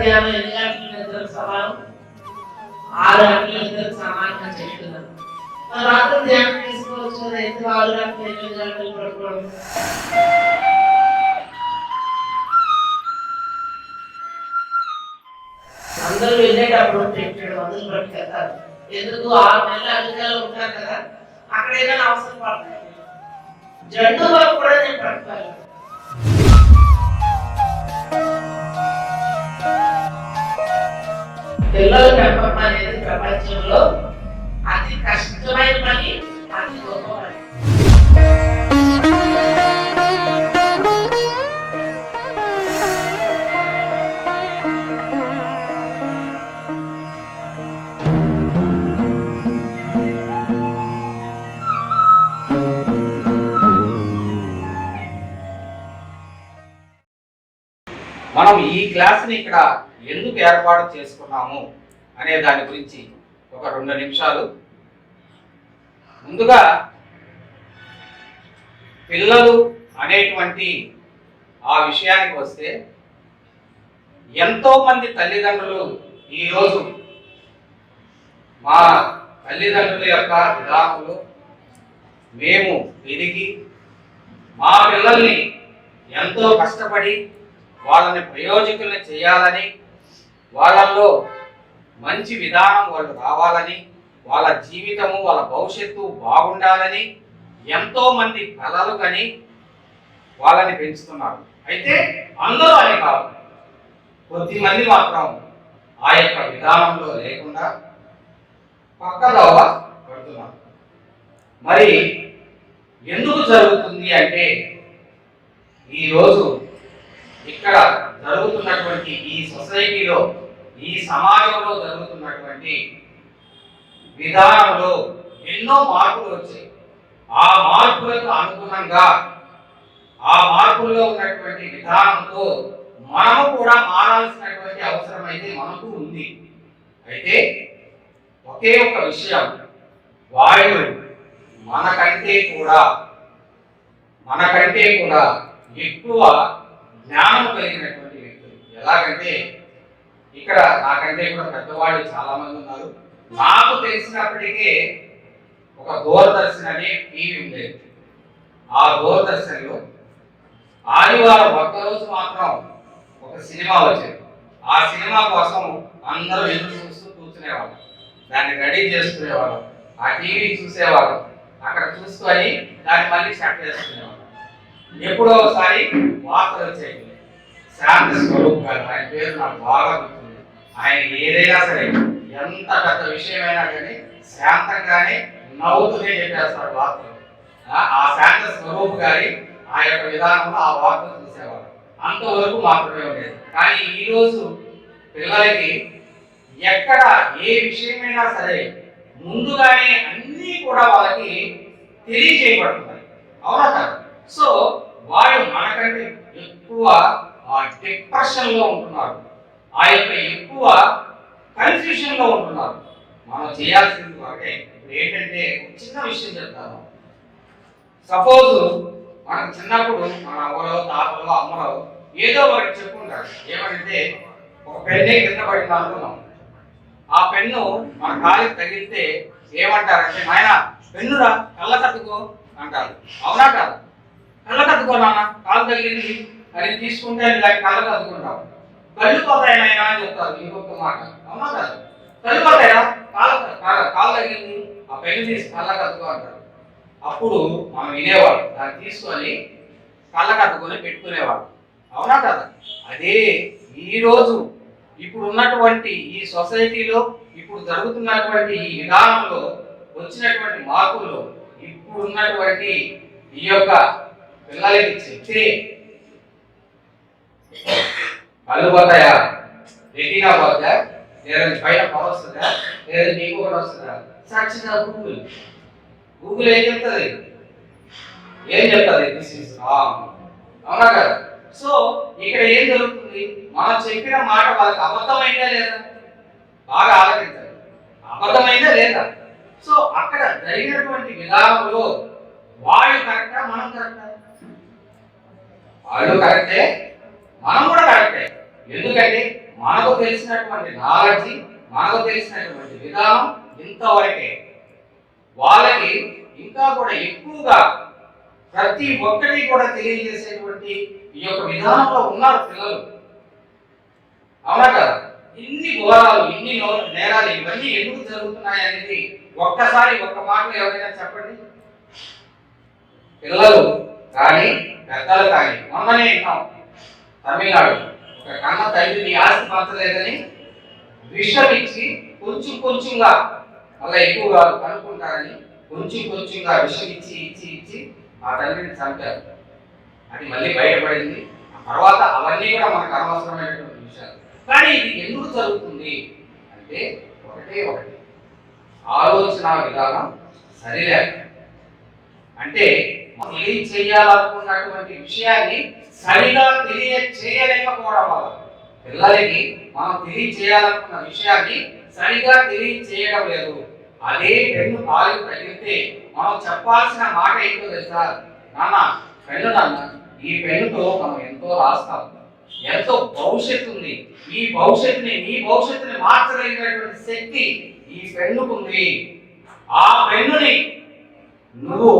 ధ్యానం ఎన్ని గంటల నిద్రకు సమానం? 6 గంటల నిద్రకు సమానంగా చెప్తున్నాను. రాత్రి ధ్యానం చేసుకోవచ్చు కదా, ఎందుకు 6 గంటలు 8 గంటలు పడుకోవడం? అందరూ వెళ్ళేటప్పుడు చెప్పాడు మందులు పట్టుకెళ్తారు. ఎందుకు 6 నెలలు అధికారులు ఉంటారు కదా, అక్కడ ఏదైనా అవసరం పడతాయి. జండు వరకు కూడా నేను పట్టుకోవాలి. పిల్లల పెంపకం అనేది ప్రపంచంలో అతి కష్టమైన పని, అతి గొప్ప పని. మనం ఈ క్లాస్ని ఇక్కడ ఎందుకు ఏర్పాటు చేసుకున్నాము అనే దాని గురించి ఒక 2 నిమిషాలు. ముందుగా పిల్లలు అనేటువంటి ఆ విషయానికి వస్తే, ఎంతో మంది తల్లిదండ్రులు ఈరోజు మా తల్లిదండ్రుల యొక్క విధానంలో మేము పెరిగి మా పిల్లల్ని ఎంతో కష్టపడి వాళ్ళని ప్రయోజకుల్ని చేయాలని, వాళ్ళల్లో మంచి విధానం వాళ్ళు రావాలని, వాళ్ళ జీవితము వాళ్ళ భవిష్యత్తు బాగుండాలని ఎంతో మంది కలలు కని వాళ్ళని పెంచుతున్నారు. అయితే అందరూ అని కాదు, కొద్దిమంది మాత్రం ఆ యొక్క విధానంలో లేకుండా పక్కదోవ పడుతున్నారు. మరి ఎందుకు జరుగుతుంది అంటే, ఈరోజు ఇక్కడ జరుగుతున్నటువంటి ఈ సొసైటీలో, ఈ సమాజంలో జరుగుతున్నటువంటి విధానంలో ఎన్నో మార్పులు వచ్చాయి. ఆ మార్పులకు అనుగుణంగా, ఆ మార్పుల్లో ఉన్నటువంటి విధానంతో మనము కూడా మారాల్సినటువంటి అవసరం అయితే మనకు ఉంది. అయితే ఒకే ఒక విషయం, వాళ్ళు మనకంటే కూడా ఎక్కువ జ్ఞానం కలిగినటువంటి వ్యక్తులు. ఎలాగంటే, ఇక్కడ నాకంటే కూడా పెద్దవాళ్ళు చాలా మంది ఉన్నారు. నాకు తెలిసినప్పటికీ ఒక దూరదర్శన్ అనే టీవీ ఉండేది. ఆ దూరదర్శన్లో ఆదివారం ఒక్కరోజు మాత్రం ఒక సినిమా వచ్చేది. ఆ సినిమా కోసం అందరూ ఎదురు చూస్తూ కూర్చునేవాళ్ళం, దాన్ని రెడీ చేసుకునేవాళ్ళం, ఆ టీవీ చూసేవాళ్ళం, అక్కడ చూసుకొని దాన్ని మళ్ళీ సెట్ చేసుకునేవాళ్ళం. ఎప్పుడో ఒకసారి వార్తలు వచ్చాయి. శాంత స్వరూప్ గారు, ఆయన పేరు నాకు బాగా గుర్తుంది. ఆయన ఏదైనా సరే, ఎంత పెద్ద విషయమైనా కానీ శాంతంగానే నవ్వుతూనే చెప్పేస్తారు వార్తలు. ఆ శాంత స్వరూప్ గారి ఆ యొక్క విధానంలో ఆ వార్తలు చూసేవారు. అంతవరకు మాత్రమే ఉండేది. కానీ ఈరోజు పిల్లలకి ఎక్కడ ఏ విషయమైనా సరే ముందుగానే అన్నీ కూడా వాళ్ళకి తెలియజేయబడుతున్నాయి. అవునా కాదు? సో వాళ్ళు మనకంటే ఎక్కువ డిప్రెషన్లో ఉంటున్నారు, ఆ యొక్క ఎక్కువ కన్ఫ్యూషన్లో ఉంటున్నారు. మనం చేయాల్సింది ఒకటే. ఇప్పుడు ఏంటంటే, చిన్న విషయం చెప్తాను. సపోజ్ మనకు చిన్నప్పుడు మన అవ్వలో, తాతలో, అమ్మలో ఏదో ఒకటి చెప్పుకుంటారు. ఏమంటే, ఒక పెన్నే కింద పడింది అనుకున్నాం. ఆ పెన్ను మన కాలికి తగిలితే ఏమంటారంటే, నాయన పెన్నురా కళ్ళ కట్టుకో అంటారు. అవునా కాదు? కళ్ళ కట్టుకో నాన్న, కాలు తగిలింది అని తీసుకుంటే దానికి కళ్ళ కట్టుకుంటాం. కళ్ళు పోతాయి నాయన అని చెప్తారు ఇంకొక మాట. అవునా కాదు? కళ్ళు పోతాయా, కాలు తగిలింది, ఆ పెన్ను తీసి కళ్ళ కట్టుకో అంటారు. అప్పుడు మనం వినేవాడు, దాన్ని తీసుకొని కళ్ళ కట్టుకొని పెట్టుకునేవాడు. అవునా కదా? అదే ఈరోజు ఇప్పుడు ఉన్నటువంటి ఈ సొసైటీలో, ఇప్పుడు జరుగుతున్నటువంటి ఈ విధానంలో వచ్చినటువంటి మార్పుల్లో ఇప్పుడు ఉన్నటువంటి ఈ యొక్క పిల్లలకి చెప్తే కళ్ళు పోతాయా, రెటీనా పోతుందా, లేదా పైన పొర వస్తుందా, లేదా నీకు కూడా వస్తుందా? సాక్షిగా గూగుల్ ఏం చెప్తుంది? This is wrong. అవునా కదా? సో ఇక్కడ ఏం జరుగుతుంది? మనం చెప్పిన మాట వాళ్ళకి అబద్ధమైందా లేదా? బాగా ఆలోచించాలి, అబద్ధమైందా లేదా? సో అక్కడ జరిగినటువంటి విధానంలో వాళ్ళు కరెక్టా, మనం కరెక్టా? వాళ్ళు కరెక్టే, మనం కూడా కరెక్టే. ఎందుకంటే మనకు తెలిసినటువంటి నాలెడ్జ్, మనకు తెలిసినటువంటి విధానం ఇంతవరకే. వాళ్ళకి ఇంకా కూడా ఎక్కువగా ప్రతి ఒక్కటి కూడా తెలియజేసేటువంటి ఈ యొక్క విధానంలో ఉన్నారు పిల్లలు. అవునా కదా? ఇన్ని ఘోరాలు, ఇన్ని నేరాలు ఇవన్నీ ఎందుకు జరుగుతున్నాయి అనేది ఒక్కసారి ఒక్క మాటలో ఎవరైనా చెప్పండి. పిల్లలు కానీ పెద్దలు కానీ, మొన్ననే విన్నాం తమిళనాడు ఒక కన్న తల్లిని ఆస్తి పంచలేదని విషం ఇచ్చి కొంచెం కొంచెంగా, అలా ఎక్కువ కాదు కనుక్కుంటారని కొంచెం కొంచెంగా విషం ఇచ్చి ఇచ్చి ఇచ్చి ఆ తల్లిని చంపారు. అది మళ్ళీ బయటపడింది. ఆ తర్వాత అవన్నీ కూడా మనకు అనవసరమైనటువంటి విషయాలు. కానీ ఇది ఎందుకు జరుగుతుంది అంటే ఒకటే ఒకటి, ఆలోచన విధానం సరిలేక. అంటే తెలియచేయాలనుకున్నటువంటి విషయాన్ని సరిగా తెలియచేయలేకపోవడం వల్ల, పిల్లలకి మనం తెలియచేయాలనుకున్న విషయాన్ని సరిగా తెలియచేయడం లేదు. అదే పెన్ను కాలు తగిలితే మనం చెప్పాల్సిన మాట ఏంటో తెలుసా? నాన్న పెన్ను, నాన్న ఈ పెన్నుతో మనం ఎంతో రాస్తాం, ఎంతో భవిష్యత్తు ఉంది, ఈ భవిష్యత్తుని, నీ భవిష్యత్తుని మార్చగలిగినటువంటి శక్తి ఈ పెన్నుకుంది. ఆ పెన్నుని నువ్వు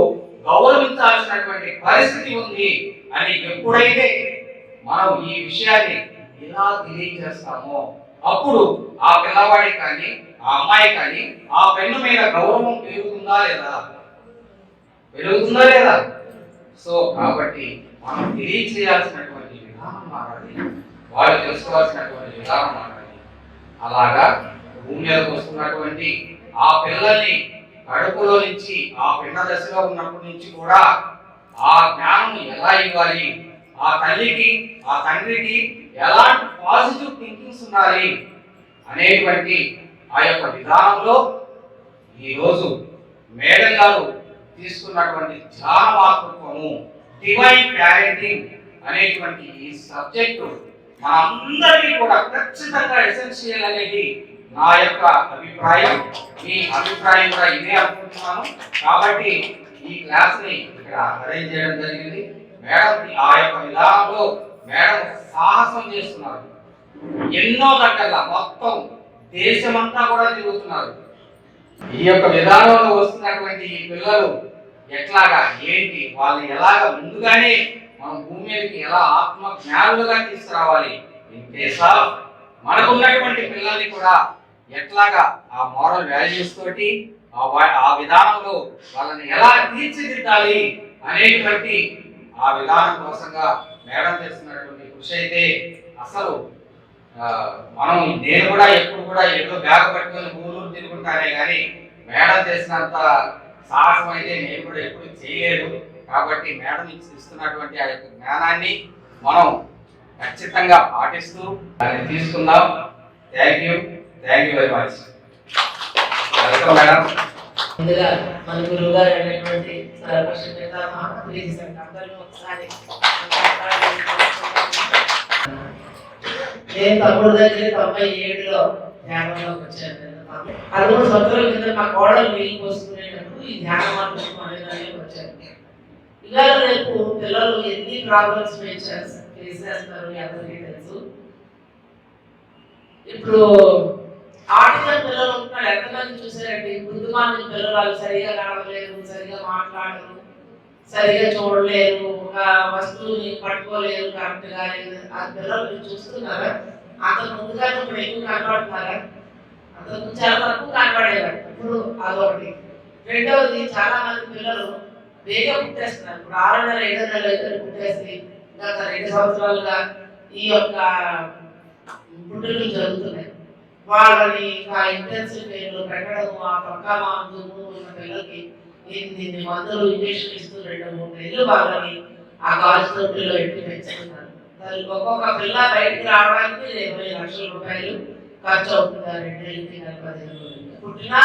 గౌరవించాల్సినటువంటి పరిస్థితి ఉంది అని ఎప్పుడైతే మనం ఈ విషయాన్ని ఇలా తెలియజేస్తామో అప్పుడు ఆ పిల్లవాడి కానీ ఆ అమ్మాయి కానీ ఆ పెన్ను మీద గౌరవం పెరుగుతుందా లేదా? పెరుగుతుందా లేదా? సో కాబట్టి మనం తెలియచేయాల్సినటువంటి విధానం మారాలి, వాళ్ళు తెలుసుకోవాల్సినటువంటి విధానం మారాలి. అలాగా భూమి మీదకి వస్తున్నటువంటి ఆ పిల్లల్ని కడుపులో నుంచి, ఆ పిండ దశలో ఉన్నప్పటి నుంచి కూడా ఆ జ్ఞానం ఎలా ఇవ్వాలి, ఆ తల్లికి ఆ తండ్రికి ఎలాంటి పాజిటివ్ థింకింగ్స్ ఉండాలి అనేటువంటి ఆ యొక్క విధానంలో ఈరోజు మేడం గారు తీసుకున్నటువంటి ధ్యాన మాతృత్వము, డివైన్ ప్యారెంటింగ్ అనేటువంటి ఈ సబ్జెక్టు మనందరికీ కూడా ఖచ్చితంగా ఎసెన్షియల్ అనేది నా యొక్క అభిప్రాయం. మీ అభిప్రాయం కూడా ఇదే అనుకుంటున్నాను. కాబట్టి ఈ క్లాస్ ని ఇక్కడ అరేంజ్ చేయడం జరిగింది. మేడం ఆ యొక్క విధానంలో మేడం సాహసం చేస్తున్నారు. ఎన్నో దగ్గర మొత్తం దేశమంతా కూడా తిరుగుతున్నారు. ఈ యొక్క విధానంలో వస్తున్నటువంటి ఈ పిల్లలు ఎట్లాగా ఏంటి, వాళ్ళు ఎలాగ ముందుగానే మనం భూమి మీదకి ఎలా ఆత్మ జ్ఞానులుగా తీసుకురావాలి, ఇన్ కేస్ ఆఫ్ మనకున్నటువంటి పిల్లల్ని కూడా ఎట్లాగా ఆ మోరల్ వాల్యూస్ తోటి ఆ విధానంలో వాళ్ళని ఎలా తీర్చిదిద్దాలి అనేటువంటి ఆ విధానం కోసంగా మేడం చేస్తున్నటువంటి కృషి అయితే అసలు నేను కూడా ఎప్పుడు కూడా ఏదో బ్యాగ్ పట్టుకొని ఊరూరు తిరుగుంటానే కానీ మేడం చేసినంత సాహసం అయితే నేను కూడా ఎప్పుడు చేయలేదు. కాబట్టి మేడం ఇస్తున్నటువంటి ఆ యొక్క జ్ఞానాన్ని మనం ఖచ్చితంగా పాటిస్తూ దాన్ని తీసుకుందాం. Thank you very much. Welcome madam. ముందుగా మన గురువు గారు అయినటువంటి నేను తమ్ముడు దగ్గర 97లో ధ్యానంలోకి వచ్చాను. 13 సంవత్సరాల కింద మా కోడలు నీళ్ళు పోసుకునేటప్పుడు ఈ ధ్యాన మార్గం అనేది వచ్చాను. ఇలా రేపు పిల్లలు ఎన్ని ప్రాబ్లమ్స్ ఫేస్ చేస్తారు అందరికీ తెలుసు. ఇప్పుడు ఆటిజం పిల్లలు ఉంటున్నారు, ఎంతమంది చూసారండి? బుద్ధిమాంద్య పిల్లలు, వాళ్ళు సరిగా నడవలేరు, సరిగా మాట్లాడరు, సరిగా చూడలేరు, ఒక వస్తువుని పట్టుకోలేరు కరెక్ట్గా. ఆ పిల్లలు మీరు చూస్తున్నారా? అంతకు ముందుగా ఇప్పుడు ఎక్కువ కనపడుతున్నారా? అంతకు చాలా తక్కువ కనపడేవారు. ఇప్పుడు అదొకటి. రెండవది, చాలా మంది పిల్లలు వేగం పుట్టేస్తున్నారు. ఇప్పుడు 6 నెలలు 7 నెలలు అయితే పుట్టేసి గత 2 సంవత్సరాలుగా ఈ యొక్క పుట్టులు జరుగుతున్నాయి. వాళ్ళని ఆ ఇంటెన్సివ్ కేర్లో పెట్టడం, ఆ పక్క మందు ఉన్న పిల్లలకి ఇన్ని మందులు ఇంజక్షన్ ఇస్తూ 2-3 నెలలు వాళ్ళని ఆ గాజు తొట్టిలో ఎట్టి పెంచుతున్నారు. దానికి ఒక్కొక్క పిల్ల బయటికి రావడానికి 20 లక్షల రూపాయలు ఖర్చు అవుతుంది. 2 ఏళ్ళకి 15 రోజులు పుట్టినా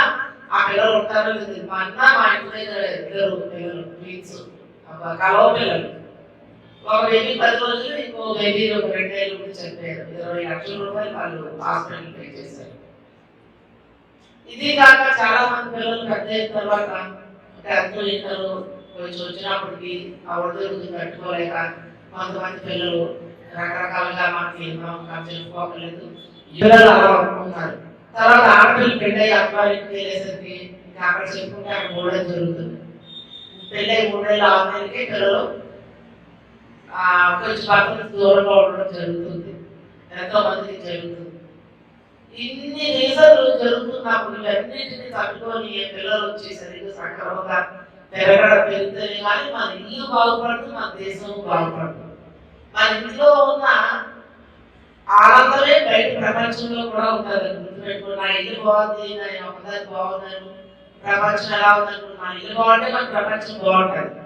ఆ పిల్లలు ఉంటారు. మా అన్న మా ఇంటి దగ్గర 2 పిల్లలు ట్విన్స్, కలవ పిల్లలు. ఒక బేబీ 10 రోజులు, ఇంకో బేబీ 2 ఏళ్ళు చనిపోయారు. 20 లక్షల రూపాయలు వాళ్ళు హాస్పిటల్ పే చేశారు. ఇది కాక చాలా మంది పిల్లలు పెద్ద అయిన తర్వాత 10th ఇంటర్ కొంచెం వచ్చినప్పటికీ ఆ ఒడిదుడుకు తట్టుకోలేక కొంతమంది పిల్లలు రకరకాలుగా మనకి మనం చెప్పుకోకలేదు. పిల్లలు అలా అనుకుంటున్నారు. తర్వాత ఆడపిల్లలు పెళ్ళి అబ్బాయికి వెళ్ళేసరికి ఇంకా అక్కడ చెప్పుకుంటే అక్కడ మూడేళ్ళు జరుగుతుంది. పెళ్ళి 3 నెలలు 6 నెలలకి పిల్లలు కొంచెం భర్తకు దూరంగా ఉండడం జరుగుతుంది. ఎంతో మందికి జరుగుతుంది. ఇన్ని రీజన్లు జరుగుతున్నప్పుడు ఇవన్నింటినీ తట్టుకొని పిల్లలు వచ్చేసరికి సక్రమంగా పెరిగితే కానీ మన ఇల్లు బాగుపడుతుంది, మన దేశం బాగుపడుతుంది. మన ఇంట్లో ఉన్న ఆనందమే బయట ప్రపంచంలో కూడా ఉంటుంది. గుర్తుపెట్టుకుని నా ఇల్లు బాగుంది, నా ఒకదాన్ని బాగున్నాను, ప్రపంచం ఎలా ఉందనుకుంటు మన ఇల్లు బాగుంటే మన ప్రపంచం బాగుంటుంది.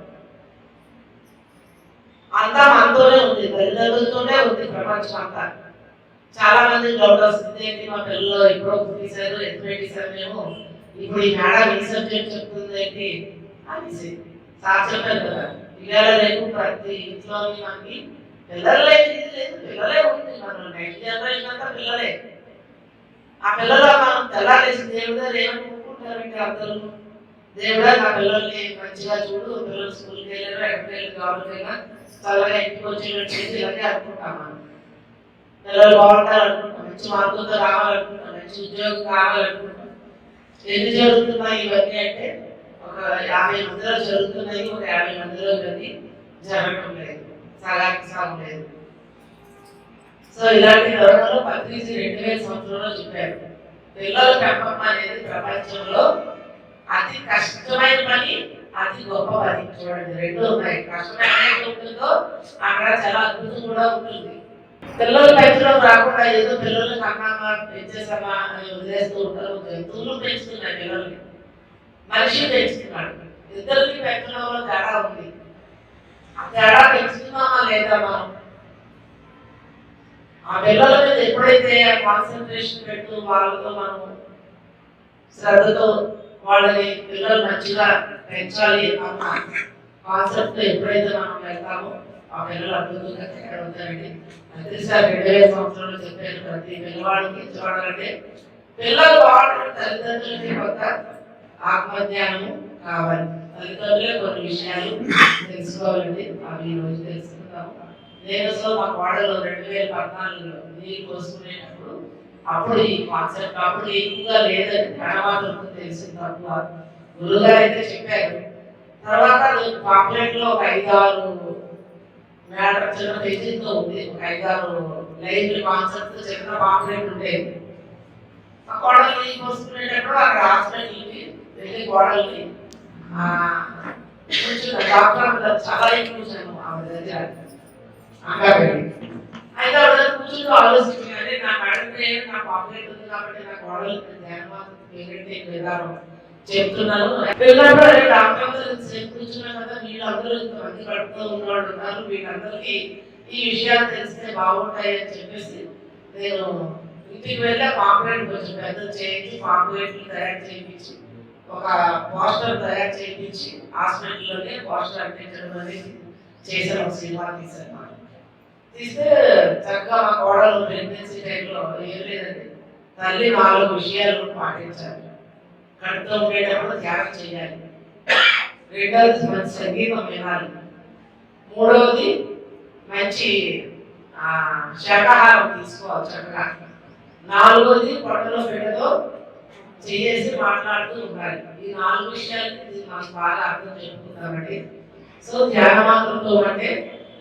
అంతా మనతోనే ఉంది, తల్లిదండ్రులతోనే ఉంది ప్రపంచం అంతా. చాలా మంది డౌట్ వస్తుంది, ఏంటి మా పిల్లలు ఎప్పుడో పుట్టేశారు, ఎప్పుడు పెట్టేశారు, మేము ఇప్పుడు ఈ మేడం ఈ సబ్జెక్ట్ చెప్తుంది ఏంటి అనేసి సార్ చెప్పారు కదా. ఇవాళ రేపు ప్రతి ఇంట్లోని మనకి పిల్లలు లేదు, పిల్లలే ఉంది. మనం నెక్స్ట్ జనరేషన్ అంతా పిల్లలే. ఆ పిల్లలు మనం తెల్లారేసి దేవుడా ఏమనుకుంటారంటే అందరూ, దేవుడా నా పిల్లల్ని మంచిగా చూడు, పిల్లలు స్కూల్కి వెళ్ళారు, ఎక్కడికి వెళ్ళి గవర్నమెంట్ చల్లగా ఇంటికి వచ్చేటట్టు చేసి ఇలాగే అనుకుంటాం. మనం పిల్లలు బాగుంటారు అనుకుంటాం, మంచి మార్కులతో రావాలనుకుంటాం, మంచి ఉద్యోగం కావాలనుకుంటాం. ఎన్ని జరుగుతున్నాయి ఇవన్నీ అంటే ఒక 50 మందిలో జరుగుతున్నాయి, ఒక 50 మందిలో ఇవన్నీ జరగడం లేదు, సగానికి సగం లేదు. సో ఇలాంటి వివరాలు పత్రిజీ 2000 సంవత్సరంలో చెప్పారు. పిల్లల పెంపకం అనేది ప్రపంచంలో అతి కష్టమైన పని, అతి గొప్ప పని. చూడండి, రెండు ఉన్నాయి. కష్టమైన ఉంటుందో అక్కడ చాలా అద్భుతం కూడా ఉంటుంది. పిల్లలు పెంచడం రాకుండా ఏదో పిల్లలు కన్నామా పెంచేసామా అని వదిలేస్తూ ఉంటారు. జంతువులు పెంచుతున్నాయి, పిల్లల్ని మనిషి పెంచుతున్నాడు. ఇద్దరికి పెంచడంలో తేడా ఉంది. ఆ తేడా పెంచుతున్నామా లేదా మనం? ఆ పిల్లల మీద ఎప్పుడైతే కాన్సన్ట్రేషన్ పెట్టు వాళ్ళతో మనం శ్రద్ధతో వాళ్ళని పిల్లలు మంచిగా పెంచాలి అన్న కాన్సెప్ట్ ఎప్పుడైతే మనం వెళ్తామో ఆ పిల్లలు అద్భుతంగా తయారవుతారండి. ప్రతిసారి 2000 సంవత్సరాలు చెప్పారు, ప్రతి పిల్లవాడికి చూడాలంటే పిల్లలు బాగుంటే తల్లిదండ్రులకి కొత్త ఆత్మజ్ఞానము కావాలి. తల్లిదండ్రులే కొన్ని విషయాలు తెలుసుకోవాలండి. అవి ఈరోజు తెలుసుకుందాము. నేను మా కోడలు 2014లో నీళ్ళు పోసుకునేటప్పుడు అప్పుడు ఈ కాన్సెప్ట్ అప్పుడు ఎక్కువగా లేదని ధనవాదులకు తెలిసిన తక్కువ. గురువుగారు అయితే చెప్పారు. తర్వాత పాంప్లెట్ లో ఒక 5-6 మ్యాటర్ చిన్న పేజీతో ఉంది, ఒక 5-6 లైబ్రరీ కాన్సెప్ట్ చిన్న పాంప్లెట్ ఉండేది. ఆ కోడలు నీళ్ళు పోసుకునేటప్పుడు అక్కడ హాస్పిటల్కి వెళ్ళి కోడల్ని కూర్చున్న డాక్టర్ చాలా ఎక్కువ కూర్చున్నాను ఆవిడ దగ్గర అయితే ఆవిడ కూర్చుని ఆలోచించాలి. నా మేడంటే నా పాపులేట్ ఉంది కాబట్టి నా కోడలు విధానం చెప్తున్నాను. పిల్లలు డాక్టర్ సేపు కూర్చున్నా కదా, వీళ్ళందరూ ఇంతమంది కడుపుతో ఉన్నవాళ్ళు ఉన్నారు, వీళ్ళందరికీ ఈ విషయాలు తెలిస్తే బాగుంటాయి అని చెప్పేసి నేను ఇంటికి వెళ్ళి పాంప్లెట్ కొంచెం పెద్ద చేయించి పాంప్లెట్లు తయారు చేయించి ఒక పోస్టర్ తయారు చేయించి హాస్పిటల్లోనే పోస్టర్ అంటించడం అనేది చేశాను. ఒక సినిమా తీశాను. తీస్తే చక్కగా మా కోడలు ప్రెగ్నెన్సీ టైంలో ఏం లేదండి, తల్లి 4 విషయాలు పాటించాలి. కడుపుతో ఉండేటప్పుడు ధ్యానం చేయాలి, రెండవది మంచి సంగీతం వినాలి, మూడవది మంచి శాకాహారం తీసుకోవాలి చక్కగా, నాలుగోది పొట్టలో బిడ్డతో చేసి మాట్లాడుతూ ఉండాలి. ఈ 4 విషయాలు మనం బాగా అర్థం చేసుకుంటామండి. సో ధ్యాన మాత్రంతో అంటే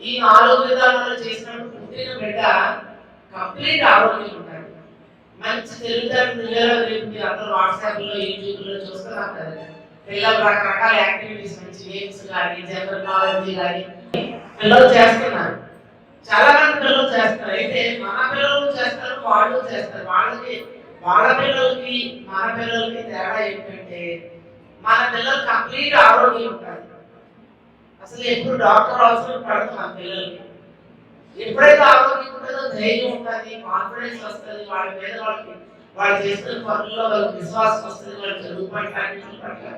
ఈ 4 విధానాలు చేసినప్పుడు పుట్టిన బిడ్డ కంప్లీట్ ఆరోగ్యం ఉంటాడు. మంచి తెలివితేటలు మీరు అందరూ వాట్సాప్లో యూట్యూబ్లో చూస్తున్నారు కదా, పిల్లలు రకరకాల యాక్టివిటీస్ మంచి గేమ్స్ కానీ జనరల్ నాలెడ్జ్ కానీ పిల్లలు చేస్తున్నారు. చాలా మంది పిల్లలు చేస్తారు. అయితే మన పిల్లలు చేస్తారు, వాళ్ళు చేస్తారు. వాళ్ళ పిల్లలకి మన పిల్లలకి తేడా ఏంటంటే మన పిల్లలు కంప్లీట్ ఆరోగ్యం ఉంటారు. అసలు ఎప్పుడు డాక్టర్ అవసరం పడదు మన పిల్లలకి. ఎప్పుడైతే ఆరోగ్యం ఉంటుందో ధైర్యం ఉంటుంది, కాన్ఫిడెన్స్ వస్తుంది, వాళ్ళ మీద వాళ్ళు చేస్తున్న పనుల్లో వాళ్ళకి విశ్వాసం వస్తుంది, వాళ్ళు చదువు పట్ల అన్నింటి పట్ల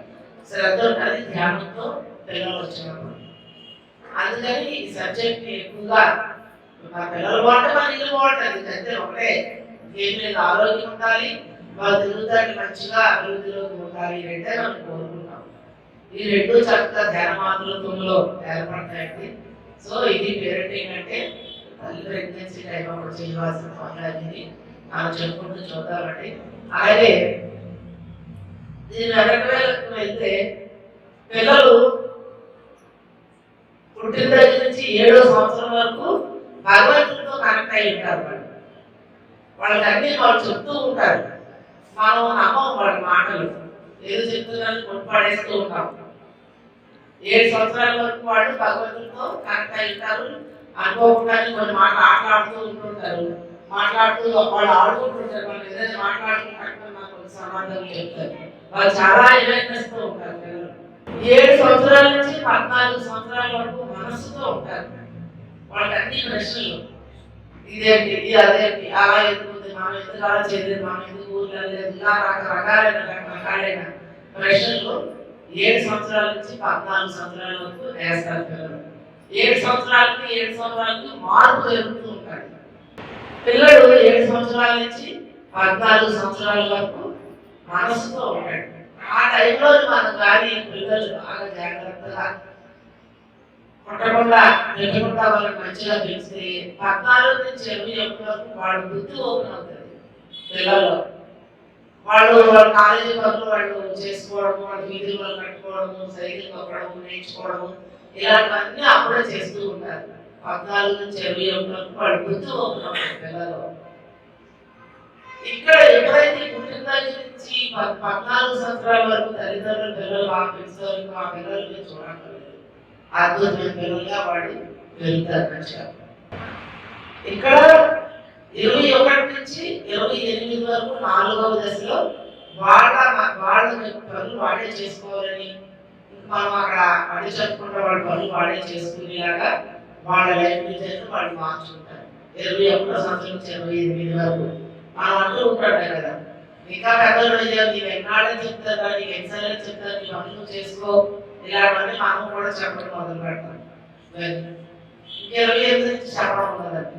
శ్రద్ధ ఉంటుంది, ధ్యానంతో పిల్లలు వచ్చినప్పుడు. అందుకని ఈ సబ్జెక్ట్ ఎక్కువగా మన పిల్లలు బాగుంటే మన ఇల్లు బాగుంటుంది. అంతే ఒకటే, ఏం లేదు, ఆరోగ్యం ఉండాలి, వాళ్ళ తిరుగుతాన్ని మంచిగా అభివృద్ధిలోకి ఉండాలి, రెండే మనం కోరుకుంటాం. ఈ 2 చక్కగా ధ్యాన మాత్రలో ఏర్పడతాయండి. సో ఇది పేరెంటింగ్ అంటే తల్లి ప్రెగ్నెన్సీ టైం అప్పుడు చేయవలసిన పనులన్నీ మనం చెప్పుకుంటూ చూద్దామండి. అలాగే దీని వెనక వెళ్తే పిల్లలు పుట్టిన దగ్గర నుంచి 7వ సంవత్సరం వరకు భగవంతుడితో కనెక్ట్ అయి ఉంటారు. వాళ్ళకి అన్ని వాళ్ళు చెప్తూ ఉంటారు, మనం నమ్మం వాళ్ళ మాటలు, ఏదో చెప్తున్నారని కొట్టుపడేస్తూ ఉంటాం. 7 సంవత్సరాల వరకు వాళ్ళు భగవంతుడితో కనెక్ట్ అయి ఉంటారు. అనుకోకుండానే కొన్ని మాటలు ఆటలాడుతూ ఉంటుంటారు. మాట్లాడుతూ వాళ్ళు ఆడుకుంటుంటారు. వాళ్ళు ఏదైనా మాట్లాడుకుంటే నాకు కొన్ని సమాధానం చెప్తారు. వాళ్ళు చాలా ఎలైనెస్తో ఉంటారు. 7 సంవత్సరాల నుంచి 14 సంవత్సరాల వరకు మనస్సుతో ఉంటారు. వాళ్ళకి అన్ని ప్రశ్నలు, ఇదేంటి ఇది అదేంటి, అలా ఎందుకుంది, మనం ఎందుకు అలా చేయలేదు, మనం ఎందుకు ఊర్లో లేదు, ఇలా రకరకాలైన ప్రశ్నలు 7 సంవత్సరాల నుంచి 14 సంవత్సరాల వరకు వేస్తారు పిల్లలు. 7 సంవత్సరాలకి 7 సంవత్సరాలకి మార్పు జరుగుతూ ఉంటాయి. పిల్లలు 7 సంవత్సరాల నుంచి 14 సంవత్సరాల వరకు మనసుతో ఉంటాడు. ఆ టైంలో మనం కానీ పిల్లలు బాగా జాగ్రత్తగా కొట్టకుండా పెట్టకుండా వాళ్ళకి మంచిగా పెంచితే 14 నుంచి 21 వరకు వాడు బుద్ధి ఓపెన్ అవుతుంది. పిల్లలు వాళ్ళు కాలేజీ పనులు వాళ్ళు చేసుకోవడము, వాళ్ళు వీధులు వాళ్ళు కట్టుకోవడము, సైకిల్ తొక్కడము, నేర్చుకోవడము, ఇలాంటివన్నీ అప్పుడే చేస్తూ ఉంటారు. 14 నుంచి 21 వరకు వాళ్ళు బుద్ధి ఓపెన్ అవుతుంది పిల్లలు. ఇక్కడ ఎప్పుడైతే పుట్టిన దగ్గర నుంచి 14 సంవత్సరాల వరకు తల్లిదండ్రులు పిల్లలు బాగా పెంచుతారు, ఆ పిల్లల్ని చూడలేదు అద్భుతమైన పిల్లలుగా వాడు పెరుగుతారు మంచిగా. ఇక్కడ 21 నుంచి 28 వరకు 4వ దశలో వాళ్ళ పనులు వాడే చేసుకోవాలని, మనం అక్కడ అడి చెప్పుకుంటే వాళ్ళ పనులు వాడే చేసుకునేలాగా వాళ్ళ లైఫ్ డిజైన్ వాళ్ళు మార్చుకుంటారు. 21 సంవత్సరం నుంచి 28 వరకు మనం అంటూ ఉంటాడు కదా, ఇంకా పెద్దలు నీకు ఎన్నాళ్ళని చెప్తారు, నీకు ఎన్నిసార్లు చెప్తారు, నీ పనులు చేసుకో, ఇలాంటివన్నీ మనం కూడా చెప్పడం మొదలు పెడతాం. 28 నుంచి చెప్పడం ఉండదండి.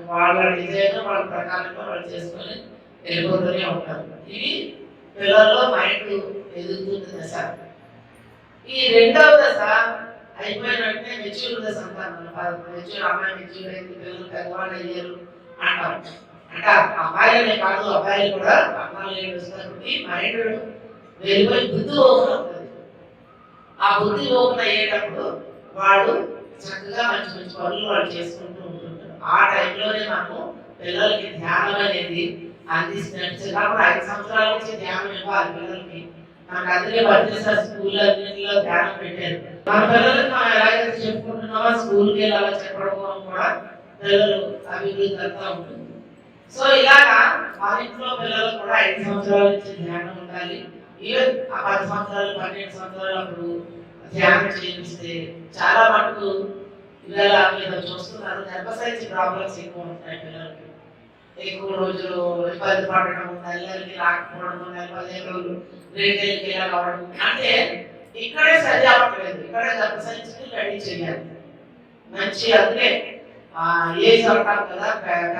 వాళ్ళ డిజైన్ వాళ్ళ ప్రకారంగా వాళ్ళు చేసుకొని వెళ్ళిపోతూనే ఉంటారు. ఇవి పిల్లల్లో మైండ్ ఎదుగుతుంది దశ. ఈ 2వ దశ అయిపోయిన వెంటనే మెచ్యూర్ దశ అంటారు. మెచ్యూర్ అమ్మాయి మెచ్యూర్ అయింది, పిల్లలు పెద్దవాళ్ళు అయ్యారు అంటాం. అంటే అమ్మాయిలనే కాదు, అబ్బాయిలు కూడా అమ్మాయిలు వస్తున్నప్పటికీ మైండ్ వెళ్ళిపోయి బుద్ధి ఓపెన్ అవుతుంది. ఆ బుద్ధి ఓపెన్ అయ్యేటప్పుడు వాళ్ళు చక్కగా మంచి మంచి పనులు వాళ్ళు చేసుకుంటూ ఉంటుంటారు. ఆ టైంలోనే మనము పిల్లలకి ధ్యానం అనేది అందిస్తున్నట్టు. అప్పుడు 5 సంవత్సరాల నుంచి ధ్యానం ఇవ్వాలి పిల్లలకి. మనకు అందుకే పనిచేస్తారు స్కూల్ అన్నింటిలో ధ్యానం పెట్టారు. మన పిల్లలకి మనం ఎలాగైతే చెప్పుకుంటున్నామో స్కూల్కి వెళ్ళి అలా చెప్పడం కూడా పిల్లలు అభివృద్ధి అంతా ఉంటుంది. సో ఇలాగా మన ఇంట్లో పిల్లలు కూడా 5 సంవత్సరాల నుంచి ధ్యానం ఉండాలి. ఈవెన్ ఆ 10 సంవత్సరాలు 12 సంవత్సరాలు అప్పుడు ధ్యానం చేయిస్తే చాలా మటుకు ఇవాళ మీరు చూస్తున్నారు గర్భసంచి ప్రాబ్లమ్స్ ఎక్కువ ఉంటాయి పిల్లలకి. ఎక్కువ రోజులు ఇబ్బంది పడడం, నెలలకి రాకపోవడం, 15 రోజులు రేటైల్కి ఇలా కావడం, అంటే ఇక్కడే సరి అవ్వట్లేదు. ఇక్కడే గర్భసంచిని రెడీ చేయాలి మంచి. అందుకే ఏజ్ అంటాం కదా, పెద్ద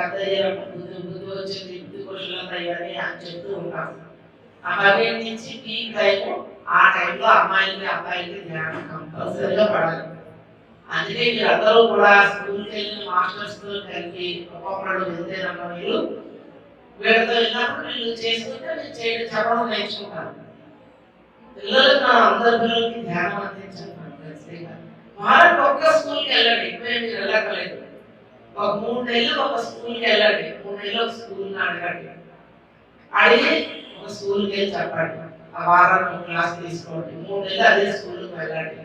బుద్ధి వచ్చింది, బుద్ధి కుశలంతా ఇవన్నీ అని చెప్తూ ఉంటాం. ఆ 12 నుంచి పీక్ టైము, ఆ టైంలో అమ్మాయిలకి అబ్బాయిలకి ధ్యానం కంపల్సరీగా పడాలి. అందుకే మీరు అందరూ కూడా స్కూల్కి వెళ్ళి మాస్టర్స్తో కలిపి ఒక్కొక్కడు వెళ్తేనమ్మా మీరు వీళ్ళతో వెళ్ళినప్పుడు వీళ్ళు చేసుకుంటే మీరు చేయడం చెప్పడం నేర్చుకుంటారు. పిల్లలకు మనం అందరి పిల్లలకి ధ్యానం అందించాలి. వారికి ఒక్క స్కూల్కి వెళ్ళండి, ఇప్పుడే మీరు వెళ్ళక్కలేదు. ఒక 3 నెలలు ఒక స్కూల్కి వెళ్ళండి, 3 నెలలు ఒక స్కూల్ని అడగండి. అడిగి ఒక స్కూల్కి వెళ్ళి చెప్పండి, ఆ వారానికి ఒక క్లాస్ తీసుకోండి, 3 నెలలు అదే స్కూల్కి వెళ్ళండి.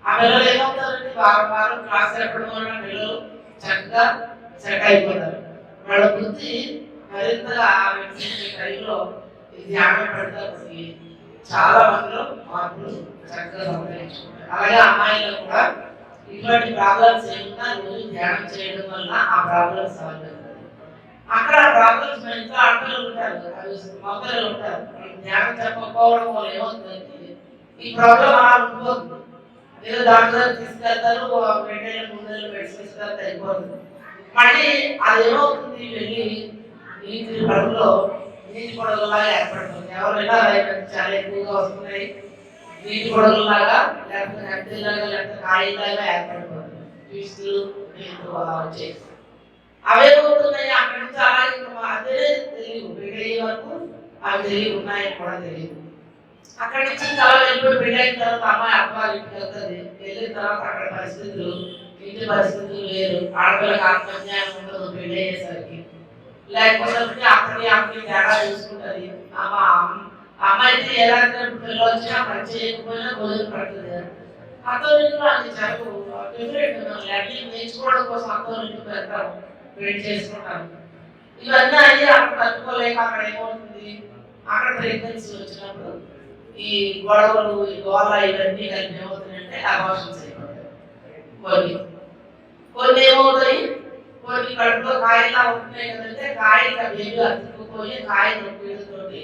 ఆ పిల్లలు ఏమవుతారంటే వారం క్లాస్ చెప్పడం వల్ల పిల్లలు చక్కగా సెట్ అయిపోతారు. వాళ్ళ బుద్ధి మరింతగా టైంలో ధ్యానం పెడతారు. చాలా మందిలో మార్పులు చక్కగా సంతరించుకుంటారు. అలాగే అమ్మాయిలు కూడా ఇటువంటి ప్రాబ్లమ్స్ ఏమున్నా రోజు ధ్యానం చేయడం వల్ల ఆ ప్రాబ్లమ్స్ సాల్వ్ అవుతాయి. అక్కడ ప్రాబ్లమ్స్ ఇంట్లో అడ్డలు ఉంటారు, అవి మొదలు ఉంటారు. ధ్యానం చెప్పకపోవడం వల్ల ఏమవుతుందంటే ఈ ప్రాబ్లం అలా ఉండిపోతుంది. ఏదో డాక్టర్ తీసుకెళ్తారు, 2 నెలలు 3 నెలలు మెడిసిన్ అయిపోతుంది. మళ్ళీ అది ఏమవుతుంది, వెళ్ళి నీటి పడుపులో నీటి పొడవులాగా ఏర్పడుతుంది. ఎవరైనా చాలా ఎక్కువగా వస్తున్నాయి, నీటి పొడవులాగా లేకపోతే నట్టలాగా లేకపోతే కాయలాగా ఏర్పడిపోతుంది. ట్విస్టులు చనిపోయిందో అలా వచ్చేది. అవే పోతున్నాయి అక్కడి నుంచి అలాగే అదే తెలియదు, పెళ్ళయ్యే వరకు అవి తెలియదు, ఉన్నాయని కూడా తెలియదు. అక్కడి నుంచి చాలా వెళ్ళిపోయి పెళ్ళైన తర్వాత అమ్మాయి అబ్బాయి ఇంటికి వెళ్తుంది. వెళ్ళిన తర్వాత అక్కడ పరిస్థితులు, ఇంటి పరిస్థితులు వేరు, ఆడపిల్లకి ఆత్మజ్ఞానం ఉండదు పెళ్ళి అయ్యేసరికి. లేకపోతే అక్కడికి తేడా చూసుకుంటుంది. అమ్మాయికి ఎలాంటి పిల్లలు వచ్చినా పని చేయకపోయినా భోజనం పడుతుంది. అత్తోరింట్లో అది జరగవు, డిఫరెంట్. అన్ని నేర్చుకోవడం కోసం అత్తోరింటికి వెళ్తాం, పెళ్లి చేసుకుంటాం. ఇవన్నీ అయ్యి అక్కడ తట్టుకోలేక అక్కడ ఏమవుతుంది, అక్కడ ప్రెగ్నెన్సీ వచ్చినప్పుడు ఈ గొడవలు, ఈ గోళ ఇవన్నీ కలిపి ఏమవుతున్నాయంటే అబార్షన్స్ అయిపోతాయి. కొన్ని ఏమవుతాయి, కొన్ని కడుపులో కాయలా ఉంటున్నాయి కదంటే కాయగా బేబీ అతుక్కుపోయి కాయ నొప్పితోటి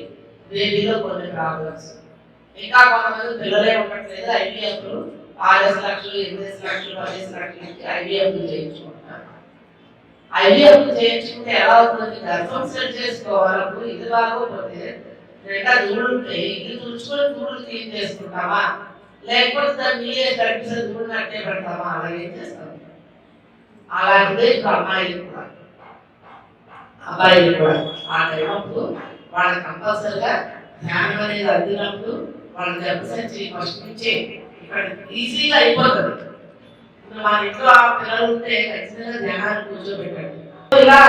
బేబీలో కొన్ని ప్రాబ్లమ్స్. ఇంకా కొంతమంది పిల్లలే ఉండట్లేదు, ఐవీఎఫ్లు 6 లక్షలు 8 లక్షలు 10 లక్షలకి ఐవీఎఫ్లు చేయించుకుంటున్నారు. ఐవీఎఫ్లు చేయించుకుంటే ఎలా అవుతుంది, గర్భం సెట్ చేసుకోవాలప్పుడు ఇది బాగోపోతే రెండా దూడలు ఉంటాయి, ఇది తుడుచుకొని దూడలు క్లీన్ చేసుకుంటామా, లేకపోతే దాన్ని నీళ్ళే తడిపిస్తే దూడలు అట్టే పెడతామా, అలా ఏం చేస్తాం. అలాంటిదే ఇప్పుడు అమ్మాయిలు కూడా, అబ్బాయిలు కూడా ఆ టైంప్పుడు వాళ్ళకి కంపల్సరిగా ధ్యానం అనేది అందినప్పుడు వాళ్ళ గర్భసంచి ఫస్ట్ నుంచి ఇక్కడ ఈజీగా అయిపోతుంది. ఇప్పుడు మన ఇంట్లో ఆ పిల్లలు ఉంటే ఖచ్చితంగా ధ్యానాన్ని కూర్చోబెట్టండి. ఇలా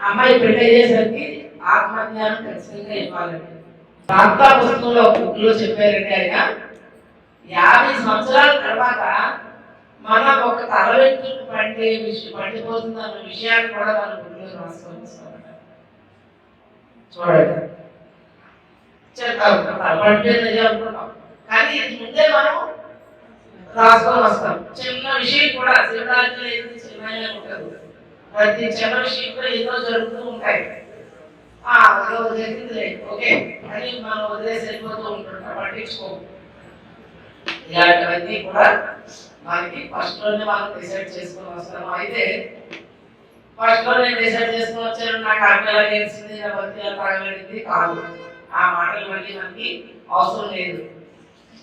అమ్మాయి పెళ్లి అయ్యేసరికి ఆత్మజ్ఞానం ఖచ్చితంగా ఇవ్వాలండి. వార్తా పుస్తకంలో ఒక బుక్లో చెప్పారంటే ఆయన 50 సంవత్సరాల తర్వాత మనం ఒక తల వెంట్రుక పండిపోతుంది అన్న విషయాన్ని కూడా మన బుక్లో రాసుకొని చూడండి. చెప్తాం తలపడిపోయింది అనుకుంటాం, కానీ ఇది ముందే మనం రాసుకొని వస్తాం. చిన్న విషయం కూడా శివరాత్రి ఏది చిన్నగా ఉంటుంది, ప్రతి చిన్న విషయం కూడా ఏదో జరుగుతూ ఉంటాయి. జరిగింది ఓకే అని మనం వదిలేసి వెళ్ళిపోతూ ఉంటుంటాం, పట్టించుకోము. ఇలాంటివన్నీ కూడా మనకి ఫస్ట్ లోనే మనం డిసైడ్ చేసుకొని వస్తాము. అయితే ఫస్ట్ లో నేను డిసైడ్ చేసుకొని వచ్చాను, నాకు అక్కడ తెలిసింది, నా బతికి తాగలిగింది కాదు. ఆ మాటలు మళ్ళీ మనకి అవసరం లేదు.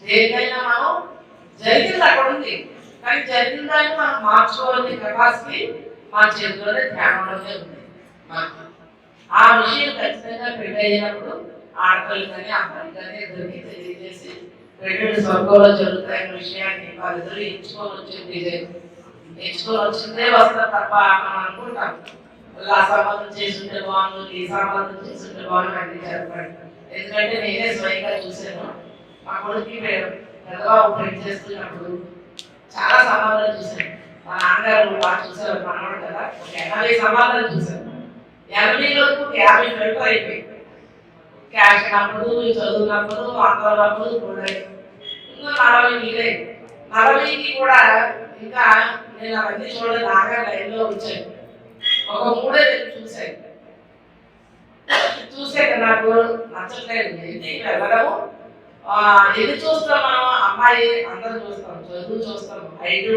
దేనికైనా మనం జరిగింది అక్కడ ఉంది, కానీ జరిగిన దాన్ని మనం మార్చుకోవాలని కెపాసిటీ మన చేతిలోనే ధ్యానంలోనే ఉంది. ఆ విషయం ఖచ్చితంగా పెళ్లి అయినప్పుడు ఆడపిల్లలు కానీ అబ్బాయిలు కానీ ఇద్దరికి తెలియజేసి పెళ్ళిళ్ళు స్వర్గంలో జరుగుతాయన్న విషయాన్ని వాళ్ళిద్దరు ఎంచుకొని వచ్చింది. ఎంచుకొని వచ్చిందే వస్తారు తప్ప మనం అనుకుంటాం ఆ సంబంధం చేసుంటే బాగుంది, ఈ సంబంధం చేసుంటే బాగుంది అని చెప్పండి. ఎందుకంటే నేనే స్వయంగా చూశాను. మా కొడుకు పెద్దగా పెళ్లి చేస్తున్నప్పుడు చాలా సంబంధాలు చూశాను. మా నాన్నగారు బాగా చూసారు, మనవాడు కదా, ఒక 80 సంబంధాలు చూశాను. 80లోకి 50 ఫిల్టర్ అయిపోయింది. క్యాష్ అప్పుడు, చదువునప్పుడు, అంతప్పుడు కూడా ఇంకా 40 మిగిలే. 40కి కూడా ఇంకా నేను అవన్నీ చూడలేదు. నాగా లైన్లో వచ్చాను. ఒక 3 చూశాను. చూసాక నాకు నచ్చట్లేదు. వెళ్ళడము ఎన్ని చూస్తాం మనం, అమ్మాయి అందరూ చూస్తాం, చదువు చూస్తాం, హైట్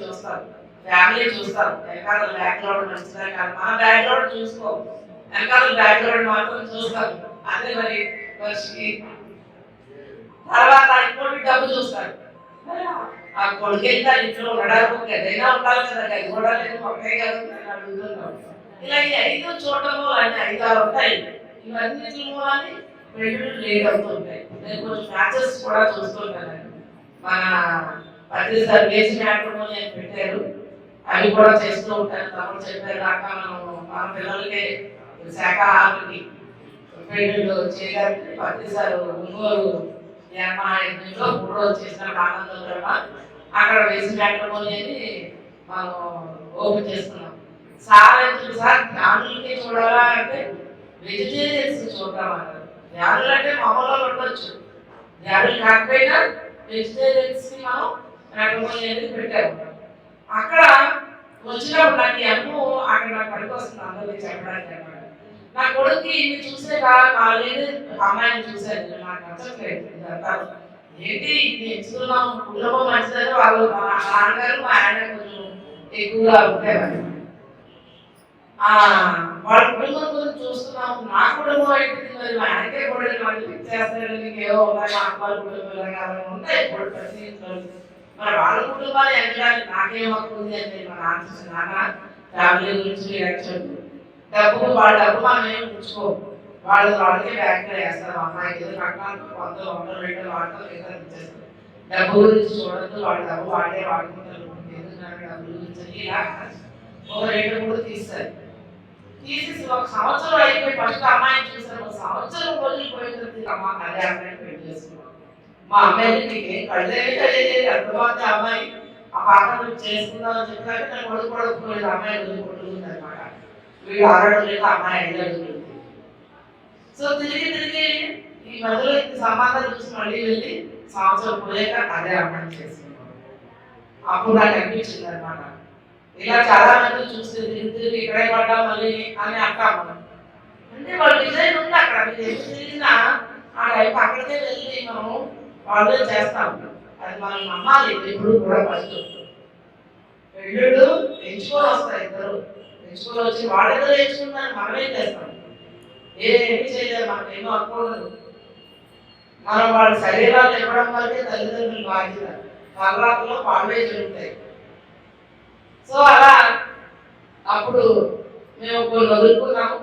చూస్తాం, ఫ్యామిలీ చూస్తాం, వెనకాల బ్యాక్గ్రౌండ్ మంచిదా కాదు, మన బ్యాక్గ్రౌండ్ చూసుకో, వెనకాల బ్యాక్గ్రౌండ్ మాత్రం చూస్తాం. అదే మరి మనిషికి తర్వాత ఇంకోటి డబ్బు చూస్తారు. ఆ కొడుకెళ్తా ఇంట్లో ఉండడానికి ఏదైనా ఉండాలి కదా, అది కూడా లేదు, ఒకటే కాదు అడుగుతున్నాం. ఇలా ఈ 5 చూడటము అన్ని 5, 6 ఉంటాయి. ఇవన్నీ మూలాన్ని పెళ్ళిళ్ళు లేట్ అవుతుంటాయి. నేను కొంచెం మ్యాచెస్ కూడా చూస్తుంటాను. మన పత్రి సార్ వేసి మ్యాట్రిమోనీ అని పెట్టారు, అవి కూడా చేస్తూ ఉంటాను. తమ్ముడు చెప్పారు దాకా మన పిల్లలకి శాఖాహారులకి పెళ్ళిళ్ళు చేయడానికి పత్రి సార్ ఒంగోలు యజ్ఞంలో 3 రోజులు చేసినప్పుడు ఆనందంగా అక్కడ వేసి మ్యాట్రిమోనీ అని మనం ఓపెన్ చేస్తున్నాం. సార్ అంటే సార్ జ్ఞానులకి చూడాలా అంటే వెజిటేరియన్స్ చూద్దామన్నారు. జ్ఞానులు అంటే మామూలుగా ఉండొచ్చు, జ్ఞానులు కాకపోయినా వెజిటేరియన్స్ కి మనం మ్యాట్రిమోనీ అనేది పెట్టాము. అక్కడ వచ్చినప్పుడు నాకు అనుభవం అక్కడ నాకు పనికొస్తుంది అందరికీ చెప్పడానికి అనమాట. నా కొడుకు ఇన్ని చూసాక 4 అమ్మాయిని చూశాను, నాకు నచ్చట్లేదు ఇదంతా. ఏంటి ఇది ఎంచుకున్నాం, కుటుంబం మంచిదని వాళ్ళు మా నాన్నగారు మా ఆయన కొంచెం ఎక్కువగా ఉండేవారు. వాళ్ళ కుటుంబం గురించి చూస్తున్నాం, నా కుటుంబం అయితే మరి మా ఆయనకే కూడా వాళ్ళు చేస్తాడు, నీకేవో ఉన్నాయి, మా అమ్మాయి కుటుంబం ఉంటాయి ప్రతి మరి వాళ్ళ కుటుంబాన్ని ఎదగడానికి నాకేం హక్కు ఉంది అని నేను మన ఆలోచించిన నాన్న ఫ్యామిలీ గురించి చెప్పు డబ్బు వాళ్ళ డబ్బు మనం ఏమి ఉంచుకోము వాళ్ళకే బ్యాంకులో వేస్తారు అమ్మాయికి ఏదో కట్టాలి 100 వాడతాం లేదా ఇచ్చేస్తారు డబ్బు గురించి చూడద్దు వాళ్ళ డబ్బు వాడే వాడుకుంటారు ఎందుకంటే డబ్బు గురించి ఇలా ఒక 2-3 తీస్తారు తీసేసి ఒక సంవత్సరం అయిపోయి ఫస్ట్ అమ్మాయిని చూసారు ఒక సంవత్సరం వదిలిపోయిన తర్వాత అమ్మ అదే అమ్మాయిని పెళ్లి చేసుకున్నాం మా అమ్మాయిని నీకు కళ్ళే అర్థమైతే అమ్మాయి ఆ పాపను చేసుకుందామని చెప్పినాక నేను కొడుకోవడం అమ్మాయి వదిలిపోతుంది అనమాట వీడు ఆడడం లేదు అమ్మాయి అడిగి సో తిరిగి ఈ మధ్యలో సంబంధాలు చూసి మళ్ళీ వెళ్ళి సంవత్సరం పోయాక అదే అమ్మాయిని చేసుకున్నాం అప్పుడు నాకు అనిపించింది అనమాట ఇలా చాలా మంది చూస్తే తిరిగి ఇక్కడే పడ్డా మళ్ళీ అని అంటాము అంటే వాళ్ళ డిజైన్ ఉంది అక్కడ మీరు ఎప్పుడు తిరిగినా ఆ టైం అక్కడికే వెళ్ళి మనము వాళ్ళు చేస్తాం అది మనం నమ్మాలి ఇప్పుడు కూడా ఫస్ట్ పెళ్ళిళ్ళు ఎంచుకొని వస్తాయి ఇద్దరు ఎంచుకొని వచ్చి వాళ్ళిద్దరు ఎంచుకుంటారు మనమేం చేస్తాం ఏమి చేయలేదు మనకు ఏమో అనుకోలేదు మనం వాళ్ళ శరీరాలు ఇవ్వడం వరకే తల్లిదండ్రులు బాధ్యత తలరాతలో పాడే జరుగుతాయి సో అలా అప్పుడు మేము కొన్ని వదులుకున్నాము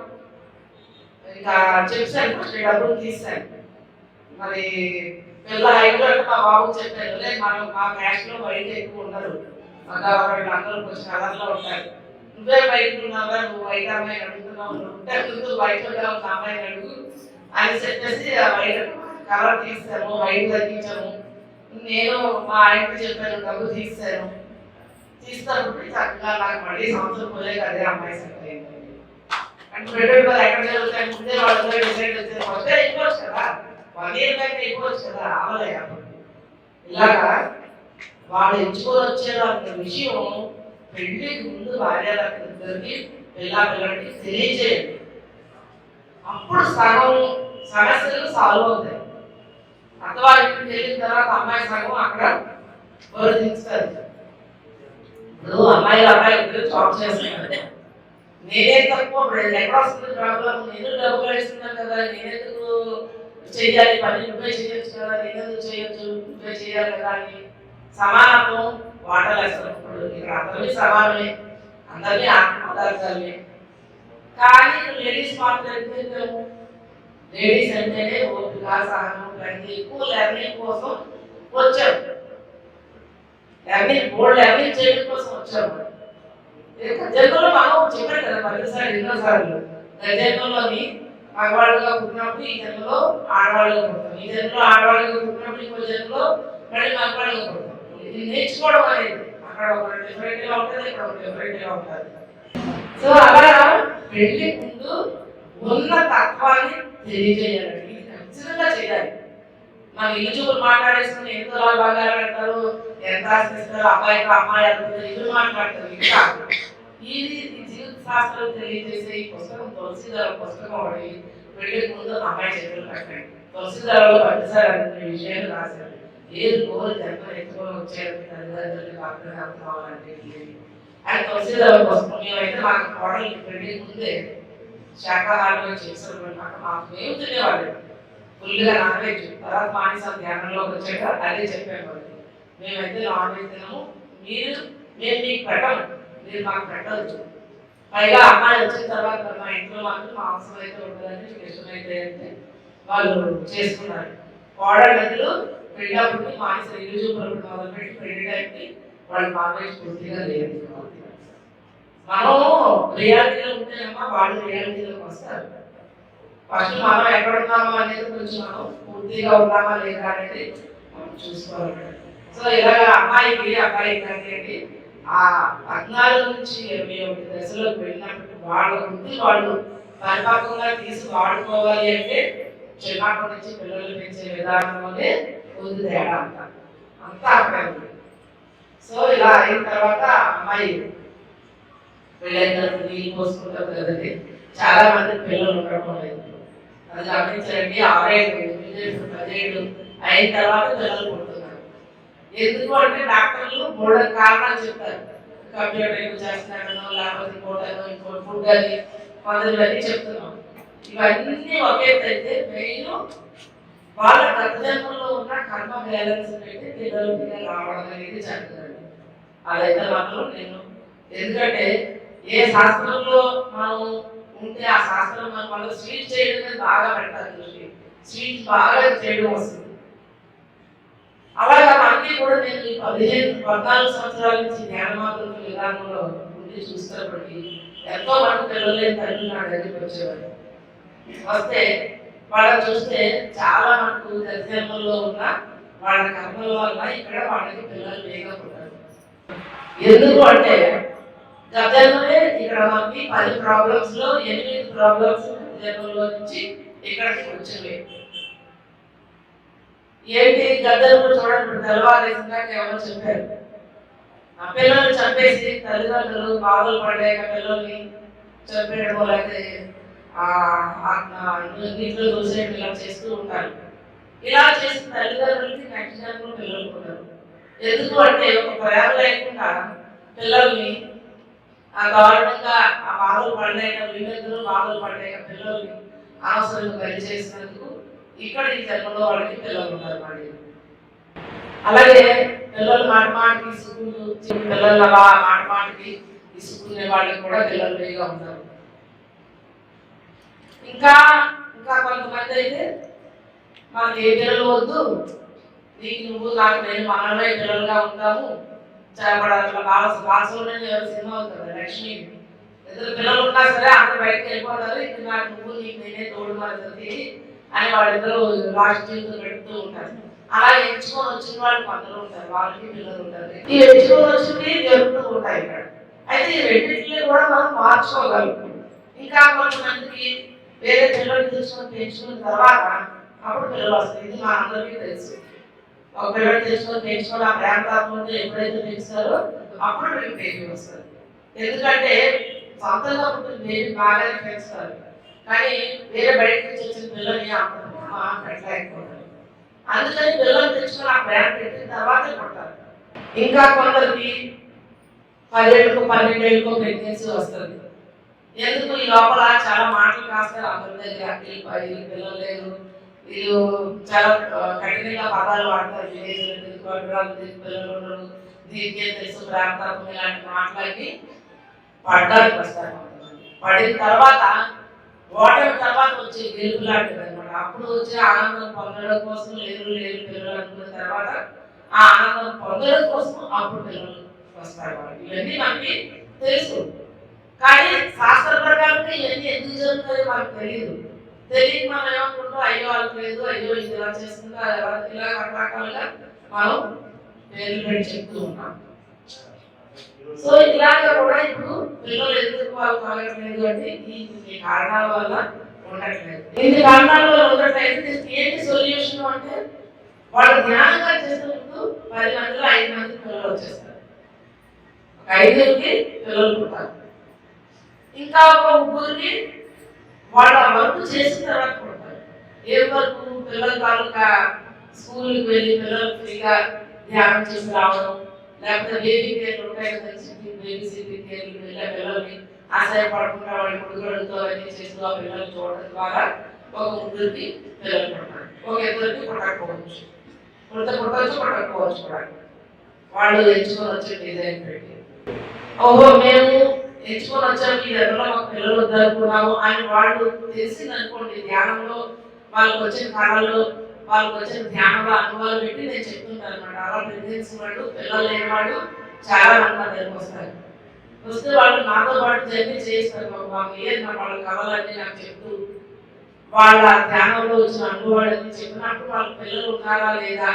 ఇంకా చెప్పాను ఫస్ట్ డబ్బులు తీసాను మరి పిల్ల హైట్లో మా బాబు చెప్పాను లేదు మనం మా క్యాష్లో బయట ఎక్కువ ఉండరు అందరూ కొంచెం కలర్లో ఉంటారు నువ్వే బయట ఉన్నావా నువ్వు బయట అమ్మాయి అడుగుతున్నావు ఉంటే ముందు బయట ఒక అమ్మాయిని అడుగు అని చెప్పేసి ఆ బయట కలర్ తీస్తాము బయట తగ్గించాము నేను మా ఆయనకి చెప్పాను డబ్బు తీస్తాను తీసినప్పుడు చక్కగా నాకు మళ్ళీ సంవత్సరం పోలేక అదే అమ్మాయి సెట్ అయింది అంటే పెట్టుబడి ఎక్కడ జరుగుతాయి ముందే వాళ్ళతో డిసైడ్ వచ్చే వస్తే అయిపోవచ్చు కదా 1 year బ్యాక్ అయిపోవచ్చు కదా అవలే ఇలాగా వాళ్ళు ఎంచుకొని వచ్చారు అన్న విషయం పెళ్లికి ముందు భార్యాభర్తలిద్దరికి పిల్లలకి తెలియజేయండి అప్పుడు సగం సమస్యలు సాల్వ్ అవుతాయి అత్తవారికి వెళ్ళిన తర్వాత అమ్మాయి సగం అక్కడ వర్తిస్తారు ఇప్పుడు అమ్మాయిలు అబ్బాయి ఇద్దరు జాబ్ చేస్తున్నారు నేనే తక్కువ ఎక్కడ వస్తుంది ప్రాబ్లం నేను డబ్బులు వేస్తున్నాను కదా నేనెందుకు చెయ్యాలి పని నువ్వే చేయొచ్చు కదా నేనెందుకు చేయొచ్చు నువ్వే చేయాలి కదా అని సమానత్వం వాటలేస్తారు ఇక్కడ అందరినీ సమానమే అందరినీ ఆత్మపదార్థాలే కానీ లేడీస్ మాత్రం ఎందుకు లేడీస్ అంటేనే ఓపిక సహనం ప్రతి ఎక్కువ లెర్నింగ్ కోసం వచ్చారు లెర్నింగ్ చేయడం కోసం వచ్చారు గజంలో మనం చెప్పారు కదా 10 సార్లు 2 సార్లు గజంలోని మగవాళ్ళుగా పుట్టినప్పుడు ఈ జన్మలో ఆడవాళ్ళుగా పుడతాం ఈ జన్మలో ఆడవాళ్ళుగా పుట్టినప్పుడు ఇంకో జన్మలో మళ్ళీ మగవాళ్ళుగా పుడతాం ఇది నేర్చుకోవడం అనేది అక్కడ ఒక డిఫరెంట్ గా ఉంటుంది ఇక్కడ ఒక డిఫరెంట్ గా ఉంటుంది సో అలా పెళ్లి ముందు ఉన్న తత్వాన్ని తెలియజేయాలండి ఇది ఖచ్చితంగా చేయాలి మన ఇల్లు చూపులు మాట్లాడేసుకుని ఎంత బాగా అంటారు ఎంత ఆశిస్తారు అబ్బాయికి అమ్మాయి అంటారు ఇల్లు మాట్లాడతారు ఇంకా ఇది జీవిత శాస్త్రం తెలియజేసే ఈ పుస్తకం తులసిదారు పుస్తకం ఒకటి పెళ్లికి ముందు అమ్మాయి చేతులు కట్టండి తులసిదారులో 10 సార్లు అన్ని విషయాలు రాశారు ఏది కోరి జన్మ ఎత్తుకొని వచ్చారు తల్లిదండ్రులకి అర్థం అర్థం అవ్వాలంటే అండ్ తులసిదారు పుస్తకం మేమైతే మాకు కోడలు పెళ్లికి ముందే శాకాహారంగా చేస్తారు మాకు మేము తినేవాళ్ళు ఫుల్గా నాన్ వెజ్ తర్వాత మానేసాం ధ్యానంలోకి వచ్చాక అదే చెప్పాము మేమైతే నాన్ వెజ్ తినము మేము మీకు పెట్టము మీరు మాకు పెట్టవచ్చు పైగా అమ్మాయి వచ్చిన తర్వాత మా ఇంట్లో మాకు మాంసం అయితే ఉండదని ఇష్టమైతే అంటే వాళ్ళు చేసుకున్నారు కోడళ్ళు పెళ్ళప్పుడు మానేసారు ఇల్లు చూపులు మొదలుపెట్టి పెళ్లి టైంకి వాళ్ళు నాన్ వెజ్ పూర్తిగా లేదు మనం రియాలిటీలో ఉంటేనమ్మా వాళ్ళు రియాలిటీలోకి వస్తారు ఫస్ట్ మనం ఎక్కడ ఉన్నామో అనేది కొంచెం మనం పూర్తిగా ఉన్నామా లేదా అనేది మనం చూసుకోవాలి సో ఇలాగ అమ్మాయికి అబ్బాయికి అనేది ఆ 14 నుంచి 21 దశలోకి వెళ్ళినప్పుడు వాళ్ళ వృత్తి వాళ్ళు పరిపక్వంగా తీసి వాడుకోవాలి అంటే చిన్నప్పటి నుంచి పిల్లలు పెంచే విధానంలోనే ఉంది తేడా అంతా అక్కడ ఉంది సో ఇలా అయిన తర్వాత అమ్మాయి పెళ్ళైన నీళ్ళు పోసుకుంటారు కదండి చాలా మంది పిల్లలు ఉండడం లేదు అది గమనించండి 6 7 17 అయిన తర్వాత పిల్లలు పుడుతున్నారు ఎందుకు అంటే డాక్టర్లు 3 కారణాలు చెప్తారు కంప్యూటర్ చేస్తున్నాడనో లేకపోతే ఇంకో ఫుడ్ అని కొందరు చెప్తున్నాం ఇవన్నీ ఒకే అయితే మెయిన్ వాళ్ళ గత జన్మలో ఉన్న కర్మ బ్యాలెన్స్ పెట్టి పిల్లలు రావడం అనేది జరుగుతుంది. అదైతే మాత్రం నేను, ఎందుకంటే ఏ శాస్త్రంలో మనం ఉంటే ఆ శాస్త్రం మనం వల్ల స్వీట్ చేయడం మీద బాగా పెడతారు దృష్టి, స్వీట్ బాగా చేయడం వస్తుంది. అలాగా అన్నీ కూడా నేను ఈ 14 సంవత్సరాల నుంచి జ్ఞానమాతృక విధానంలో ఉండి చూస్తున్నప్పటికీ ఎంతో మంది పిల్లలే తల్లి నా దగ్గరికి వచ్చేవారు. వస్తే వాళ్ళని చూస్తే చాలా మనకు జన్మల్లో ఉన్న వాళ్ళ కర్మల వల్ల ఇక్కడ వాళ్ళకి పిల్లలు వేగం ఉంటారు. ఎందుకు అంటే గతంలోనే ఇక్కడ మనకి 10 ప్రాబ్లమ్స్ లో 8 ప్రాబ్లమ్స్ జన్మలో నుంచి ఇక్కడికి వచ్చినవి. ఏంటి గద్దలు చూడండి, తెల్లవారేసిందా ఎవరో చెప్పారు, ఆ పిల్లల్ని చంపేసి తల్లిదండ్రులు బాధలు పడలేక పిల్లల్ని చంపేయడం, లేకపోతే నీటిలో దూసేయడం ఇలా చేస్తూ ఉంటారు. ఇలా చేసిన తల్లిదండ్రులకి నెక్స్ట్ జన్మలో పిల్లలు ఉంటారు. ఎందుకు అంటే ఒక ప్రేమ లేకుండా పిల్లల్ని దారుణంగా ఆ బాధలు పడలేక, వీళ్ళందరూ బాధలు పడలేక పిల్లల్ని అనవసరంగా బలి చేసినందుకు ఇక్కడ ఈ జన్మలో వాళ్ళకి పిల్లలు ఉంటారు. మళ్ళీ అలాగే పిల్లలు మాట మాటకి ఇసుకుంటూ పిల్లలు అలా మాట మాటకి ఇసుకునే వాళ్ళకి కూడా పిల్లలు వేగా ఉంటారు. ఇంకా ఇంకా కొంతమంది అయితే మనకి ఏ పిల్లలు వద్దు, నీకు నువ్వు నాకు నేను మనమే పిల్లలుగా ఉంటాము, బాలసుబ్రహ్మణ్యం ఎవరు సినిమా అవుతుంది, లక్ష్మి ఇద్దరు పిల్లలు ఉన్నా సరే అందరు బయటకు వెళ్ళిపోతారు, ఇది నాకు నువ్వు నీకు నేనే తోడు మారుతుంది అని వాళ్ళిద్దరూ లాస్ట్ జీవితం పెడుతూ ఉంటారు. అలా ఎంచుకొని వచ్చిన వాళ్ళు కొందరు ఉంటారు, వాళ్ళకి పిల్లలు ఉంటారు. ఈ ఎంచుకొని వచ్చినవి జరుగుతూ ఉంటాయి ఇక్కడ. అయితే ఈ రెండింటిని కూడా మనం మార్చుకోగలుగుతాం. ఇంకా కొంతమందికి వేరే పిల్లలు తీసుకొని పెంచుకున్న తర్వాత అప్పుడు పిల్లలు వస్తాయి. ఇది మా అందరికీ తెలుసు. ఒక పిల్లలు తీసుకొని పెంచుకొని ఆ ప్రేమ తాత్మంతో ఎప్పుడైతే పెంచుతారో అప్పుడు మీకు బేబీ వస్తారు. ఎందుకంటే సొంతంగా పుట్టిన బేబీ బాగానే పెంచుతారు, కానీ వేరే బయట నుంచి వచ్చిన పిల్లల్ని అంత పెట్టలేకపోతారు. అందుకని పిల్లలు తెచ్చుకొని ఆ ప్రేమ పెట్టిన తర్వాతే పుట్టారు. ఇంకా కొందరికి 10 ఏళ్ళకో 12 ఏళ్ళకో ప్రెగ్నెన్సీ వస్తుంది. ఎందుకు ఈ లోపల చాలా మాటలు కాస్తారు అందరి దగ్గర, వీళ్ళు పిల్లలు లేరు, వీళ్ళు చాలా కఠినంగా పదాలు వాడతారు, పిల్లలు ఉండరు, దీనికే తెలుసు ప్రాంతం ఇలాంటి మాటలకి పడ్డానికి వస్తారు. పడిన తర్వాత ఓటమి తర్వాత వచ్చే గెలుపు లాంటిది అనమాట. అప్పుడు వచ్చే ఆనందం పొందడం కోసం లేరు లేరు పిల్లలు అనుకున్న తర్వాత ఆ ఆనందం పొందడం కోసం అప్పుడు పిల్లలు వస్తారు. వాళ్ళకి ఇవన్నీ మనకి తెలుసు, కానీ శాస్త్ర ప్రకారంగా ఇవన్నీ ఎందుకు జరుగుతాయో మనకు తెలియదు. తెలియక మనం ఏమనుకుంటాం, అయ్యో వాళ్ళకి లేదు, అయ్యో ఇది ఇలా చేస్తుందో ఇలా రకరకాలుగా మనం పేర్లు పెట్టి చెప్తూ ఉంటాం. సో ఇలాగా కూడా ఇప్పుడు పిల్లలు ఎందుకు వాళ్ళు కలగట్లేదు అంటే ఈ కారణాల వల్ల ఉండట్లేదు. ఇన్ని కారణాల వల్ల ఉండట్లేదు. ఏంటి సొల్యూషన్ అంటే వాళ్ళు జ్ఞానంగా చేసినప్పుడు 10 మందిలో 5 మంది పిల్లలు వచ్చేస్తారు, 5కి పిల్లలు పుట్టారు. ఇంకా ఒక 3కి వాళ్ళ వర్క్ చేసిన తర్వాత పుడతారు. ఏ వర్క్? పిల్లల తాలూకా స్కూల్కి వెళ్ళి పిల్లలు ఫ్రీగా ధ్యానం చేసి రావడం, లేకపోతే బేబీ కేర్లు ఉంటాయి కదా, బేబీ సిట్టింగ్ కేర్లు వెళ్ళే పిల్లల్ని ఆశయపడకుండా వాళ్ళ కొడుకులతో అన్నీ చేస్తూ ఆ పిల్లల్ని చూడడం ద్వారా ఒక 3కి పిల్లలు పుడతారు. ఒక 2కి పుట్టకపోవచ్చు, పుట్టవచ్చు పుట్టకపోవచ్చు కూడా. వాళ్ళు ఎంచుకొని వచ్చే డిజైన్ పెట్టి, ఓహో మేము ఎంచుకొని వచ్చాము ఈ దగ్గరలో మాకు పిల్లలు వద్దనుకున్నాము అని వాళ్ళు తెలిసింది అనుకోండి, ధ్యానంలో వాళ్ళకి వచ్చిన కళలు వాళ్ళకి వచ్చిన ధ్యానంలో అనుభవాలు పెట్టి నేను చెప్తుంటాను అనమాట. అలా ప్రెగ్నెన్సీ వాళ్ళు పిల్లలు లేని వాళ్ళు చాలా మంది నా దగ్గరికి వస్తారు. వస్తే వాళ్ళు నాతో పాటు జర్నీ చేస్తారు. మాకు ఏది నా వాళ్ళ కళలన్నీ నాకు చెప్తూ వాళ్ళ ధ్యానంలో వచ్చిన అనుభవాలన్నీ చెప్పినప్పుడు వాళ్ళ పిల్లలు ఉన్నారా లేదా,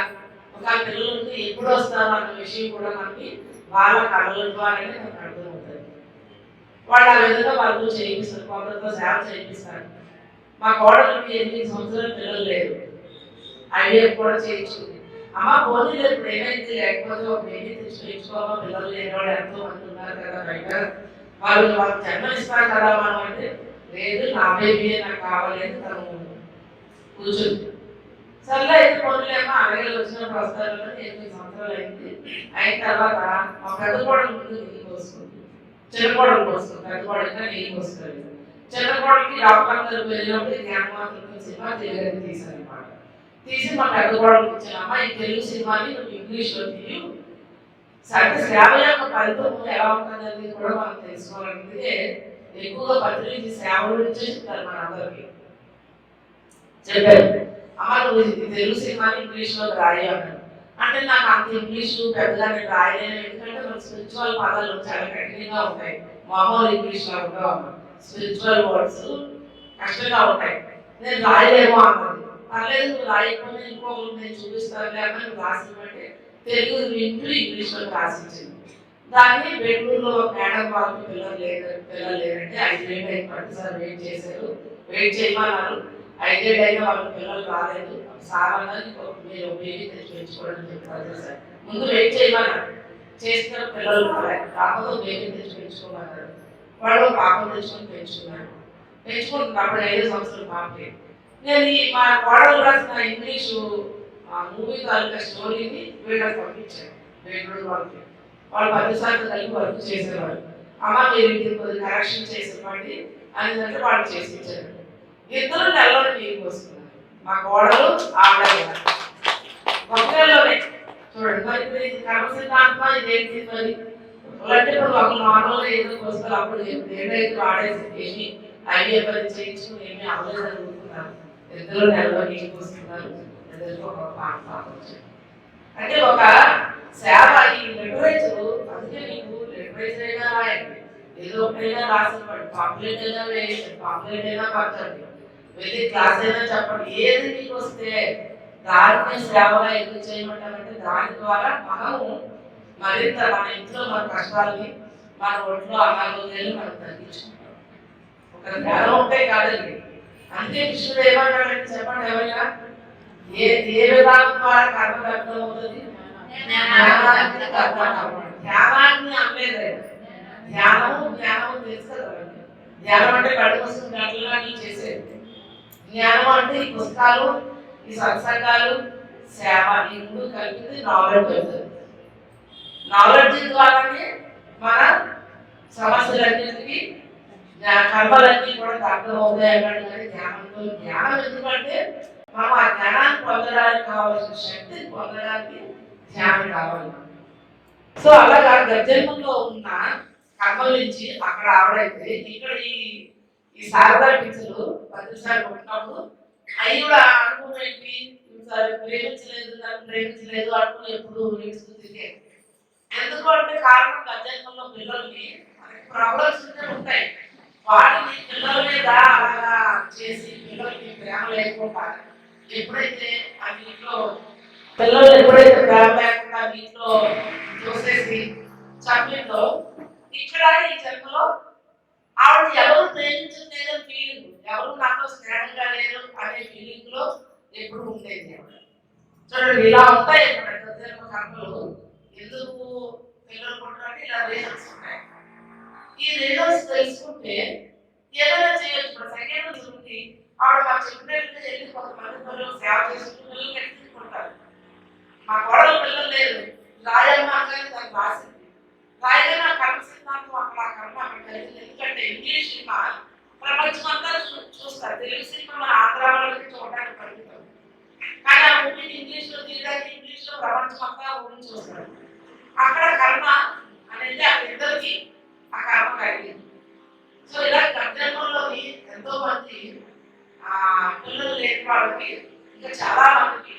ఒక పిల్లలు ఉంటే ఎప్పుడు వస్తారో అన్న విషయం కూడా మనకి వాళ్ళ కళల ద్వారానే నాకు అర్థమవుతుంది. వాళ్ళు ఆ విధంగా వాళ్ళతో చేయిస్తారు, కొందరితో సేవ చేయిస్తారు. మా కోడలికి 8 సంవత్సరాల పిల్లలు లేరు, ఐవీఎఫ్ కూడా చేయించుకుంది. అమ్మ పోనీ లేదు ఇప్పుడు ఏమైంది, లేకపోతే ఒక బేబీ తెచ్చి చేయించుకోమా, పిల్లలు లేని వాళ్ళు ఎంతో మంది ఉన్నారు కదా బయట, వాళ్ళకి జన్మనిస్తాం కదా మనం అంటే, లేదు నా బేబీయే నాకు కావాలి అని తను కూర్చుంది. సర్లే అయితే పోనీలేమో అరగలు వచ్చినప్పుడు వస్తారు కదా. 8 సంవత్సరాలు అయింది. అయిన తర్వాత మా పెద్ద కోడలు ముందు నీళ్ళు పోసుకుంది, చిన్న కోడలు పోసుకుంది, పెద్ద కోడలు ఇంకా నీళ్ళు పోసుకోలేదు. చిన్న కోడలికి డాక్టర్ వెళ్ళినప్పుడు జ్ఞానమాతృక సినిమా తీశారు అనమాట. తీసి మా పెద్ద గోడలకు ఇచ్చానమ్మా ఈ తెలుగు సినిమాని నువ్వు ఇంగ్లీష్లో తీయు. అంటే సేవ యొక్క ఫలితం ఎలా ఉంటుంది అనేది కూడా మనం తెలుసుకోవాలంటే ఎక్కువగా పత్రిక సేవ గురించే చెప్తారు మనందరికీ. చెప్పారు అమ్మ నువ్వు ఈ తెలుగు సినిమాని ఇంగ్లీష్లో రాయి అన్నాడు. అంటే నాకు అంత ఇంగ్లీషు పెద్దగా నేను రాయలేను, ఎందుకంటే మన స్పిరిచువల్ పదాలు చాలా కఠినంగా ఉంటాయి, మామూలు ఇంగ్లీష్లో ఉండవు అమ్మ, స్పిరిచువల్ వర్డ్స్ కష్టంగా ఉంటాయి, నేను రాయలేమో అన్నది. పర్లేదు నువ్వు రాయకపోతే ఇంకొకరు నేను చూపిస్తాను లేక నువ్వు రాసినట్టే తెలుగు వింటూ ఇంగ్లీష్లో రాసించింది. దాన్ని బెంగళూరులో మేడం వాళ్ళకి పిల్లలు లేరంటే 5 ఏళ్ళు అయిన ప్రతిసారి వెయిట్ చేశారు, వెయిట్ చేయమన్నారు. 5 ఏళ్ళు అయినా వాళ్ళ పిల్లలు రాలేదు. సార్ అన్నది మీరు బేబీ తెచ్చి పెంచుకోవడం చెప్పారు సార్, ముందు వెయిట్ చేయమన్నారు. చేస్తే పిల్లలు రాలేదు, కాకపోతే బేబీ తెచ్చి పెంచుకోమన్నారు. వాళ్ళు పాపం తెచ్చుకొని పెంచుకున్నారు. పెంచుకుంటున్నప్పుడు 5 సంవత్సరాలు పాపకి నేను మా కోడలు రాసిన ఇంగ్లీషు మూవీ తాలూకా స్టోరీని వీళ్ళకి పంపించాను బెంగళూరు వాళ్ళకి. వాళ్ళు 10 సార్లు కలిపి వర్క్ చేసేవాళ్ళు. అమ్మ మీరు ఇంటికి కొద్దిగా కరెక్షన్ చేసేవాడి అని వాళ్ళు చేసి ఇచ్చారు. ఇద్దరు నెలలో నీళ్ళు పోసుకున్నారు, మా కోడలు ఆవిడ ఒకేలోనే. చూడండి మరి ఇది కర్మ సిద్ధాంతం ఇదేంటి మరి అంటే ఇప్పుడు ఒక నార్మల్గా ఏదో పోస్తారు, అప్పుడు ఏదైతే వాడేసి ఏమి ఐడియా పని చేయించుకుని ఏమి అవ్వలేదు అనుకుంటున్నారు. ఇద్దరు నెలలో నీళ్ళు పోస్తున్నారు, అంటే ఒక సేవ. ఈ లిటరేచర్ అందుకే నీకు లిటరేచర్ అయినా రాయండి, ఏదో ఒకటైనా రాసినవాడు, పాంప్లెట్ అయినా వేయండి, పాంప్లెట్ అయినా పరచండి, వెళ్ళి క్లాస్ అయినా చెప్పండి, ఏది నీకు వస్తే దాన్ని సేవగా ఎందుకు చేయమంటారంటే దాని ద్వారా మనము మరింత మన ఇంట్లో మన కష్టాలని మన ఒంట్లో అనారోగ్యాలు మనం తగ్గించుకుంటాం. ఒక జ్ఞానం ఉంటాయి కాదండి. అంతే కృష్ణుడు ఏమంటాడంటే చెప్పండి ఎవరైనా ఏ విధానం ద్వారా కర్మ వ్యక్తం అవుతుంది? ధ్యానాన్ని అనలేదు. జ్ఞానము తెలుసు కదా. ధ్యానం అంటే కళ్ళు వస్తుంది గంటలుగా చేసేది. జ్ఞానం అంటే ఈ పుస్తకాలు, ఈ సత్సంగాలు, సేవ, ఈ 3 కలిపి నాలెడ్జ్ అవుతుంది. నాలెడ్జ్ ద్వారానే మన సమస్యలన్నింటికి కర్మలన్నీ కూడా దగ్ధం అవుతాయి అన్నాడు. కానీ జ్ఞానం ఎందుకంటే మనం ఆ జ్ఞానాన్ని పొందడానికి కావాల్సిన శక్తిని పొందడానికి ధ్యానం కావాలి. సో అలాగా గర్జన్మంలో ఉన్న కర్మల నుంచి అక్కడ ఆవిడైతే ఇక్కడ ఈ శారదా టీచరు 10 సార్లు కొట్టినప్పుడు అవి కూడా అనుభవం ఏంటి, ప్రేమించలేదు అనుకుని ఎప్పుడు నిలుస్తుంది. ఎందుకు అంటే కారణం గర్జన్మంలో పిల్లల్ని ప్రాబ్లమ్స్ ఉంటాయి, వాటిని పిల్లల మీద అలాగా చేసి పిల్లలకి ప్రేమ లేకుండా ఎప్పుడైతే ఆ వీటిలో పిల్లలు ఎప్పుడైతే ప్రేమ లేకుండా వీటిలో చూసేసి చంపిందో ఇక్కడ ఈ జన్మలో ఆవిడ ఎవరు ప్రేమించలేదు ఫీలింగ్, ఎవరు నాతో స్నేహంగా లేరు అనే ఫీలింగ్ లో ఎప్పుడు ఉండేది. చూడండి ఇలా ఉంటాయి కర్మలు. ఎందుకు పిల్లలు పుట్టాలంటే ఇలా రీజన్స్ ఉంటాయి. ఈ రీజన్స్ తెలుసుకుంటే ఏదైనా చేయొచ్చు. ఇప్పుడు సెకండ్ చూడండి ఆవిడ మాకు చెప్పినట్లుగా వెళ్ళి కొంతమంది పిల్లలు సేవ చేసుకుంటూ పిల్లలు ఎత్తుకుంటారు. మా కోడలు పిల్లలు లేదు రాయమ్మా కానీ దాన్ని రాసింది. రాయగా కర్మ సిద్ధాంతం అక్కడ కర్మ అక్కడ కలిగింది. ఎందుకంటే ఇంగ్లీష్ సినిమా ప్రపంచం అంతా చూస్తారు, తెలుగు సినిమా మన ఆంధ్ర వాళ్ళకి చూడడానికి పరిమితం. కానీ ఆ మూవీని ఇంగ్లీష్లో తీయడానికి ఇంగ్లీష్లో ప్రపంచం అంతా ఊరిని చూస్తారు. అక్కడ కర్మ అనేది అక్కడ ఇద్దరికి ఆ కర్మ కలిగింది. సో ఇలా గర్జన్మంలోని ఎంతో మంది పిల్లలు లేని వాళ్ళకి ఇంకా చాలా మందికి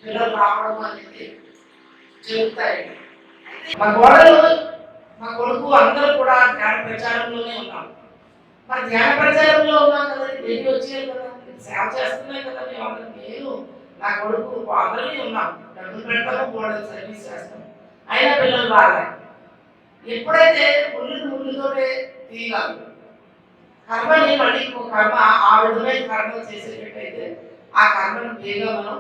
పిల్లలు రావడం అనేది జరుగుతాయి. మా కోడలు మా కొడుకు అందరూ కూడా ధ్యాన ప్రచారంలోనే ఉన్నాం. మరి ధ్యాన ప్రచారంలో ఉన్నాం కదా, బేబీ వచ్చేది కదా, సేవ చేస్తున్నాయి కదా మేము అందరం. నేను నా కొడుకు అందరినీ ఉన్నాం, డబ్బులు పెడతాము, కోడలు సర్వీస్ చేస్తాం, అయినా పిల్లలు రాలే. ఎప్పుడైతే ముళ్ళుతోనే తీయాలి కర్మని మళ్ళీ ఇంకో కర్మ ఆ విధమైన కర్మ చేసేటట్టయితే ఆ కర్మను వేగా మనం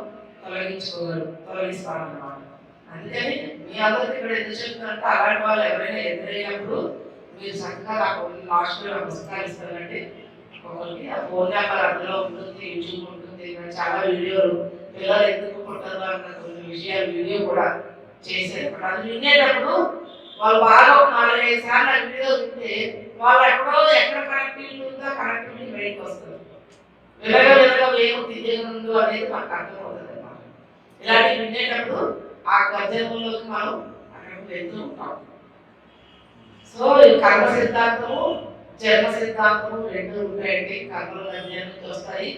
తొలగిస్తామన్నమాట. అందుకని మీ అందరికీ ఇక్కడ ఎందుకు చెప్తున్నారంటే అలాంటి వాళ్ళు ఎవరైనా ఎదురైనప్పుడు మీరు చక్కగా నాకు లాస్ట్లో పుస్తకాలు ఇస్తారంటే ఒకరికి ఆ ఫోన్ నెంబర్ అందులో ఉంటుంది, యూట్యూబ్ ఉంటుంది, చాలా వీడియోలు పిల్లలు ఎందుకు పుట్టారు అన్న కొన్ని విషయాలు వీడియో కూడా చేసేది. అది వినేటప్పుడు వాళ్ళు బాగా 4-5 సార్లు వీడియో వింటే వాళ్ళు ఎక్కడ కనెక్టివిటీ ఉందో కనెక్టివిటీ బయటకు వస్తుంది. వినగా వేగం తిరిగి ఉందో అనేది మనకు అర్థమవుతుంది అన్నమాట. ఇలాంటివి వినేటప్పుడు ఆ గర్జనలోకి మనం అక్కడికి వెళ్తూ ఉంటాం. సో ఈ కర్మ సిద్ధాంతము జన్మ సిద్ధాంతము రెండు ఉంటాయండి. కర్మలు గర్జన నుంచి వస్తాయి,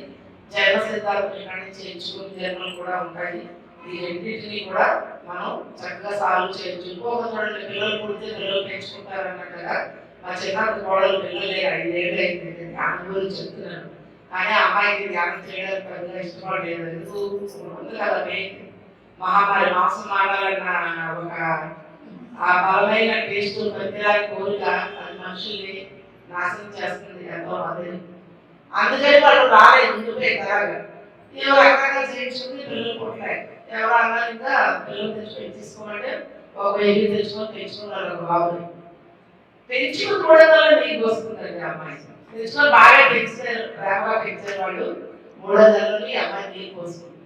జన్మ సిద్ధాంతం ఇక్కడ నుంచి ఎంచుకుని జన్మలు కూడా ఉంటాయి. ఈ రెండింటిని కూడా మనం చక్కగా సాల్వ్ చేయొచ్చు. ఇంకొక చూడండి, పిల్లలు పుడితే పిల్లలు పెంచుకుంటారు అన్నట్టుగా మా చిన్న కోడలు పిల్లలే 5 ఏళ్ళు అయింది, ధ్యానం గురించి చెప్తున్నాను. కానీ అమ్మాయికి ధ్యానం చేయడానికి పెద్దగా ఇష్టపడలేదు. ఎందుకు ఉంది కదా మెయిన్ మహామారి మాంసం మాడాలన్న ఒక ఆ బలమైన టేస్ట్ ప్రతిదాని కోరిక అది మనుషుల్ని నాశనం చేస్తుంది ఎంతో మంది. అందుకని వాళ్ళు రాలేదు ముందుకే తరగా. ఏవో రకరకాల చేయించుకుని పిల్లలు పుట్టలే. ఎవరు అన్నారు ఇంకా పిల్లలు తెచ్చుకొని తీసుకోమంటే ఒక 1000 తెచ్చుకొని పెంచుకున్నారు ఒక బాబుని. పెంచుకుని కూడా నీకు వస్తుందండి అమ్మాయి. తెచ్చుకొని బాగా పెంచారు, ప్రేమగా పెంచారు వాళ్ళు. 3వ నెలలోని ఈ అమ్మాయి నీకు వస్తుంది.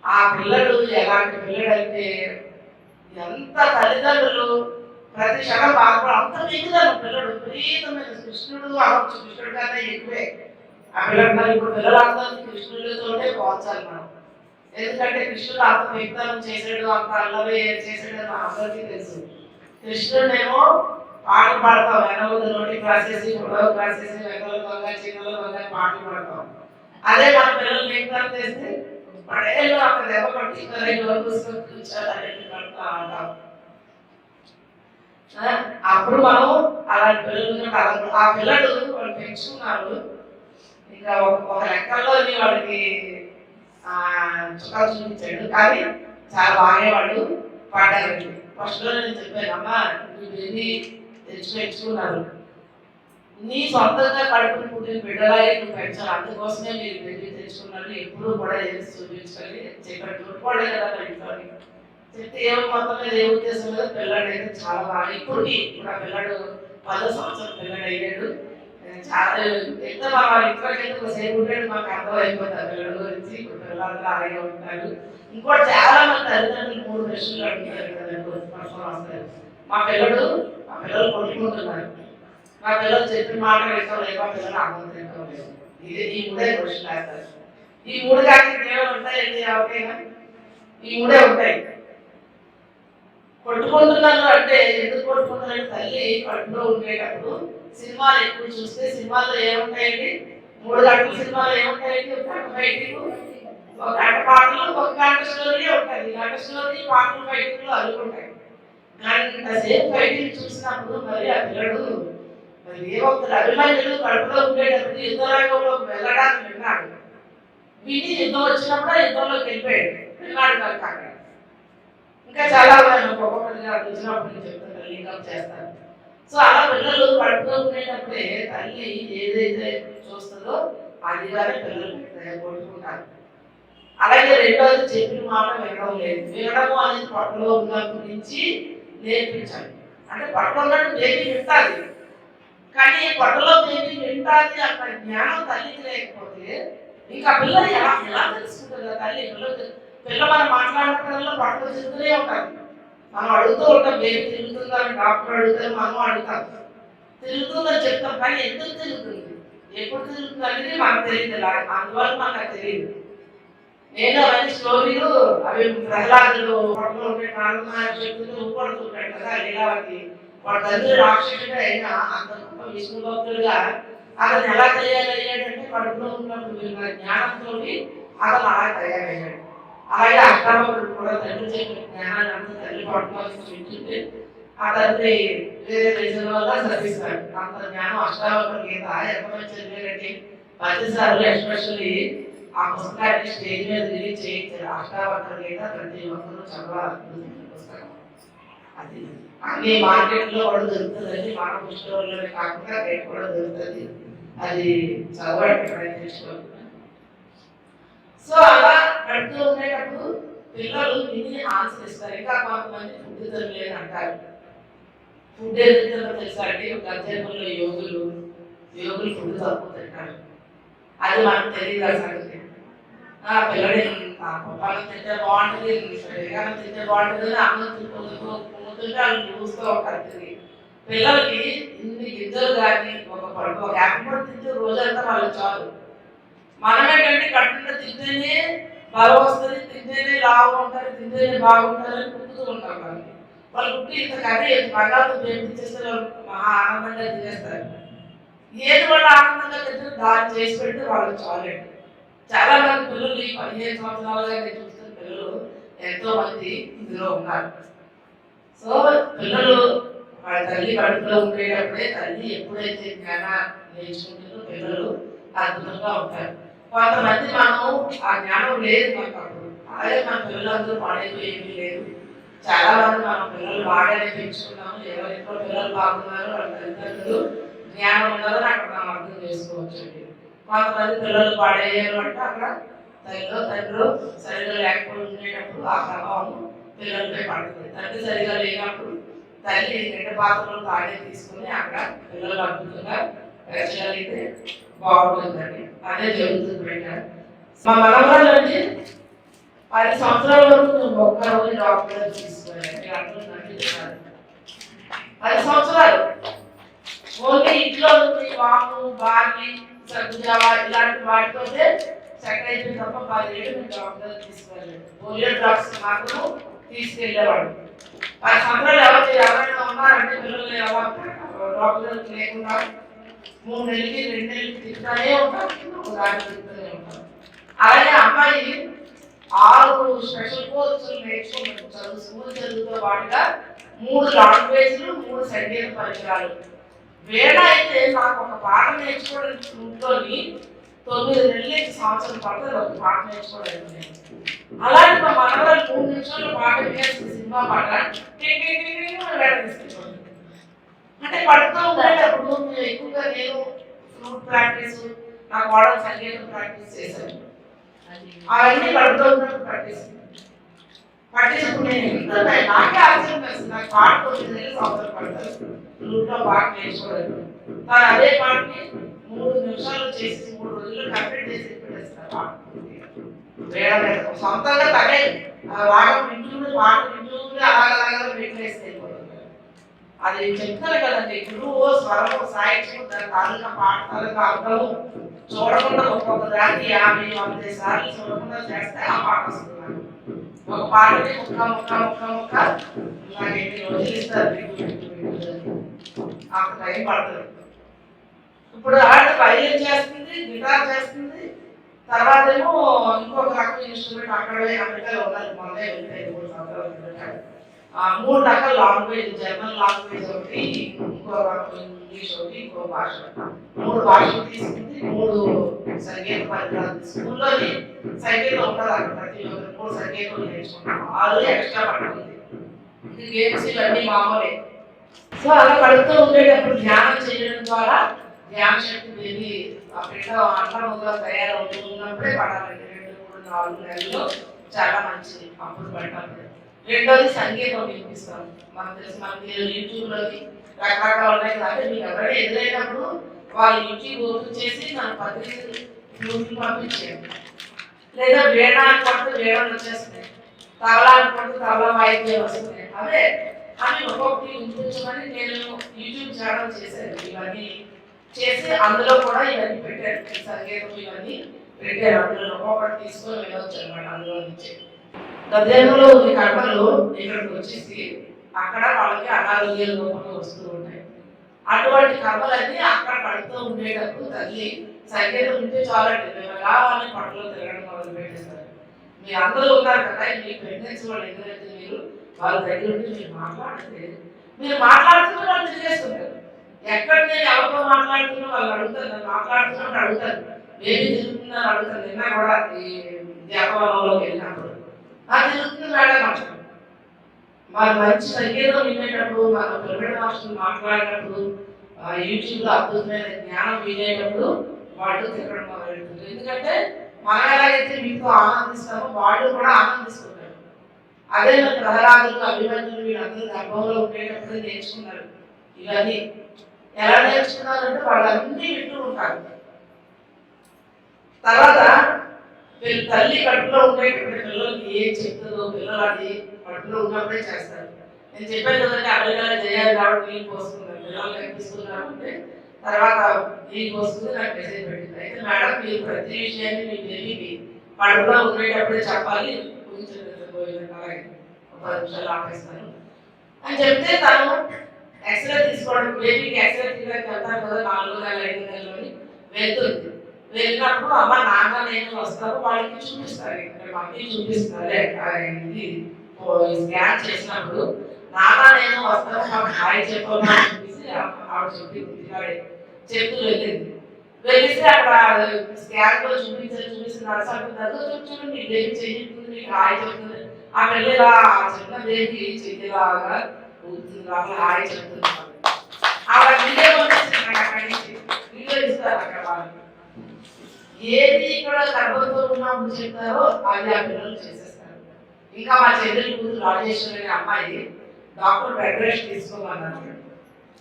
ఆ పిల్లడు ఎలాంటి పిల్లడు అంటే ఎంత తల్లిదండ్రులు ప్రతి క్షణం బాధపడ అంత మిగుతారు పిల్లడు. విపరీతమైన కృష్ణుడు అనవచ్చు, కృష్ణుడు కన్నా ఎక్కువే ఆ పిల్లడు. మరి ఇప్పుడు పిల్లలందరినీ కృష్ణుడితోనే పోల్చాలి మనం. ఎందుకంటే కృష్ణుడు అంత మిగతానం చేశాడు, అంత అల్లరి చేశాడు అని అందరికీ తెలుసు. కృష్ణుడేమో పాటలు పాడతాం, వెనవది నోటికి రాసేసి గొడవ రాసేసి వెనకల దొంగ చిన్నల దొంగ పాటలు పాడతాం. అదే మన పిల్లలు మిగతానం చేస్తే పడేళ్ళు అక్కడ దెబ్బ కొట్టి 2 వరకు కూర్చోాలని పడతా అంటాం. అప్పుడు మనం అలాంటి పిల్లలు ఆ పిల్లలు వాళ్ళు పెంచుకున్నారు. ఇంకా ఒక లెక్కల్లో వాళ్ళకి చుట్టాలు చూపించాడు, కానీ చాలా బాగా వాళ్ళు పడ్డారండి. ఫస్ట్ లో నేను చెప్పాను, అమ్మా బేబీ పెంచుకున్నారు, నీ సొంతంగా కడుపుని పుట్టిన బిడ్డలాగే నువ్వు పెంచాలి, అందుకోసమే మీరు బేబీ తెచ్చుకున్నారు, ఎప్పుడు కూడా ఏది చూపించాలి చెప్పాడు. చూడకూడదే కదా ఇంట్లోని చెప్తే ఏమో మొత్తం మీద ఏ ఉద్దేశం లేదు. పిల్లాడు అయితే చాలా బాగా ఇప్పుడు ఆ పిల్లాడు 10వ సంవత్సరం పిల్లాడు అయ్యాడు. చాలా ఎంత మన ఇంట్లోకి ఎంత సేపు ఉంటాడు మాకు అర్థం అయిపోతుంది ఆ పిల్లల గురించి. ఇప్పుడు పిల్లలందరూ అలాగే ఉంటారు. ఇంకోటి చాలా మంది తల్లిదండ్రులు 3 ప్రశ్నలు అడుగుతారు కదండి వస్తారు. మా పిల్లలు కొట్టుకుంటున్నారు, మా పిల్లలు చెప్పిన మాట వింటాం లేదు, మా పిల్లలు అన్నం తింటాం లేదు. ఇది ఈ 3 ప్రశ్నలు వేస్తారు. ఈ 3 కానీ కేవలం ఉంటాయండి ఎవరికైనా? ఈ 3 ఉంటాయి. కొట్టుకుంటున్నారు అంటే ఎందుకు కొట్టుకుంటున్నారు? తల్లి కడుపులో ఉండేటప్పుడు సినిమాలు ఎక్కువ చూస్తే సినిమాల్లో ఏముంటాయండి? 3 గంటల సినిమాలు ఏముంటాయండి? 1 గంట ఫైటింగ్, 1 గంట పాటలు, 1 గంట స్టోరీ ఉంటాయి. 1 గంట స్టోరీ, పాటలు, ఫైటింగ్లు అల్లుకుంటాయి. గంటసేపు ఫైటింగ్ చూసినప్పుడు మరి ఆ పిల్లడు మరి ఏమవుతుంది? అభిమానులు కడుపులో ఉండేటప్పుడు యుద్ధరంగంలోకి వెళ్ళడానికి విన్నాడు. విని యుద్ధం వచ్చినప్పుడు ఆ యుద్ధంలోకి వెళ్ళిపోయాడు, విన్నాడు కనుక అక్కడ. ఇంకా చాలా ఒక్కొక్కటిగా వచ్చినప్పుడు నేను చెప్తాను, లింకప్ చేస్తాను. సో అలా పిల్లలు కడుపులో ఉండేటప్పుడే తల్లి ఏదైతే చూస్తుందో అదిగానే పిల్లలు కొట్టుకుంటారు. అలాగే రెండోది చెప్పిన మాట వినడం లేదు. వినడము అనేది పొట్టలో ఉన్నప్పటి నుంచి నేర్పించాలి. అంటే పొట్టలో ఉన్నట్టు బేబీ వింటాది, కానీ పొట్టలో బేబీ వింటాది అన్న జ్ఞానం తల్లికి లేకపోతే ఇంకా పిల్లలు ఎలా తెలుసుకుంటుంది? తల్లి పిల్ల మనం మాట్లాడుకోవడంలో పొట్టలో చెప్తూనే ఉంటారు. మనం అడుగుతూ ఉంటాం, బేబీ తిరుగుతుందని డాక్టర్ అడుగుతారు, మనం అడుగుతాం. తిరుగుతుందని చెప్తాం, కానీ ఎందుకు తిరుగుతుంది, ఎప్పుడు తిరుగుతుంది అనేది మనకు తెలియదు. అందువల్ల మనకు అది తెలియదు. నేను అవన్నీ స్టోరీలు అవి ప్రహ్లాదుడు పొట్టలో ఉండే చెప్తుంటే ఊపడుతుంటాడు కదా లీలావతి. వాడు తండ్రి రాక్షసుడే అయినా అంత గొప్ప విష్ణు భక్తుడుగా అతను ఎలా తయారయ్యాడంటే కడుపులో ఉన్నప్పుడు జ్ఞానంతో అతను అలా తయారయ్యాడు. అలాగే అష్టావకుడు కూడా తండ్రి చెప్పిన జ్ఞానాన్ని అంతా తల్లి పట్టులో వింటుంటే ఆ తండ్రి వేరే దేశం వల్ల చదివిస్తాడు. అంత జ్ఞానం అష్టావకుడు గీత ఎంతమంది చదివారంటే 10 సార్లు ఎస్పెషల్లీ ఆ పుస్తకాన్ని స్టేజ్ మీద రిలీజ్ చేయించారు. అష్టావక్ర గీత ప్రతి ఒక్కరూ చదవాలి పుస్తకం. అది అన్ని మార్కెట్లో కూడా దొరుకుతుందండి, మన పుస్తకంలోనే కాకుండా రేట్ కూడా దొరుకుతుంది. అది చదవడానికి ప్రయత్నించుకోవాలి. సో అలా కడుతూ ఉండేటప్పుడు పిల్లలు విని ఆన్సర్ ఇస్తారు. ఇంకా కొంతమంది ఫుడ్ తినలేదు అంటారు. ఫుడ్ ఎందుకు తెలుసా అండి? గర్జన్మల్లో యోగులు ఫుడ్ తక్కువ తింటారు. అది మనకు తెలియదు ఆ సంగతి. పిల్లడి పప్పాలు తింటే బాగుంటుంది, శరీరాన్ని తింటే బాగుంటుంది అని అన్నం తింటుంటే వాళ్ళు చూస్తూ ఉంటారు. పిల్లలకి ఇన్ని గింజలు కానీ ఒక యాపిల్ తింటే రోజంతా వాళ్ళకి చాలు. మనం ఏంటంటే కడుపులో తింటేనే బలం వస్తుంది, తింటేనే లావు ఉంటారు, తింటేనే బాగుంటారని పుట్టుతూ ఉంటారు వాళ్ళకి. వాళ్ళు పుట్టి ఇంత కర్రీ బంగాళతో చేస్తే వాళ్ళు మహా ఆనందంగా తినేస్తారు. ఏది వాళ్ళు ఆనందంగా తింటారు దాన్ని చేసి పెడితే వాళ్ళకి చాలండి. చాలా మంది పిల్లలు ఈ 15 సంవత్సరాలుగా నేను చూస్తున్న పిల్లలు ఎంతో మంది ఇందులో ఉన్నారు. సో పిల్లలు వాళ్ళ తల్లి కడుపులో ఉండేటప్పుడే తల్లి ఎప్పుడైతే జ్ఞానం నేర్చుకుంటుందో పిల్లలు అద్భుతంగా ఉంటారు. కొంతమంది మనం ఆ జ్ఞానం లేదు మనకు అప్పుడు, అలాగే మన పిల్లలందరూ పాడైపోయి ఏమీ లేదు. చాలా మంది మనం పిల్లలు బాగానే పెంచుకున్నాము, ఎవరింట్లో పిల్లలు బాగున్నారు వాళ్ళ తల్లిదండ్రులు జ్ఞానం ఉన్నదని అక్కడ మనం అర్థం చేసుకోవచ్చు. కొంతమంది పిల్లలు పాడయ్యారు అంటే అక్కడ తల్లిలో తండ్రిలో సరిగా లేకపోయి ఉండేటప్పుడు ఆ ప్రభావం పిల్లలపై పడుతుంది. తండ్రి సరిగా లేనప్పుడు తల్లి 2 పాత్రలు తానే తీసుకుని అక్కడ పిల్లలు అద్భుతంగా పెంచగలిగితే బాగుంటుందండి. అదే జరుగుతుంది పెట్టారు. మా మనవరాలు అంటే 10 సంవత్సరాల వరకు మేము ఒక్క రోజు డాక్టర్ తీసుకోవాలి. 10 సంవత్సరాలు ఓన్లీ ఇంట్లో వాము బార్లీ సగ్గుజావా ఇలాంటి వాటితోనే సెట్ అయిపోయింది తప్ప 10 ఏళ్ళు మేము డాక్టర్ తీసుకోలేదు. పోలియో డ్రాప్స్ మాత్రం తీసుకెళ్ళేవాడు. 10 సంవత్సరాలు ఎవరైనా ఉన్నారంటే పిల్లలు ఎలా డాక్టర్ లేకుండా 3 నెలలకి 2 నెలలకి తింటానే ఉంటారు, దాన్ని తింటూనే ఉంటారు. అలాగే అమ్మాయి 6 స్పెషల్ కోర్సులు నేర్చుకుంటారు. చదువు స్కూల్ చదువుతో పాటుగా 3 లాంగ్వేజ్లు 3 సంగీత పరికరాలు. వేళ అయితే నాకు ఒక పాట నేర్చుకోవడానికి ఇంట్లోని 9 నెలలకి సంవత్సరం పడుతుంది ఒక పాట నేర్చుకోవడానికి. అలాంటి మా మనవరాలు 3 నిమిషాల్లో పాట వినేస్తుంది, సినిమా పాట వేళ తీసుకెళ్ళిపోతుంది. అంటే పడుతూ ఉండేటప్పుడు ఎక్కువగా నేను ఫ్లూట్ ప్రాక్టీస్, నా కోడలు సంగీతం ప్రాక్టీస్ చేశాను. అవన్నీ పడుతూ ఉన్నప్పుడు పట్టించుకుని నేను ఎంత నాకే ఆశ్చర్యం వేస్తుంది. నాకు పాట 9 నెలలు సంవత్సరం పడతారు ఫ్లూట్లో పాట నేర్చుకోలేదు. కానీ అదే పాటని 3 నిమిషాలు చేసి 3 రోజుల్లో కంప్లీట్ చేసి పెట్టేస్తారు పాట. సొంతంగా తనే రాగం వింటుంది, పాట వింటుంది, అలాగలాగా పెట్టేసి వెళ్ళిపోతుంది. అది చెప్తారు కదండి, గురువు స్వరము సాహిత్యం దాని తాలూకా పాట తాలూకా అర్థము చూడకుండా ఒక్కొక్క దాన్ని 50-100 సార్లు చూడకుండా చేస్తే ఆ పాట వస్తుంది. ఒక పాటని ముక్క నాకు 8 రోజులు ఇస్తారు, అంత టైం పడుతుంది. ఇప్పుడు ఆడ వైలిన్ చేస్తుంది, గిటార్ చేస్తుంది, తర్వాత ఏమో ఇంకొక రకం ఇన్స్ట్రుమెంట్ అక్కడే అమెరికాలో ఉన్నది. మొన్నే వెళ్ళాయి 3 సంవత్సరాల కిందట. 3 రకాల లాంగ్వేజ్, జర్మన్ లాంగ్వేజ్ ఒకటి, ఇంకో రకం ఇంగ్లీష్ ఒకటి, ఇంకో భాష, 3 భాషలు తీసుకుంది. 3 సంగీత పరికరాలు స్కూల్లోని సంగీతం ఉంటుంది అక్కడ ప్రతి 3 సంగీతం నేర్చుకుంటాం. 6 ఎక్స్ట్రా పడుతుంది. గేమ్స్ ఇవన్నీ మామూలే. సో అలా పడుతూ ఉండేటప్పుడు ధ్యానం చేయడం ద్వారా ధ్యాన శక్తి పెరిగి ఆ బిడ్డ అన్నముగా తయారవుతున్నప్పుడే పడాలండి. 2-3-4 నెలల్లో చాలా మంచిది అప్పుడు పడాలి. రెండోది సంగీతం వినిపిస్తాం. మనకు తెలిసి మనకి యూట్యూబ్లోని రకరకాలు ఉన్నాయి కదా, మీకు ఎవరైనా ఎదురైనప్పుడు వాళ్ళు యూట్యూబ్ ఓపెన్ చేసి నాకు పత్రిక పంపించేయండి. లేదా వేణ అనుకుంటే వేణలు వచ్చేస్తున్నాయి, తబలా అనుకుంటే తబలా వాయిద్యాలు వస్తున్నాయి. అదే అవి ఒక్కొక్కటి వినిపించమని నేను యూట్యూబ్ ఛానల్ చేశాను. ఇవన్నీ చేసి అందులో కూడా ఇవన్నీ పెట్టారు, సంగీతం ఇవన్నీ పెట్టారు. అందులో ఒక్కొక్కటి తీసుకొని వెళ్ళవచ్చు అనమాట. అందులో నుంచి గద్యంలో ఉన్న కర్మలు ఇక్కడికి వచ్చేసి అక్కడ వాళ్ళకి అనారోగ్య రూపంలో వస్తూ ఉంటాయి. అటువంటి కర్మలన్నీ అక్కడ పడుతూ ఉండేటప్పుడు తల్లి సంగీతం ఉంటే చాలండి, మేము ఎలా వాళ్ళని పట్టులో తిరగడం మొదలు పెట్టేస్తారు. మీ అందరూ ఉన్నారు కదా, మీ ప్రెగ్నెన్సీ వాళ్ళు ఎదురైతే మీరు వాళ్ళ దగ్గర ఉండి మీరు మాట్లాడితే, మీరు మాట్లాడుతున్న వాళ్ళు తిరిగేస్తుంటారు. ఎక్కడ నేను ఎవరితో మాట్లాడుతున్నా వాళ్ళు అడుగుతారు, నేను మాట్లాడుతున్నప్పుడు అడుగుతారు, ఏమి తిరుగుతుందని అడుగుతారు. నిన్న కూడా ఈ దేవవనంలోకి వెళ్ళినప్పుడు తిరుగుతుంది మేడం అంటారు. మన మంచి సంగీతం వినేటప్పుడు, మన పిల్లల మాస్టర్లు మాట్లాడినప్పుడు, యూట్యూబ్లో అద్భుతమైన జ్ఞానం వినేటప్పుడు వాళ్ళు తిరగడం మొదలెడుతుంది. ఎందుకంటే మనం ఎలాగైతే మీతో ఆనందిస్తామో వాళ్ళు కూడా ఆనందిస్తున్నారు. అదే మన ప్రహ్లాదులు అభిమన్యులు వీళ్ళందరూ గర్భంలో ఉండేటప్పుడు నేర్చుకున్నారు. ఇవన్నీ ఎలా నేర్చుకున్నారంటే వాళ్ళన్నీ వింటూ ఉంటారు. తర్వాత తల్లి కడుపులో ఉండేటప్పుడు పిల్లలకి ఏం చెప్తుందో పిల్లలు అది కడుపులో ఉన్నప్పుడే చేస్తారు. నేను చెప్పాను కదండి, అమెరికాలో చేయాలి కాబట్టి నీళ్ళు పోసుకున్నాను, పిల్లలు కనిపిస్తున్నారు అంటే తర్వాత నీళ్ళు పోసుకుంటే నాకు మెసేజ్ పెట్టింది. అయితే మేడం మీరు ప్రతి విషయాన్ని మీ బేబీకి కడుపులో ఉండేటప్పుడే చెప్పాలి, అలాగే ఒక 10 నిమిషాలు ఆపేస్తాను అని చెప్తే తను ఎక్స్రే తీసుకోవడం, బేబీకి ఎక్స్రే తీయడానికి వెళ్తారు కదా 4 నెలలు 5 నెలలని వెళ్తుంది. వెళ్ళినప్పుడు అమ్మ నాన్న నేను వస్తారు, వాళ్ళకి చూపిస్తారు, ఇక్కడ మమ్మీ చూపిస్తారు ఇది స్కాన్ చేసినప్పుడు నాన్న నేను వస్తాను మాకు హాయ్ చెప్పమని చూపిస్తే ఆవిడ చెప్తూ వెళ్ళింది. వెళ్ళిస్తే అక్కడ స్కాన్ లో చూపించి నర్స్ అంటున్నారు చూడండి మీ బేబీ చెయ్యిస్తుంది మీకు హాయ్ చెప్తుంది. ఆ పిల్లలా చిన్న బేబీ చెయ్యిలాగా ఊరుతుంది, అసలు హాయ్ చెప్తుంది. ఆవిడ వీడియో అక్కడి నుంచి వీడియో ఇస్తారు అక్కడ వాళ్ళు. ఏది ఇక్కడ గర్భంతో ఉన్నప్పుడు చెప్తారో అది ఆ పిల్లలు చేసేస్తారు. ఇంకా మా చెల్లెలు కూతురు రాజేశ్వరి అనే అమ్మాయి డాక్టర్ బెడ్ రెస్ట్ తీసుకోమన్నారు.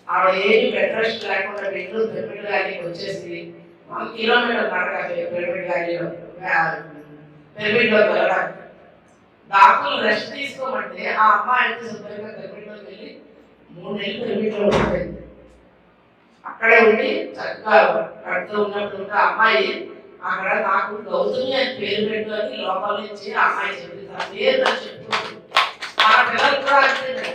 ఆవిడ ఏమి బెడ్ రెస్ట్ లేకుండా బెంగళూరు పిరమిడ్ వ్యాలీకి వచ్చేసి 1 కిలోమీటర్ నడక పిరమిడ్ వ్యాలీలో పిరమిడ్లో వెళ్ళడానికి. డాక్టర్లు రెస్ట్ తీసుకోమంటే ఆ అమ్మాయి అయితే శుభ్రంగా పిరమిడ్లోకి వెళ్ళి 3 నెలలు పిరమిడ్లో ఉండిపోయింది. అక్కడే ఉండి చక్కగా కడుతూ ఉన్నప్పుడు అమ్మాయి అక్కడ నాకు గౌతమి అని పేరు పెట్టు అని లోపల నుంచి అమ్మాయి చెప్పింది. ఆ పేరు నాకు చెప్తుంది. మన పిల్లలు కూడా అంతేనండి,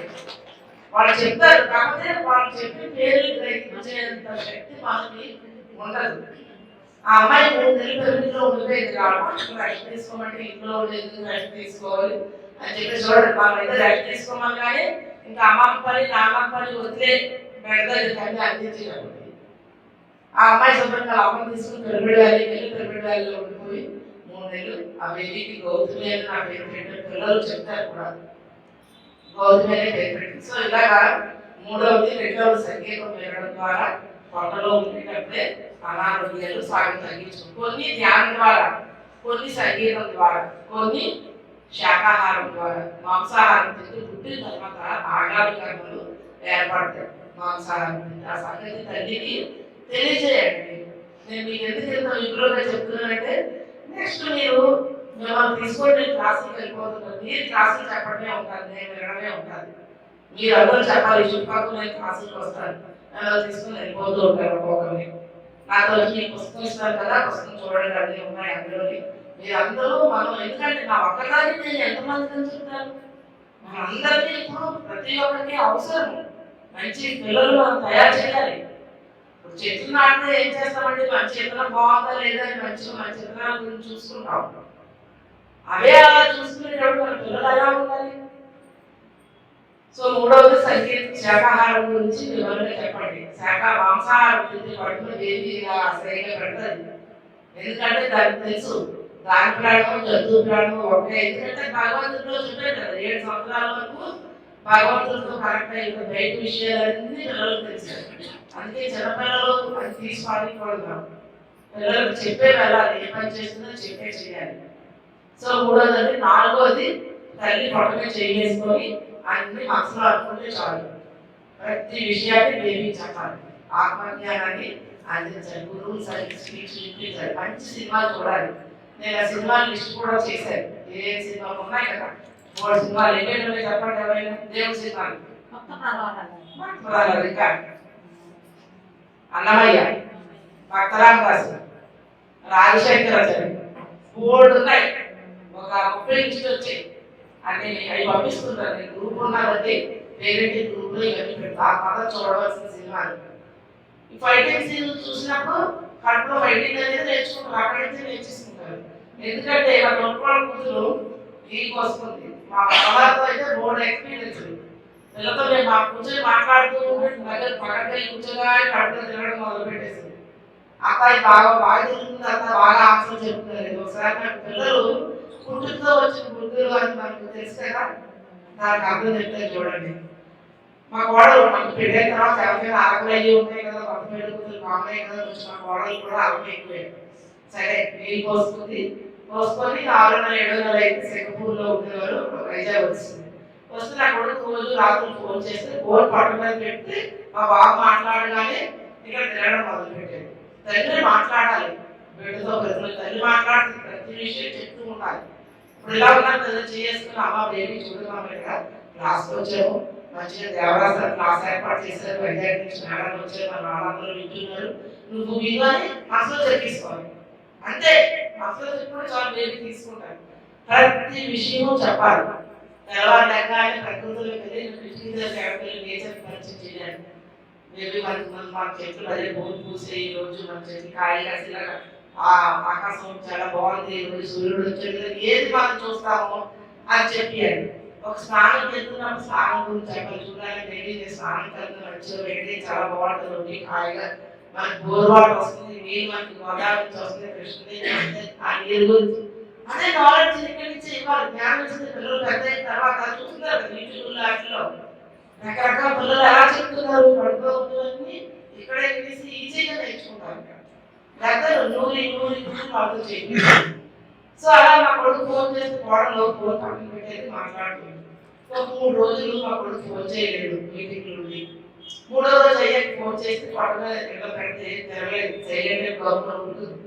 వాళ్ళు చెప్తారు, కాకపోతే వాళ్ళు చెప్పిన పేర్లు గ్రహించేంత శక్తి మనకి ఉండదు. ఆ అమ్మాయి 3 నెలలు పిరమిడ్లో ఉండిపోయింది కాబట్టి రెస్ట్ తీసుకోమంటే ఇంట్లో ఉండేది రెస్ట్ తీసుకోవాలి అని చెప్పి చూడండి. వాళ్ళైతే రెస్ట్ తీసుకోమని కానీ ఇంకా అమ్మమ్మ పని నాన్నమ్మ పని వదిలే బెడదది కానీ అందించినప్పుడు ఆ అమ్మాయి శుభ్రంగా అమ్మని తీసుకుని పిరమిడ్ వ్యాలీకి వెళ్ళి పిరమిడ్ వ్యాలీలో ఉండిపోయి 3 నెలలు ఆ బేబీకి గౌతమి అని నా పేరు పెట్టారు. పిల్లలు చెప్తారు కూడా గౌతమి అనే పేరు పెట్టి. సో ఇలాగా 3వది 2వది సంగీతం వినడం ద్వారా పొట్టలో ఉండేటప్పుడే అనారోగ్యాలు సాగు తగ్గించు. కొన్ని ధ్యానం ద్వారా, కొన్ని సంగీతం ద్వారా, కొన్ని శాకాహారం ద్వారా. మాంసాహారం తింటూ పుట్టిన తర్వాత ఆగామి కర్మలు ఏర్పడతాయి. మాంసాహారం తింటే ఆ సంగతి తల్లికి తెలియజేయండి. నేను మీకు ఎందుకు ఎంత విపులంగా చెప్తున్నానంటే నెక్స్ట్ మీరు మిమ్మల్ని తీసుకొని క్లాసులకు వెళ్ళిపోతున్నారు. మీరు క్లాసులు చెప్పడమే ఉంటుంది, నేను వినడమే ఉంటుంది. మీరు అందరూ చెప్పాలి, చుట్టుపక్కల నేను క్లాసులకు వస్తాను, నన్ను తీసుకుని వెళ్ళిపోతూ ఉంటారు. ఒక్కొక్కరిని నాతో వచ్చి మీకు పుస్తకం ఇస్తారు కదా, పుస్తకం చూడండి అన్నీ ఉన్నాయి అందులోని. మీరు అందరూ మనం ఎందుకంటే నా ఒక్కదాన్ని నేను ఎంతమందిని చెప్తాను, మనందరికీ ఇప్పుడు ప్రతి ఒక్కరికి అవసరం. మంచి పిల్లలు మనం తయారు చేయాలి. చెట్లు నాటితే ఏం చేస్తామంటే మంచి విత్తనం బాగుందా లేదా అని మంచి విత్తనాల గురించి చూసుకుంటాం. అవే అలా చూసుకునేటప్పుడు మన పిల్లలు ఎలా ఉండాలి. సో 3వది సంగీతం శాకాహారం గురించి వివరంగా చెప్పండి. మాంసాహారం గురించి పడుకుని బేబీ అసహ్యంగా పెడతాది. ఎందుకంటే దానికి తెలుసు దాని ప్రాణం జంతువు ప్రాణం ఒకటే. ఎందుకంటే భగవంతుడిలో చెప్పారు కదా 7 సంవత్సరాల వరకు భగవంతుడితో కరెక్ట్ అయిన బయట విషయాలన్నీ పిల్లలకు తెలుసు. అందుకే చిన్నపిల్లలు అది తీసి పాడుకోవడం, పిల్లలకు చెప్పే వెళ్ళాలి, ఏ పని చేస్తుందో చెప్పే చేయాలి. సో 3వది. 4వది తల్లి పొట్టమే చేసుకొని అన్ని మనసులో అనుకుంటే చాలు. ప్రతి విషయాన్ని బేబీ చెప్పాలి, ఆత్మజ్ఞానాన్ని అందించాలి, గురువులు సరిగ్గా స్పీచ్ వినిపించాలి, మంచి సినిమాలు చూడాలి. నేను ఆ సినిమాలు లిస్ట్ కూడా చేశాను. ఏ సినిమాలు ఉన్నాయి కదా 3 సినిమాలు ఎన్నెన్నో చెప్పండి ఎవరైనా. దేవుడి సినిమాలు ఇంకా అన్నమయ్య, భక్తరామదాసు, రాజశేఖరాచార్య 3 ఉన్నాయి. ఒక 30 లిస్ట్ వచ్చాయి. అన్ని అవి పంపిస్తుంటారు. నేను గ్రూప్ ఉన్నారంటే పేరెంటింగ్ గ్రూప్ లో ఇవన్నీ పెడతా. ఆ పద చూడవలసిన సినిమాలు. ఈ ఫైటింగ్ సీన్ చూసినప్పుడు కడుపులో ఫైటింగ్ అనేది నేర్చుకుంటారు, అక్కడి నుంచి నేర్చేసుకుంటారు. ఎందుకంటే ఇలా తొట్టుకోవడ కూతురు వీక్ వస్తుంది. మా వాళ్ళతో అయితే 3 ఎక్స్పీరియన్స్. పిల్లతో మేము మా కూర్చొని మాట్లాడుతూ దగ్గర పక్కకి కూర్చోగా కడుపులో తినడం మొదలు పెట్టేసింది. అత్తాయి బాగా తిరుగుతుంది, అత్త బాగా ఆన్సర్ చెప్తున్నారు. ఒకసారి నాకు పిల్లలు పుట్టుతో వచ్చిన బుద్ధులు అని మనకు తెలుసు కదా, దానికి అర్థం చెప్తే చూడండి. మా కోడలు మనకు పెళ్ళైన తర్వాత ఎవరికైనా ఆకలి అయ్యి ఉంటాయి కదా, కొత్త పెళ్లి కూతురు మామయ్య కదా, కొంచెం మా కోడలు కూడా ఆకలి ఎక్కువే. సరే నీళ్ళు పోసుకుంది, పోసుకొని 6 నెలలు 7 నెలలు అయితే సింగపూర్లో ఉండేవారు. వైజాగ్ వచ్చింది. వస్తే నా కొడుకు రోజు రాత్రి ఫోన్ చేస్తే ఫోన్ పట్టు మీద పెట్టి మా బాబు మాట్లాడగానే ఇక్కడ తినడం మొదలు పెట్టాడు. తండ్రి మాట్లాడాలి, బిడ్డతో తల్లి మాట్లాడుతుంది, ప్రతి విషయం చెప్తూ ఉండాలి. ఇప్పుడు ఇలా ఉన్నా తల్లి చేసుకుని అమ్మ బేబీ చూడమా ఇక్కడ క్లాస్కి వచ్చాము, మంచిగా దేవరాజ క్లాస్ ఏర్పాటు చేశారు, వైజాగ్ నుంచి మేడం వచ్చారు, మన వాళ్ళందరూ వింటున్నారు, నువ్వు విని మనసులో చెప్పేసుకోవాలి అంతే. అసలు కూడా చాలా బేబీ తీసుకుంటారు. ప్రతి విషయం చెప్పాలి. తెల్లవారు లెగ్గానే ప్రకృతిలోకి వెళ్ళి నేచర్ పరిచయం చేయాలి. మేబీ మన చెట్లు అదే పూలు పూసే ఈ రోజు మన చెట్లు కాయ కాసేలాగా ఆ ఆకాశం చాలా బాగుంది, ఈ రోజు సూర్యుడు వచ్చేది ఏది మనం చూస్తామో అని చెప్పాడు. ఒక స్నానం చేస్తున్నప్పుడు స్నానం గురించి చెప్పాలి. చూడాలి రెడీ స్నానం కలిగిన వచ్చి రెడీ చాలా బాగుంటుంది, ఒకటి హాయిగా మనకి బోర్వాటర్ వస్తుంది, నీళ్ళు మనకి గోదావరి నుంచి వస్తుంది, కృష్ణదేవి ఆ నీరు గురించి అదే నాలెడ్జ్ ఇక్కడి నుంచి ఇవ్వాలి. జ్ఞానం ఇస్తే పిల్లలు పెద్ద అయిన తర్వాత చూస్తున్నారు కదా యూట్యూబ్ వాటిలో రకరకాల పిల్లలు ఎలా చెప్తున్నారు పడుతూ ఉంటుందని ఇక్కడే తెలిసి ఈజీగా నేర్చుకుంటారు. లేకపోతే నూరి నూరి నూరి వాళ్ళతో చేయండి. సో అలా మా కొడుకు ఫోన్ చేస్తే కోడలో ఫోన్ పక్కన పెట్టేది మాట్లాడుతుంది. ఒక 3 రోజులు మా కొడుకు ఫోన్ చేయలేడు మీటింగ్ నుండి. 3వ రోజు అయ్యాక ఫోన్ చేస్తే కోడ మీద ఎక్కడ పెడితే తెరలేదు, చేయలేదు, గవర్నమెంట్ ఉంటుంది.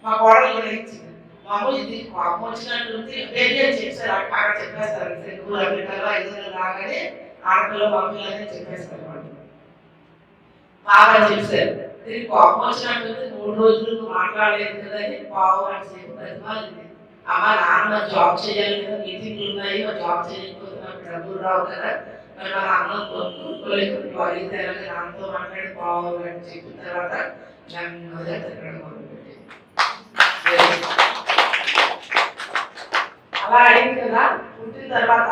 మా కోడలు కూడా ఇచ్చింది. మామూలు ఇది కోపం వచ్చినట్టుంది బేబీ అని చెప్పారు. అక్కడ చెప్పేస్తారు నువ్వు అమెరికాలో 5 నెలలు రాగానే ఆడపిల్ల మమ్మీలు అని చెప్పేస్తారు వాళ్ళు. బాగా చెప్పారు ఇది కోపం వచ్చినట్టుంది 3 రోజులు మాట్లాడలేదు కదా అని పావు అని చెప్పి ప్రతిమాలింది. అమ్మ నాన్న జాబ్ చేయాలి కదా, మీటింగ్లు ఉన్నాయి, జాబ్ చేయకపోతే నాకు డబ్బులు రావు కదా, మరి మన అన్నం కొనుక్కోలేదు నాన్నతో మాట్లాడి పావు అని చెప్పిన తర్వాత నన్ను ఎత్తడం మొదలుపెట్టి అలా అయింది కదా. పుట్టిన తర్వాత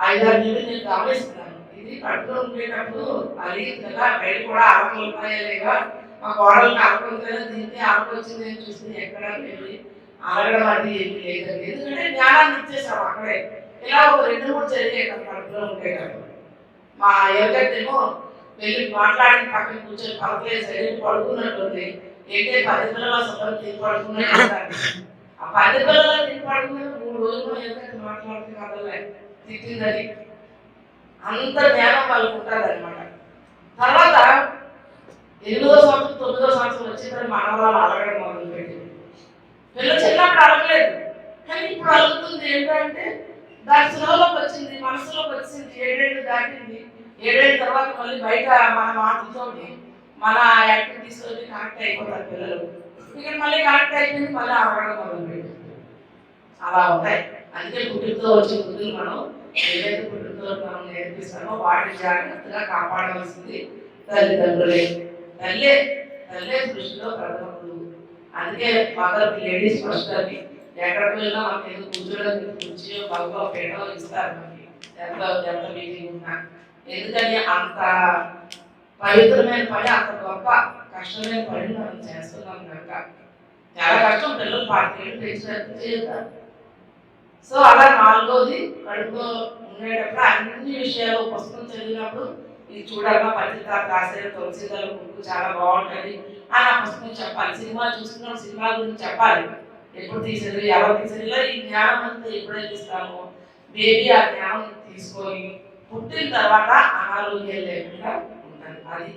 5-6 నెలలు నేను గమనిస్తున్నాను. ఇది కడుపులో ఉండేటప్పుడు అడిగింది కదా, బయట కూడా ఆకలి ఉన్నాయా లేవా, మా కోడలకి ఆకలి కదా, దీనికి ఆకలి వచ్చింది అని చూస్తే ఎక్కడ వెళ్ళి అలగడం అది ఏమి లేదండి. ఎందుకంటే జ్ఞానాన్ని ఇచ్చేసాం అక్కడే. ఇలా ఒక 2-3 జరిగాయి కదా కడుపులో ఉండేటప్పుడు. మా ఎవరికైతేమో వెళ్ళి మాట్లాడిన పక్కన కూర్చొని పలకలేదు సైడ్ పడుకున్నట్టుంది. ఏంటంటే 10 పిల్లల సభలు తిని పడుకున్నట్టు ఆ 10 పిల్లలు తిని పడుకున్నట్టు 3 రోజులు ఎవరికైతే మాట్లాడితే కదలే తిట్టిందని అంత జ్ఞానం వాళ్ళకు ఉంటుంది అనమాట. తర్వాత 8వ సంవత్సరం 9వ సంవత్సరం వచ్చిన మనవాళ్ళు అలగడం మొదలుపెట్టింది. పిల్లలు చిన్నప్పుడు అడగలేదు, కానీ ఇప్పుడు అడుగుతుంది. ఏంటంటే దాని స్లోలోకి వచ్చింది, మనసులోకి వచ్చింది. 7 ఏళ్ళు దాటింది. 7 ఏళ్ళ తర్వాత మళ్ళీ బయట మన మాటలతోటి మన యాక్టివిటీస్ తోటి కనెక్ట్ అయిపోతారు పిల్లలు. ఇక్కడ మళ్ళీ కనెక్ట్ అయిపోయింది, మళ్ళీ అడగడం మొదలుపెట్టింది. అలా ఉంటాయి. అందుకే పుట్టుకతో వచ్చే బుద్ధులు మనం ఏదైతే పుట్టుకతో మనం నేర్పిస్తామో వాటిని జాగ్రత్తగా కాపాడవలసింది తల్లిదండ్రులే. తల్లే దృష్టిలో ప్రథమ గురువు. అందుకే మదర్ లేడీస్ ఫస్ట్ అని ఎక్కడికి వెళ్ళినా మనకి ఏదో కూర్చోడానికి కుర్చీయో బల్బో పేడో ఇస్తారు మనకి ఎంత మీటింగ్ ఉన్నా. ఎందుకని అంత పవిత్రమైన పని, అంత గొప్ప కష్టమైన పని మనం చేస్తున్నాం కనుక. చాలా కష్టం పిల్లలు 4 ఏళ్ళు పెంచినట్టు చేస్తారు. సో అలా 4వది కడుపులో ఉండేటప్పుడు అన్ని విషయాలు పుస్తకం చదివినప్పుడు ఇది చూడాలన్నా పత్రిక రాసే తులసిదల బుక్ చాలా బాగుంటుంది అని ఆ పుస్తకం చెప్పాలి. సినిమా చూస్తున్నప్పుడు సినిమా గురించి చెప్పాలి. ఎప్పుడు తీసేది, ఎవరు తీసేది, ఈ జ్ఞానం అంతా ఎప్పుడైతే ఇస్తామో బేబీ ఆ జ్ఞానం తీసుకొని పుట్టిన తర్వాత అనారోగ్యం లేకుండా ఉంటుంది. అది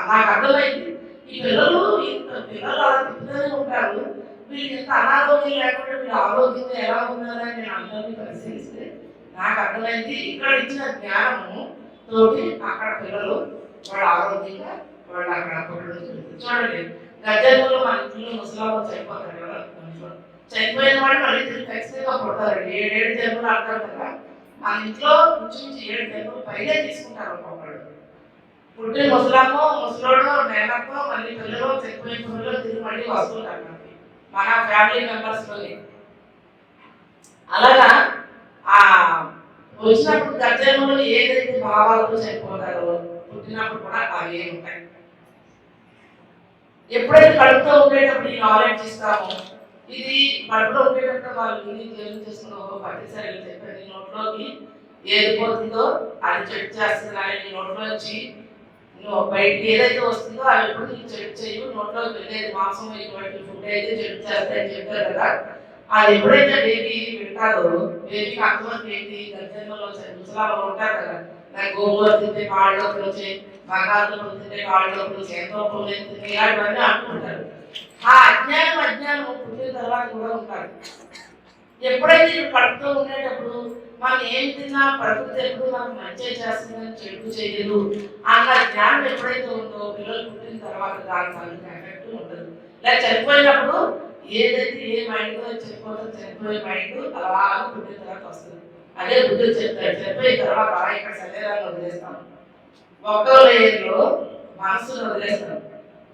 నాకు అర్థమైంది. ఈ పిల్లలు అలా తిప్పుతూనే ఉంటారు, వీళ్ళకి ఇంత అనారోగ్యం లేకుండా వీళ్ళు ఆరోగ్యంగా ఎలా ఉన్నారని నేను అందరినీ పరిశీలిస్తే నాకు అర్థమైంది. ఇక్కడ ఇచ్చిన జ్ఞానము తోటి అక్కడ పిల్లలు వాళ్ళ ఆరోగ్యంగా వాళ్ళు అక్కడ పుట్టడం జరుగుతుంది. చూడండి గజ్జల్లో మన ఇంట్లో ముసలాలు చనిపోతారు కదా, చనిపోయిన వాళ్ళు మళ్ళీ తిరిగి ఖచ్చితంగా పుడతారండి. 7 జన్మలు అంటారు కదా, మన ఇంట్లో నుంచి 7 జన్మలు పైగా తీసుకుంటారు ఒక్కొక్కళ్ళు. పుట్టిన ముసలామో ముసలోడో నేనకో మళ్ళీ పిల్లలు చనిపోయిన పిల్లలు తిరిగి మళ్ళీ వస్తుంటారు మనకి మన ఫ్యామిలీ మెంబర్స్లోనే. అలాగా ఆ వచ్చినప్పుడు గర్జన్మలు ఏదైతే భావాలతో చనిపోతారో పుట్టినప్పుడు కూడా అవే ఉంటాయి. ఎప్పుడైతే కడుపుతో ఉండేటప్పుడు ఈ నాలెడ్జ్ ఇస్తామో, ఇది కడుపులో ఉండేటప్పుడు వాళ్ళు విని జర్నీ చేసుకున్న పట్టిసారి చెప్పారు, నీ నోట్లోకి ఏది పోతుందో అది చెక్ చేస్తున్నాయి, నీ నోట్లో వచ్చి నువ్వు బయటికి ఏదైతే వస్తుందో అవి ఎప్పుడు నీకు చెక్ చేయు, నోట్లోకి వెళ్ళేది మాంసం ఇటువంటి ఫుడ్ అయితే చెక్ చేస్తాయని చెప్పారు కదా. అది ఎప్పుడైతే బేబీ వింటారో బేబీకి అర్థమవుతుంది ఏంటి, గర్జన్మలో ముసలాలు ఉంటారు కదా, నాకు గోంగూర తింటే కాళ్ళలోకి వచ్చి, బంగాళదుంపలు తింటే కాళ్ళలోకి వచ్చి, ఎంతో తింటే ఇలాంటివన్నీ అంటుంటారు. ఆ అజ్ఞానం పుట్టిన తర్వాత కూడా ఉంటారు. ఎప్పుడైతే కడుపుతో ఉండేటప్పుడు మనం ఏం తిన్నా ప్రకృతి ఎప్పుడు మనకు మంచి చేస్తుందని చెడు చేయదు అన్న జ్ఞానం ఎప్పుడైతే ఉందో పిల్లలు పుట్టిన తర్వాత దానికి ఎఫెక్ట్ ఉండదు. లేదా చనిపోయినప్పుడు ఏదైతే ఏ మైండ్తో చెప్పుకోవడం చనిపోయే మైండ్ అలా పుట్టిన తర్వాత వస్తుంది. అదే బుద్ధులు చెప్తాడు. చనిపోయిన తర్వాత ఇక్కడ శరీరాన్ని వదిలేస్తాం, ఒకటో లేయర్లో మనసును వదిలేస్తాం,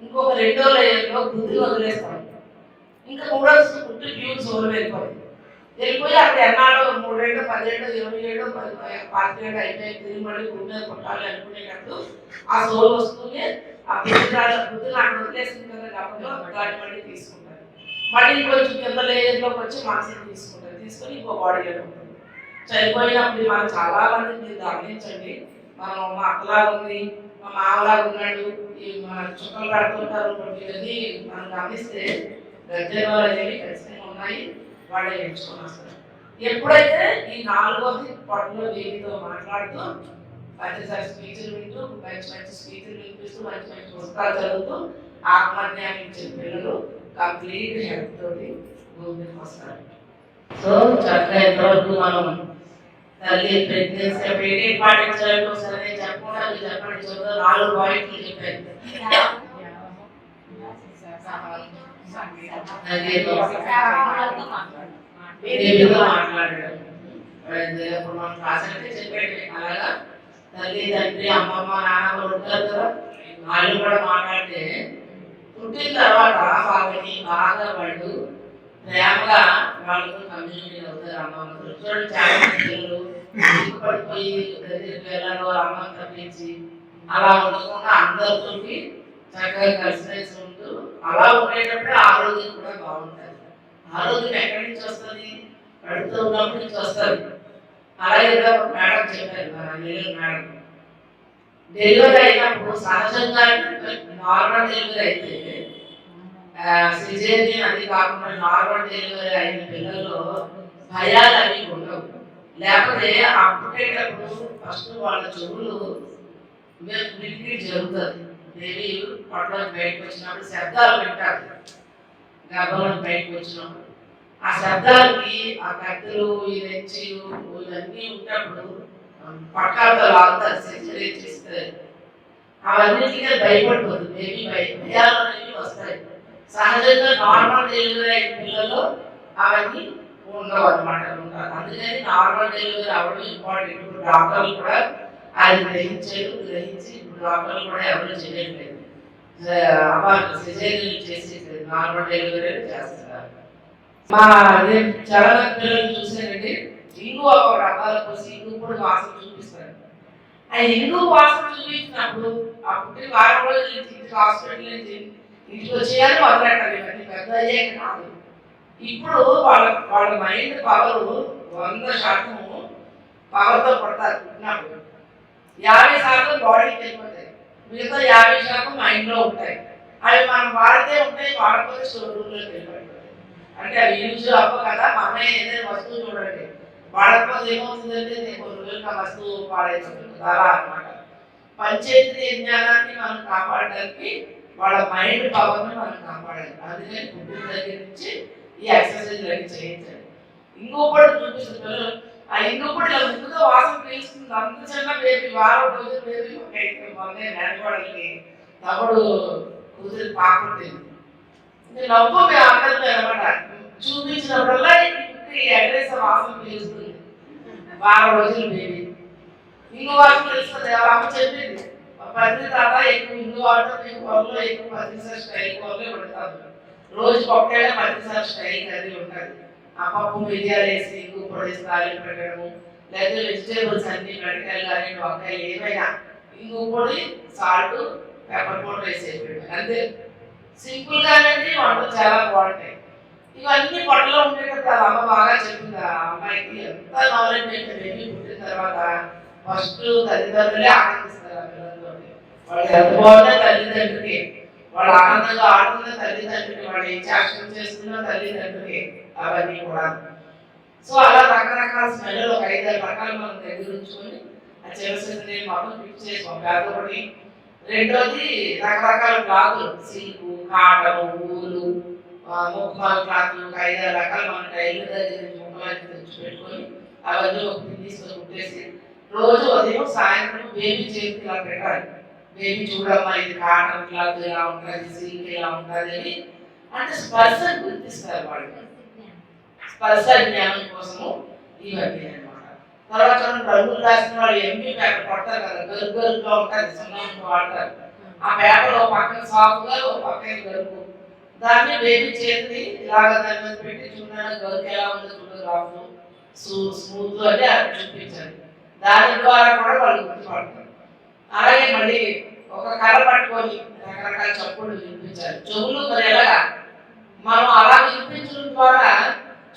ఇంకొక రెండో లేయర్లో బుద్ధిని వదిలేస్తాం, ఇంకా మూడో పుట్టి ప్యూర్ సోల్ వెళ్ళిపోయి అక్కడ ఎన్నాడో 3 ఏళ్ళు 10 ఏళ్ళు 20 ఏళ్ళు 10 ఏళ్ళు అయిపోయి తిరిగి మళ్ళీ భూమి మీద పుట్టాలి అనుకునేటప్పుడు ఆ సోల్ వస్తుంది. ఆ బుద్ధిని అక్కడ వదిలేసుకుంటారు కాబట్టి దాన్ని మళ్ళీ తీసుకుంటారు. మళ్ళీ ఇంకొంచెం కింద లేయర్లోకి వచ్చి మనసుని తీసుకుంటారు, తీసుకొని ఇంకో బాడీలో ఉంటుంది. చనిపోయినప్పుడు మనం చాలా మంది మీరు గమనించండి, మనం మా అక్కలాగా ఉంది, మా మామలాగా ఉన్నాడు, ఈ మన చుక్కలు కడుతుంటారు, ఇవన్నీ మనం గమనిస్తే గర్జనలు అనేవి ఖచ్చితంగా ఉన్నాయి. వాళ్ళే నేర్చుకొని వస్తారు. ఎప్పుడైతే ఈ 4వది పట్టులో బేబీతో మాట్లాడుతూ మంచిసారి స్పీచ్లు వింటూ మంచి మంచి స్పీచ్లు వినిపిస్తూ మంచి మంచి పుస్తకాలు చదువుతూ ఆత్మజ్ఞానం ఇచ్చిన పిల్లలు కంప్లీట్ హెల్త్ తోటి భూమికి వస్తారు. సో చక్కగా ఎంతవరకు మనం తల్లి ప్రెగ్నెన్సీ అప్పుడు ఏంటి పాటించాలి ఒకసారి చెప్పకుండా మీరు చెప్పండి. చూద్దాం 4 పాయింట్లు చెప్పారు. మాట్లాడడం ఇప్పుడు మనం క్లాస్ అంటే చెప్పండి. అలాగా తల్లి తండ్రి అమ్మమ్మ నాన్నమ్మ ఉంటారు కదా, వాళ్ళు కూడా మాట్లాడితే పుట్టిన తర్వాత వాళ్ళని బాగా వాళ్ళు ప్రేమగా వాళ్ళతో కమ్యూనిటీ అవుతారు. అమ్మమ్మతో చూడండి చాలా మంది పిల్లలు పడిపోయి దగ్గరికి వెళ్ళాలో అమ్మని తప్పించి అలా ఉండకుండా అందరితో చక్కగా కలిసి ఉంటూ అలా ఉండేటప్పుడే ఆరోగ్యం కూడా బాగుంటుంది. ఆరోగ్యం ఎక్కడి నుంచి వస్తుంది? కడుపుతో ఉన్నప్పటి నుంచి వస్తుంది. అలాగే మేడం చెప్పారు, మన మేడం డెలివరీ అయినప్పుడు సహజంగా నార్మల్ డెలివరీ అయితే సిజేరియన్ అది కాకుండా నార్మల్ డెలివరీ అయిన పిల్లల్లో భయాలు అవి ఉండవు. లేకపోతే ఆ పుట్టేటప్పుడు ఫస్ట్ వాళ్ళ చెవులు వినికిడి జరుగుతుంది. బేబీ పొట్టలోకి బయటకు వచ్చినప్పుడు శబ్దాలు వింటారు. గర్భంలోకి బయటకు వచ్చినప్పుడు ఆ శబ్దాలకి ఆ కత్తులు ఈ నెచ్చిలు ఇవన్నీ ఉన్నప్పుడు పట్టాలతో లాగుతారు, సెంచరీ చేస్తారు. అవన్నిటికీ భయపడిపోతుంది బేబీ. భయాలు అనేవి వస్తాయి. సహజంగా నార్మల్ డెలివరీ అయిన పిల్లల్లో అవన్నీ ఉండవు అనమాట, ఉంటారు. అందుకని నార్మల్ డెలివరీ అవ్వడం ఇంపార్టెంట్. ఇప్పుడు డాక్టర్లు కూడా అది గ్రహించి ఇప్పుడు డాక్టర్లు కూడా ఎవరు చేయట్లేదు, సిజేరియన్ చేసి నార్మల్ డెలివరీ చేస్తున్నారు. మా చాలా పిల్లలు చూసానండి, ఇంగు ఒక రకాల పోసి ఇంగు కూడా వాసన చూపిస్తారు. ఆ ఇంగు వాసన చూపించినప్పుడు ఆ పుట్టిన వారం రోజులు ఇంటికి హాస్పిటల్ నుంచి ఇంటికి వచ్చేయాలి మొదలెట్టాలి. ఇవన్నీ పెద్ద అయ్యాక కాదు. ఇప్పుడు వాళ్ళ మైండ్ పవర్ 100% పవర్తో పడతారు. పుట్టినప్పుడు 50% బాడీకి వెళ్ళిపోతాయి, మిగతా 50% మైండ్లో ఉంటాయి. అవి మనం వాడితే ఉంటాయి, వాడకపోతే స్టోర్ రూమ్లోకి వెళ్ళిపోతాయి. అంటే అవి యూజ్ అవ్వ కదా. మన ఏదైనా వస్తువు చూడండి, వాడకపోతే ఏమవుతుందంటే నేను కొన్ని రోజులు ఆ వస్తువు పాడైపోతుంది అలా అనమాట. పంచేంద్రియ జ్ఞానాన్ని మనం కాపాడడానికి వాళ్ళ మైండ్ పవర్ని మనం కాపాడాలి. అందుకని పుట్టిన దగ్గర నుంచి ఈ ఎక్సర్సైజ్ అన్ని చేయించాలి. ఇంకొకటి చూపిస్తుంది పిల్లలు, ఆ ఇంకొకటి ఇలా ముందుగా వాసన పీల్చుతుంది. అంత చిన్న బేబీ, వారం రోజులు బేబీ మొన్నే నేనకోడలికి తమ్ముడు కూతురు పాకుంటుంది. నవ్వు మేము అందరితో అనమాట చూపించినప్పుడల్లా ఈ అడ్రస్ వాసన పీలుస్తుంది. వారం రోజులు బేబీ ఇంగు వాసన తెలుస్తుంది. అమ్మ చెప్పింది, పత్రి తాత ఎక్కువ ఇంగు వాడటం, మీకు కూరలో ఎక్కువ పత్రిసారి స్టైల్ కూరలే పెడతాను. రోజుకి ఒకటేలా పత్రిసారి స్టైల్ కర్రీ ఉంటుంది. ఆ పప్పు మిరియాలు వేసి ఇంగు పొడేసి తాలింపు పెట్టడము, లేదా వెజిటేబుల్స్ అన్ని బెండకాయలు కానీ వంకాయలు ఏమైనా ఇంగు పొడి, సాల్ట్, పెప్పర్ పౌడర్ వేసి అంతే. సింపుల్ గానండి వంటలు చాలా బాగుంటాయి. ఇవన్నీ పొట్టలో ఉండేటప్పుడు అది అమ్మ బాగా చెప్పింది. ఆ అమ్మాయికి ఎంత నాలెడ్జ్ అయితే బేబీ పుట్టిన తర్వాత ఫస్ట్ తల్లిదండ్రులే ఆనందిస్తారు. ఆ పిల్లలతో వాళ్ళు ఎంత బాగుంటే తల్లిదండ్రులకి, వాళ్ళు ఆనందంగా ఆడుతున్న తల్లిదండ్రులకి, వాళ్ళు ఏ చాక్షన్ చేస్తున్న తల్లిదండ్రులకి అవన్నీ కూడా. సో అలా రకరకాల స్మెల్ ఒక 5-6 రకాలు మనం దగ్గర ఉంచుకొని ఆ చిన్న మొత్తం ఫిక్స్ చేసుకోం. ఒకటి. రెండోది రకరకాల క్లాతులు, సిల్క్, కాటన్, ఊలు, ముక్కలు క్లాతులు, 5-6 రకాలు మన టైలర్ దగ్గర నుంచి ముక్కలు తెచ్చి పెట్టుకొని అవన్నీ ఒక తీసుకొని కుట్టేసి రోజు ఉదయం సాయంత్రం బేబీ చేతికి ఇలా పెట్టాలి. బేబీ చూడమ్మా ఇది కాటన్ క్లాత్ ఇలా ఉంటుంది, సిల్క్ ఇలా ఉంటుంది అని అంటే స్పర్శ గుర్తిస్తారు వాళ్ళు, స్పర్శ జ్ఞానం కోసము ఇవన్నీ అనమాట. తర్వాత రంగులు రాసిన వాళ్ళు ఎంపీ పేపర్ పడతారు కదా, గరుగ్గా ఉంటుంది, సున్నం వాడతారు. ఆ పేపర్ ఒక పక్కన సాఫ్ట్గా ఒక పక్కన గరుగు, దాన్ని బేబీ చేతిని ఇలాగ దాని మీద పెట్టి చూడడానికి గరుకు ఎలా ఉందో చూడరాదు, స్మూత్ అని అది చూపించాలి. దాని ద్వారా కూడా వాళ్ళు గుర్తుపడతారు. అలాగే మళ్ళీ ఒక కర్ర పట్టుకొని రకరకాల చప్పుళ్ళు వినిపించాలి. చెవులు మరి ఎలాగా మనం అలా వినిపించడం ద్వారా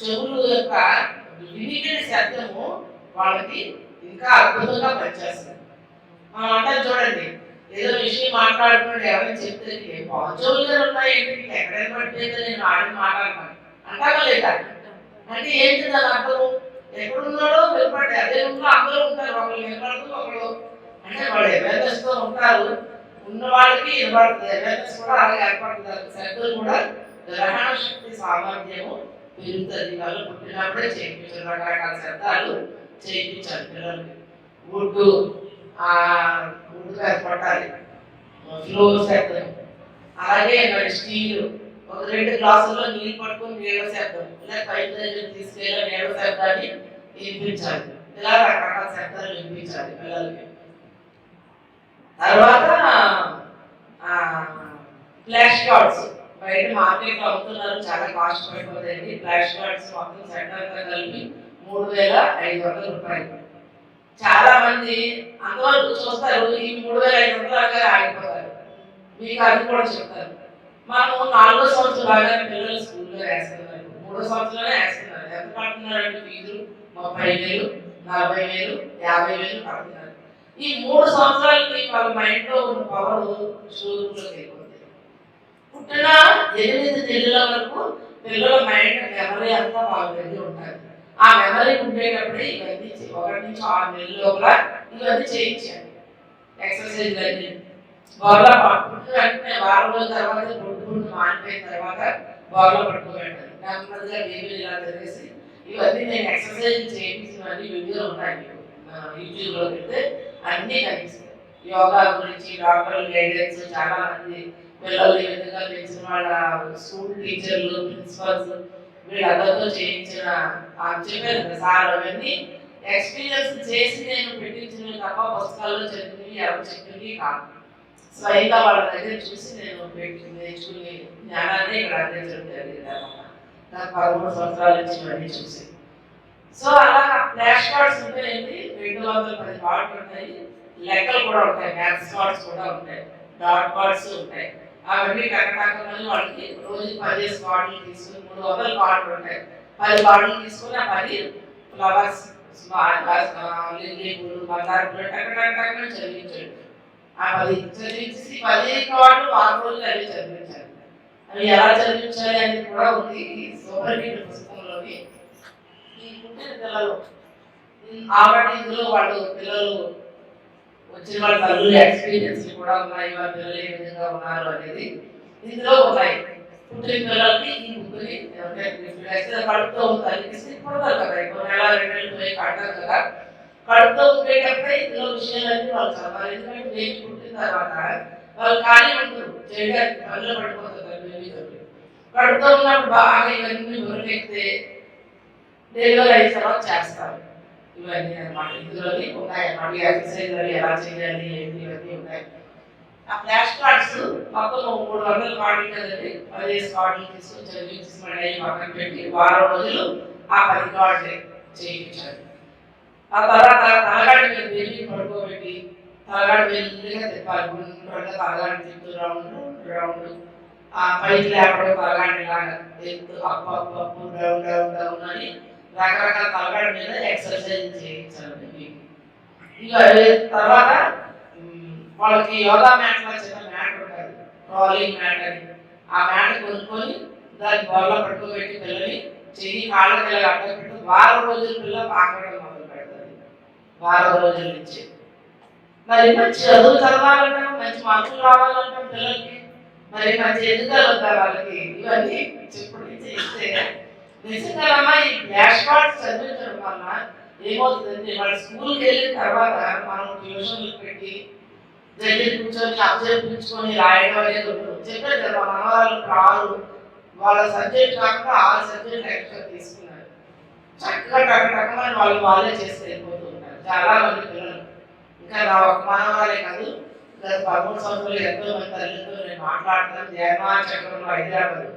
చెవులు యొక్క వినికిడి శబ్దము వాళ్ళకి ఇంకా అద్భుతంగా పనిచేస్తుంది. మనం అంటారు చూడండి, ఏదో విషయం మాట్లాడుతున్నాడు ఎవరైనా చెప్తే చెవులుగా ఉన్నాయి ఏంటి, ఎక్కడైనా పడిపోయిందో నేను ఆడిని మాట్లాడతాను అంటావా లేదా? అంటే ఏంటి దాని అర్థం? ఎక్కడున్నాడో వినపడే అదే రూమ్లో అందరూ ఉంటారు, ఒకళ్ళు వినపడదు ఒకళ్ళు, అంటే వాళ్ళు అవేర్నెస్ తో ఉంటారు. ఉన్న వాళ్ళకి వినపడుతుంది, అవేర్నెస్ కూడా అలాగే ఏర్పడుతుంది. శబ్దం కూడా గ్రహణ శక్తి సామర్థ్యము పెరుగుతుంది. వాళ్ళు పుట్టినప్పుడే చేయించారు, రకరకాల శబ్దాలు చేయించాలి పిల్లలకి. వుడ్డు వుడ్డు పట్టాలి, ఫ్లోర్ శబ్దం, అలాగే మరి స్టీల్ ఒక 2 గ్లాసుల్లో నీళ్ళు పట్టుకొని నీళ్ళ శబ్దం, ఇలా పైపు దగ్గర తీసుకెళ్ళి నీళ్ళ శబ్దాన్ని వినిపించాలి. ఇలా రకరకాల శబ్దాలు వినిపించాలి పిల్లలకి. తర్వాత ఫ్లాష్ కార్డ్స్ బయట మార్కెట్లో అమ్ముతున్నారు, చాలా కాస్ట్ పడిపోతాయండి. ఫ్లాష్ కార్డ్స్ మొత్తం సెట్ అంతా కలిపి 3,500 రూపాయలు. చాలా మంది అంతవరకు చూస్తారు, ఈ 3,500 ఆగిపోతారు. మీకు అది కూడా చెప్తారు. మనం 4వ సంవత్సరం బాగానే పిల్లలు స్కూల్లో వేస్తున్నారు, 3వ సంవత్సరంలోనే వేస్తున్నారు. ఎంత కడుతున్నారంటే ఫీజులు 30,000, 40,000, 50,000 కడుతున్నారు. ఈ 3 సంవత్సరాలకి వాళ్ళ మైండ్లో ఉన్న పవర్ షోరూంలోకి వెళ్ళిపోతుంది. పుట్టిన 8 నెలల వరకు పిల్లల మైండ్ మెమరీ అంతా వాళ్ళ దగ్గర ఉంటుంది. ఆ మెమరీ ఉండేటప్పుడే ఇవన్నీ 1 నుంచి 6 నెలల లోపల ఇవన్నీ చేయించండి. ఎక్సర్సైజ్ అన్నీ బోర్లా పట్టుకుంటూ వెంటనే వారం రోజుల తర్వాత గుడ్డు మానిపోయిన తర్వాత బోర్లా పట్టుకోబెట్టాలి. నెమ్మదిగా బేబీలు ఇలా తిరిగేసి ఇవన్నీ నేను ఎక్సర్సైజ్ చేయించినవన్నీ వీడియోలు ఉన్నాయి, యూట్యూబ్లో పెడితే అన్నీ కనిపిస్తాయి. యోగా గురించి డాక్టర్ల గైడెన్స్, చాలా మంది పిల్లలు ఈ విధంగా పెంచిన వాళ్ళ స్కూల్ టీచర్లు, ప్రిన్సిపల్స్ వీళ్ళందరితో చేయించిన చెప్పారు కదా సార్, అవన్నీ ఎక్స్పీరియన్స్ చేసి నేను పెట్టించినవి తప్ప పుస్తకాల్లో చదివినవి ఎవరు చెప్పినవి కాదు. స్వయంగా వాళ్ళ దగ్గర చూసి నేను పెట్టి నేర్చుకుని జ్ఞానాన్ని ఇక్కడ అందించడం జరిగింది అన్నమాట. నాకు 13 సంవత్సరాల నుంచి ఇవన్నీ చూసి. సో అలా ఫ్లాష్ కార్డ్స్ ఉంటాయండి, 210 కార్డ్స్ ఉంటాయి, లెక్కలు కూడా ఉంటాయి, మ్యాథ్స్ కార్డ్స్ కూడా ఉంటాయి, డాట్ కార్డ్స్ ఉంటాయి. అవన్నీ టకటకమని వాళ్ళకి రోజు 10 కార్డులు తీసుకుని 300 కార్డులు ఉంటాయి. 10 కార్డులు తీసుకుని ఆ 10 ఫ్లవర్స్, లిల్లీ పూలు, బంగారు పూలు టకటకమని చదివించండి. ఆ 10 చదివించేసి 10 కార్డులు 6 రోజులు అవి చదివించాలి. అవి ఎలా చదివించాలి అనేది కూడా ఉంది ఈ సూపర్ హిట్ పుస్తకంలోని. ఈ పుట్టిన పిల్లలు ఆల్రెడీ ఇందులో వాళ్ళు పిల్లలు వచ్చిన వాళ్ళ తల్లుల ఎక్స్పీరియన్స్ కూడా ఉన్నాయి, వాళ్ళ పిల్లలు ఏ విధంగా ఉన్నారు అనేది ఇందులో ఉన్నాయి. పుట్టిన పిల్లలకి ఈ బుక్ని కడుపుతో తల్లికి పడతారు కదా, ఇప్పుడు నెల 2 నెలలు పోయి కడతారు కదా, కడుపుతో ఉండేటప్పుడే ఇందులో విషయాలన్నీ వాళ్ళు చదవాలి. ఎందుకంటే బేబీ పుట్టిన తర్వాత వాళ్ళు ఖాళీ ఉంటారు, చేయడానికి పనులు పడిపోతారు బేబీతో. కడుపుతో ఉన్నప్పుడు బాగా ఇవన్నీ బుర్రకెక్కితే డెలివరీ అయిన తర్వాత చేస్తారు. ఇవన్నీ అన్నమాట ఇందులోని ఉన్నాయి అన్నమాట. ఎక్సర్సైజ్ అవి ఎలా చేయాలి ఏంటి ఇవన్నీ ఉన్నాయి. ఆ ఫ్లాష్ కార్డ్స్ మొత్తం 300 కార్డులు కదండి, 15 కార్డులు తీసుకొని చదివించి మళ్ళీ పక్కన పెట్టి వారం రోజులు ఆ 10 కార్డులే చేయించాలి. ఆ తర్వాత తలగాడి మీద బేబీ పడుకోబెట్టి తలగాడి మెల్లిగా తిప్పాలి, గుండ్రంగా తలగాడి తిప్పుతూ రౌండ్ ఆ పైకి లేపడం, తలగాడి లాగా ఎత్తు అప్పు అప్పు అప్పు డౌన్ డౌన్ డౌన్ అని రకరకాల తలగాడి మీద ఎక్సర్సైజ్ చేయించాలి. ఇక తర్వాత వాళ్ళకి యోగా మ్యాట్ చిన్న మ్యాట్ ఉంటుంది, ట్రాలింగ్ మ్యాట్ అని. ఆ మ్యాట్ కొనుక్కొని దాన్ని బోర్లో పట్టుకోబెట్టి పిల్లని చెయ్యి కాళ్ళకి అడ్డ పెట్టి వారం రోజుల పిల్ల పాకడం మొదలు పెడుతుంది. వారం రోజుల నుంచి మరి మంచి చదువు చదవాలంటాం, మంచి మార్కులు రావాలంటాం పిల్లలకి, మరి మంచి ఎదుగుదల వద్దా వాళ్ళకి, ఇవన్నీ చెప్పుడు నుంచి ఇస్తే నిజంగా ఈ ఫ్లాష్ కార్డ్స్ చదివించడం వల్ల ఏమవుతుందంటే వాళ్ళ స్కూల్కి వెళ్ళిన తర్వాత మనం ట్యూషన్లు పెట్టి దగ్గర కూర్చొని అబ్జర్వ్ రాయడం అనేది ఉంటుంది. చెప్పారు కదా, మన మనవాళ్ళు రారు, వాళ్ళ సబ్జెక్ట్ కాకుండా 6 సబ్జెక్టులు ఎక్స్ట్రా తీసుకున్నారు. చక్కగా టకటకమని వాళ్ళే చేసి వెళ్ళిపోతూ ఉంటారు చాలా మంది పిల్లలు. ఇంకా నా ఒక మనవాళ్ళే కాదు, గత 13 సంవత్సరాలు ఎంతో మంది తల్లితో నేను మాట్లాడతాను. జయమా చక్రంలో హైదరాబాద్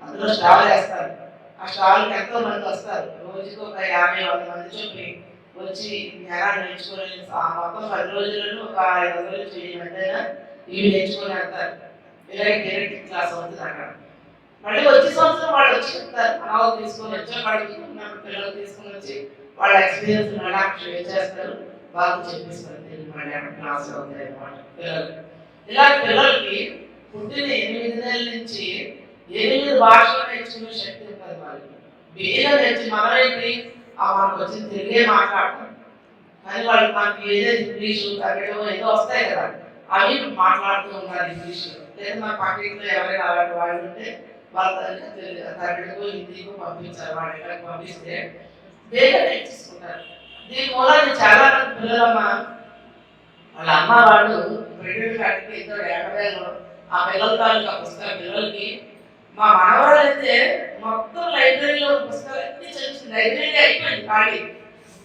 అందులో స్టాల్ వేస్తారు. ఆ స్టాల్కి ఎంతో మంది వస్తారు. రోజుకి ఒక 50-100 మంది చొప్పున వచ్చి జ్ఞానాన్ని నేర్చుకొని మొత్తం 10 రోజులను ఒక 500 నుంచి 1000 మంది అయినా ఇవి నేర్చుకొని వెళ్తారు. ఇలాగే డైరెక్ట్ క్లాస్ అవుతుంది అక్కడ. మళ్ళీ వచ్చే సంవత్సరం వాళ్ళు వచ్చి చెప్తారు. మనం తీసుకొని వచ్చాం, వాళ్ళు పిల్లలు తీసుకొని వచ్చి వాళ్ళ ఎక్స్పీరియన్స్ మళ్ళీ షేర్ చేస్తారు, బాగా చెప్పిస్తారు. మళ్ళీ అక్కడ క్లాసులు అవుతాయి అన్నమాట పిల్లలు. ఇలా పిల్లలకి పుట్టిన 8 నెలల నుంచి 8 భాషలు నేర్చుకునే శక్తి ఉంటుంది వాళ్ళకి. వేరే నేర్చి మనమేంటి మనకు వచ్చిన తెలుగే మాట్లాడతాం, కానీ వాళ్ళు మనకి ఏదో ఇంగ్లీషు తగ్గడం ఏదో వస్తాయి కదా, అవి మాట్లాడుతూ ఉన్నారు ఇంగ్లీష్లో. లేదా మన పక్కలో ఎవరైనా అలాంటి వాళ్ళు ఉంటే వాళ్ళ తగ్గడకు హిందీకు పంపించారు. వాళ్ళ ఇక్కడికి పంపిస్తే వేరే నేర్చేసుకుంటారు. దీని మూలాన్ని చాలా మంది పిల్లలమ్మ వాళ్ళ అమ్మ వాళ్ళు ప్రెగ్నెంట్ కాడికి ఎంతో 50 ఆ పిల్లల తాలూకా పుస్తకాలు పిల్లలకి. మా మనవరాలు అయితే మొత్తం లైబ్రరీలో పుస్తకాలు అన్ని చదివింది. లైబ్రరీ అయిపోయింది ఖాళీ.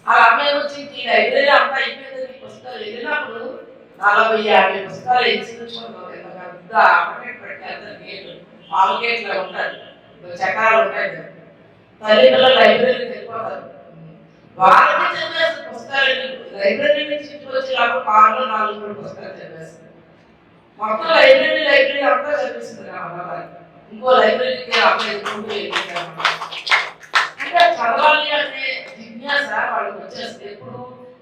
ఆ అమ్మాయి వచ్చి ఈ లైబ్రరీ అంతా అయిపోయింది, పుస్తకాలు వెళ్ళినప్పుడు 40-50 పుస్తకాలు ఎక్కించుకుంటారు. పెద్ద ఆపరేట్ పెట్టారు. గేట్లు ఆల్గేట్లు ఉంటారు, చక్రాలు ఉంటాయి. తల్లి పిల్లలు లైబ్రరీకి వెళ్ళిపోతారు. వాళ్ళకి చదివేస్తారు పుస్తకాలు. లైబ్రరీ నుంచి ఇంటికి వచ్చేలాగా కారులో 4-3 పుస్తకాలు చదివేస్తారు. మొత్తం లైబ్రరీ అంతా చదివిస్తుంది అన్నమాట. ఇంకో లైబ్రరీకి అబ్బాయి అంటే చదవాలి అనే జిజ్ఞాస వాళ్ళకి వచ్చేస్తుంది. ఎప్పుడు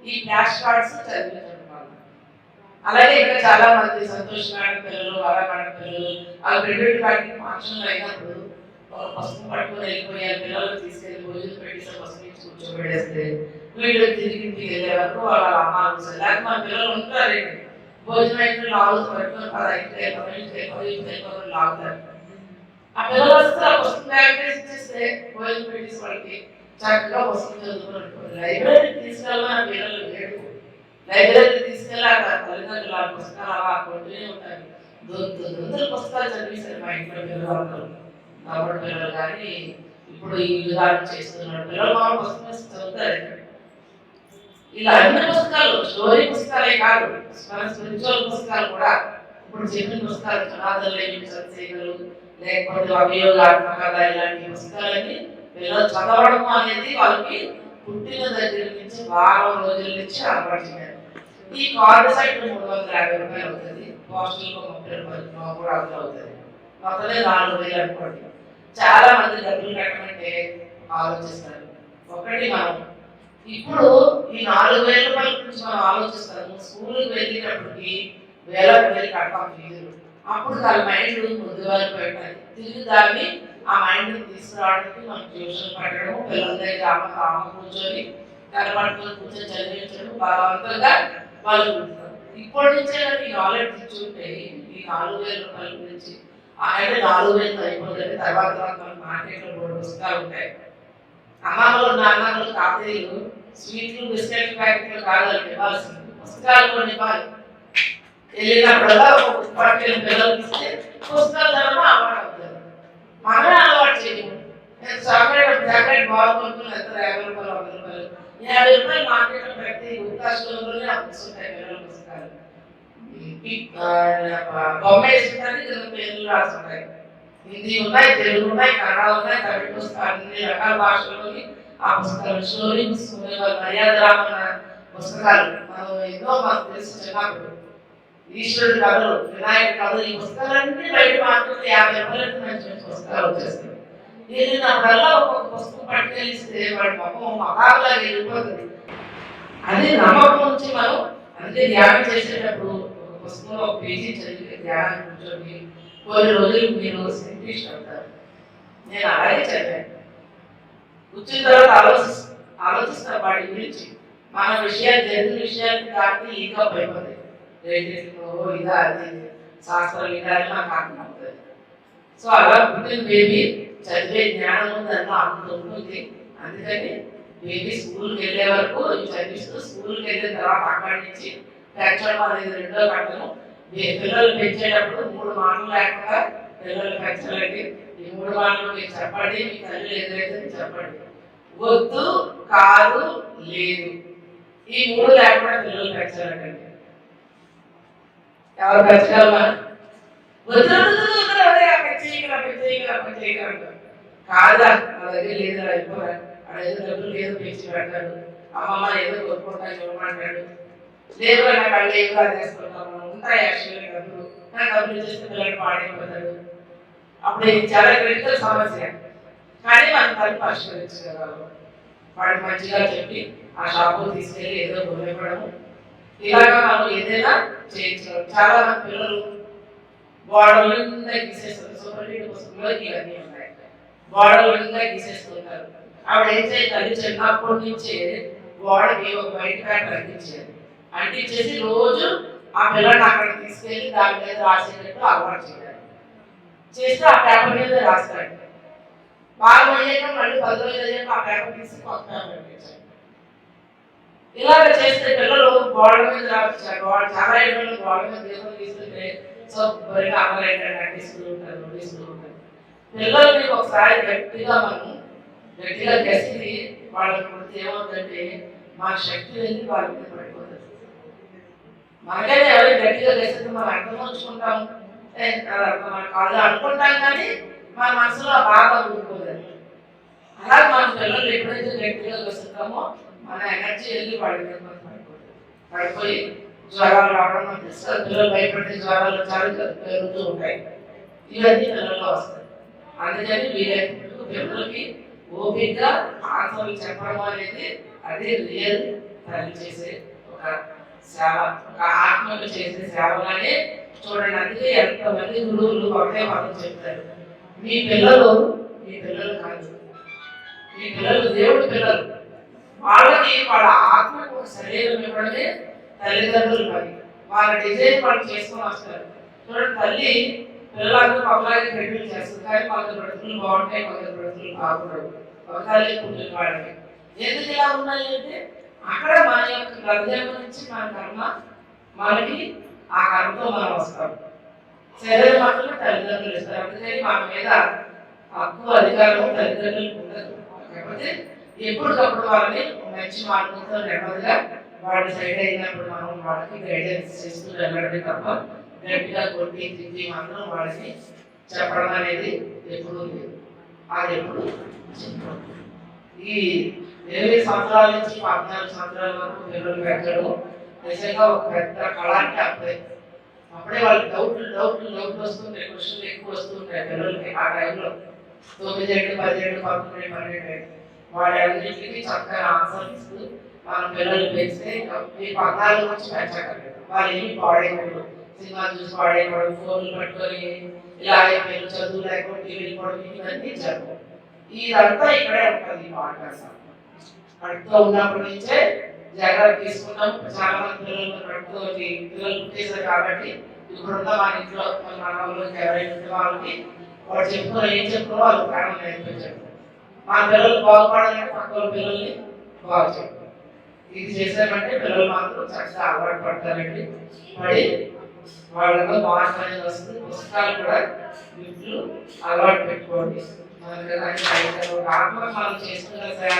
ఈ ఫ్లాష్ కార్డ్స్ చదివించడం వల్ల. అలాగే ఇంకా చాలా మంది సంతోష్ మేడం పిల్లలు, వరా మేడం పిల్లలు వాళ్ళు ప్రైవేట్ కార్డుకి ఫంక్షన్లు అయినప్పుడు ఒక పుస్తకం పట్టుకొని వెళ్ళిపోయారు. పిల్లలు తీసుకెళ్ళి భోజనం పెట్టేసి పుస్తకం ఇచ్చి కూర్చోబెట్టేస్తే వీళ్ళు తిరిగి ఇంటికి వెళ్ళే వరకు వాళ్ళ అమ్మ లేకపోతే మన పిల్లలు ఉంటారండి. భోజనం అయితే లాగుతూ పట్టుకొని 10 లాగుతారు. ఆ పిల్లలు వస్తే ఆ పుస్తకం బ్యాగ్ ఇచ్చేస్తే భోజనం పెట్టేసి వాళ్ళకి చక్కగా పుస్తకం చదువుకుని లైబ్రరీకి తీసుకెళ్ళమని పిల్లలు లేడు. లైబ్రరీకి తీసుకెళ్ళి అక్కడ తల్లిదండ్రులు ఆ పుస్తకాలు అలా కొంటూనే ఉంటారు. దొంతులు పుస్తకాలు చదివిస్తారు మా ఇంట్లో పిల్లలు. కాబట్టి పిల్లలు కానీ ఇప్పుడు ఈ విధానం చేస్తున్నారు పిల్లలు మా పుస్తకం చదువుతారు. ఇలా అన్ని పుస్తకాలు స్టోరీ పుస్తకాలే కాదు, మన స్పిరిచువల్ పుస్తకాలు కూడా ఇప్పుడు చెప్పిన పుస్తకాలు కథలు చేయగలరు, లేకపోతే అభియోగాత్మక కథ, ఇలాంటి పుస్తకాలన్నీ పిల్లలు చదవడం అనేది వాళ్ళకి పుట్టిన దగ్గర నుంచి వారం రోజుల నుంచి అలవాటు చేయాలి. ఈ కార్డు సైట్ 350 రూపాయలు అవుతుంది, హాస్టల్కి 30 రూపాయలు కూడా అందులో అవుతుంది. మొత్తమే 4000 అనుకోండి. చాలా మంది డబ్బులు కట్టమంటే ఆలోచిస్తారు. ఒకటి మనం ఇప్పుడు ఈ 4000 రూపాయల గురించి మనం ఆలోచిస్తాము. స్కూల్కి వెళ్ళేటప్పటికి వేలకు వేలు కడతాం ఫీజులు. అప్పుడు దాని మైండ్ ముందుగానే పెట్టాలి. తిరిగి దాన్ని ఆ మైండ్ తీసుకురావడానికి మనం ట్యూషన్ పెట్టడం, పిల్లల దగ్గర ఆమె కూర్చొని కనపడుకొని కూర్చొని చదివించడం బలవంతంగా వాళ్ళు కూర్చుంటారు. ఇప్పటి నుంచే ఈ నాలెడ్జ్ ఇచ్చుంటే ఈ 4000 రూపాయల గురించి అంటే 4000 అయిపోతుంది. తర్వాత మనకు మార్కెట్లో 3 పుస్తకాలు ఉంటాయి. అమ్మమ్మలు నాన్నమ్మలు తాతయ్యలు స్వీట్లు బిస్కెట్ ప్యాకెట్లు కాదు ఇవ్వాల్సింది, పుస్తకాలు కొన్ని ఇవ్వాలి. వెళ్ళినప్పుడల్లా ఒక పుస్తకాలు పిల్లలకి ఇస్తే పుస్తకాలు ధరమ అలవాటు అవుతుంది. మనమే అలవాటు చేయము. చాక్లెట్ బాల్ కొనుక్కుని ఎంత 50 రూపాయలు 100 రూపాయలు 50 రూపాయలు మార్కెట్లో పెట్టి గుప్తా స్టోర్లోనే ఆ బుక్స్ ఉంటాయి. పిల్లల పుస్తకాలు బొమ్మ వేసుకుంటే పేర్లు రాసి ఉంటాయి. హిందీ ఉన్నాయి, తెలుగు ఉన్నాయి, కన్నడ ఉన్నాయి, తమిళ పుస్తకాలు, అన్ని రకాల భాషల్లోని ఆ పుస్తకాలు. స్టోరీ పుస్తకాలు, మర్యాద రామన్న పుస్తకాలు మనం ఎన్నో మనకు తెలుసు చిన్నప్పుడు. ఈశ్వరుడు కథలు, వినాయకుడి కథలు, ఈ పుస్తకాలన్నీ బయట మార్కెట్లో 50 రూపాయలకి మంచి మంచి పుస్తకాలు వచ్చేస్తాయి. వెళ్ళినప్పుడల్లా ఒక్కొక్క పుస్తకం పట్టుకెళ్ళిస్తే వాడి మొహం మహాలాగా వెళ్ళిపోతుంది. అది నమ్మకం నుంచి మనం అందుకే ధ్యానం చేసేటప్పుడు ఒక పుస్తకంలో ఒక పేజీ చదివి ధ్యానం కూర్చొని కొన్ని రోజులు మీరు సింటిస్ట్ అవుతారు. నేను అలాగే చదివాను. కూర్చున్న తర్వాత ఆలోచిస్తాను వాటి గురించి. మన విషయాలు జరిగిన విషయాలకి దాటి ఈగా అయిపోతాయి. ఇదా అది శాస్త్రం ఇదా అని నాకు అర్థం అవుతుంది. సో అలా పుట్టిన బేబీ చదివే జ్ఞానం దాంట్లో అంత ఉంటుంది. అందుకని బేబీ స్కూల్కి వెళ్ళే వరకు చదివిస్తూ స్కూల్కి వెళ్ళిన తర్వాత అక్కడి నుంచి పెంచడం అనేది 2వ కట్టను. పిల్లలు పెంచేటప్పుడు 3 మాటలు లేకుండా పిల్లలు పెంచాలండి. ఈ 3 మాటలు మీకు చెప్పండి, మీ తల్లి ఎదురైతే చెప్పండి. వద్దు, కాదు, లేదు. ఈ 3 లేకుండా పిల్లలు పెంచాలండి. ఎవరు పెంచగలమా? వద్దు కాదా, నా దగ్గర లేదు అయిపోరా, అదేదో డబ్బులు లేదు పెంచి పెడతాడు, అమ్మమ్మ ఏదో కొనుక్కుంటా చూడమంటాడు, లేదు నాకు అళ్ళు ఏదో అదేసుకుంటాము ఉంటాయి యాక్చువల్గా డబ్బులు, నాకు డబ్బులు ఇచ్చేస్తే పిల్లలు పాడైపోతాడు. అప్పుడు ఇది చాలా క్రిటికల్ సమస్య. కానీ మనం తల్లి పరిష్కరించగలము. వాడికి మంచిగా చెప్పి ఆ షాపు తీసుకెళ్ళి ఏదో కొనివ్వడము, ఇలాగా మనం ఏదైనా చేయించగలం. చాలా మంది పిల్లలు గోడలు గీసేస్తారు. సూపర్ హీట్ పుస్తకంలో ఇవన్నీ ఉన్నాయి. గోడలు గీసేస్తుంటారు. ఆవిడ ఏం చేయాలి, చిన్నప్పటి నుంచే గోడకి ఒక వైట్ ప్యాట్ అంటించేది. అంటించేసి రోజు ఆ పిల్లల్ని అక్కడ తీసుకెళ్ళి దాని మీద రాసేటట్టు అలవాటు చేయాలి. చేస్తే ఆ పేపర్ మీద రాస్తాడు. బాగా అయ్యాక మళ్ళీ 10 రోజులు అయ్యాక ఆ పేపర్ తీసి కొత్త పేపర్ అంటించాలి. ఇలాగ చేస్తే పిల్లలు గోడ మీద రాపించారు. వాళ్ళు చాలా ఇళ్ళు గోడ మీద దీపం తీసుకుంటే శుభ్రంగా అమరైందని నటిస్తూ ఉంటారు, నటిస్తూ ఉంటారు. పిల్లల్ని ఒకసారి గట్టిగా గెసిది వాళ్ళకి కొడితే ఏమవుతుందంటే మన శక్తి వెళ్ళి వాళ్ళ మీద పడిపోతుంది. మనకైతే ఎవరైనా గట్టిగా గెసితే మనం అర్థం ఉంచుకుంటాం, మన కాళ్ళు అనుకుంటాం, కానీ మన మనసులో బాగా ఊరుకోలేదు. అలాగే మన పిల్లలు ఎప్పుడైతే గట్టిగా గెలుస్తామో మన ఎనర్జీ వెళ్ళి వాళ్ళ మీద పడిపోయి జ్వరాలు రావడం, మన పిల్లలు భయపడితే జ్వరాలు చాలా పెరుగుతూ ఉంటాయి. ఇవన్నీ పిల్లల్లో వస్తాయి. అందుకని వీలైనప్పుడు పిల్లలకి ఓపికగా ఆన్సర్లు చెప్పడం అనేది అది రియల్ తల్లి చేసే ఒక సేవ, ఒక ఆత్మలు చేసే సేవగానే చూడండి. అందుకే ఎంతమంది గురువులు ఒకటే మనం చెప్తారు, మీ పిల్లలు కాదు, మీ పిల్లలు దేవుడి పిల్లలు. వాళ్ళకి వాళ్ళ ఆత్మకు ఒక శరీరం ఇవ్వడమే తల్లిదండ్రులు పని. వాళ్ళ డిజైన్ వాళ్ళు చేసుకొని వస్తారు. చూడండి, తల్లి పిల్లలందరూ ఒకలాగే ట్రీట్మెంట్ చేస్తుంది, కానీ కొందరు బ్రతుకులు బాగుంటాయి, కొందరు బ్రతుకులు బాగుండవు. ఒక తల్లి పుట్టిన వాళ్ళకి ఎందుకు ఇలా ఉన్నాయి అంటే అక్కడ మన యొక్క గర్భం నుంచి మన కర్మ, మనకి ఆ కర్మతో మనం వస్తాం. శరీరం మాత్రమే తల్లిదండ్రులు ఇస్తారు. అందుకని మన మీద హక్కు అధికారం తల్లిదండ్రులకు ఉండదు. కాకపోతే ఎప్పటికప్పుడు వాళ్ళని మంచి మార్గంతో నెమ్మదిగా వాళ్ళు సైడ్ అయినప్పుడు మనం వాళ్ళకి గైడెన్స్ చేస్తూ వెళ్ళడమే తప్ప గట్టిగా కొట్టి తిట్టి మాత్రం వాళ్ళని చెప్పడం అనేది ఎప్పుడు లేదు. అది ఎప్పుడు ఈ 20 సంవత్సరాల నుంచి 14 సంవత్సరాల వరకు పిల్లలు పెంచడం నిజంగా ఒక పెద్ద కళ. అంటే అప్పుడే వాళ్ళకి డౌట్లు వస్తుంటాయి, క్వశ్చన్లు ఎక్కువ వస్తుంటాయి పిల్లలకి. ఆ టైంలో 9 ఏళ్ళు 10 ఏళ్ళు 11 12 వాడన్నింటికి చక్కగా ఆన్సర్ ఇస్తూ మనం పిల్లలు పెంచితే ఈ 14 నుంచి పెంచగలరు. వాళ్ళు ఏమి పాడైపోయారు, సినిమా చూసి పాడైపోవడం, ఫోన్లు పట్టుకొని ఇలా అయిపోయారు, చదువు లేకపోతే వెళ్ళిపోవడం, ఇవన్నీ జరగవు. ఇదంతా ఇక్కడే ఉంటుంది. పాడ్కాస్ట్ కడుపుతో ఉన్నప్పటి నుంచే జాగ్రత్త తీసుకుంటాం. చాలా మంది పిల్లలు పుట్టేశారు కాబట్టి ఇప్పుడున్న మన ఇంట్లో మన మనవాళ్ళకి ఎవరైనా వాళ్ళకి వాడు చెప్పుకున్న ఏం చెప్పుకో వాళ్ళు ప్రాణం నేర్పించారు. మన పిల్లలు బాగుపడాలంటే పక్కన పిల్లల్ని బాగు చెప్పాలి. ఇది చేసామంటే పిల్లలు మాత్రం చక్కగా అలవాటు పడతారండి. మరి వాళ్ళతో మార్పు అనేది వస్తుంది. పుస్తకాలు కూడా గిఫ్ట్లు అలవాటు పెట్టుకోండి. ఒక ఆత్మ మనం చేసుకున్న సేవ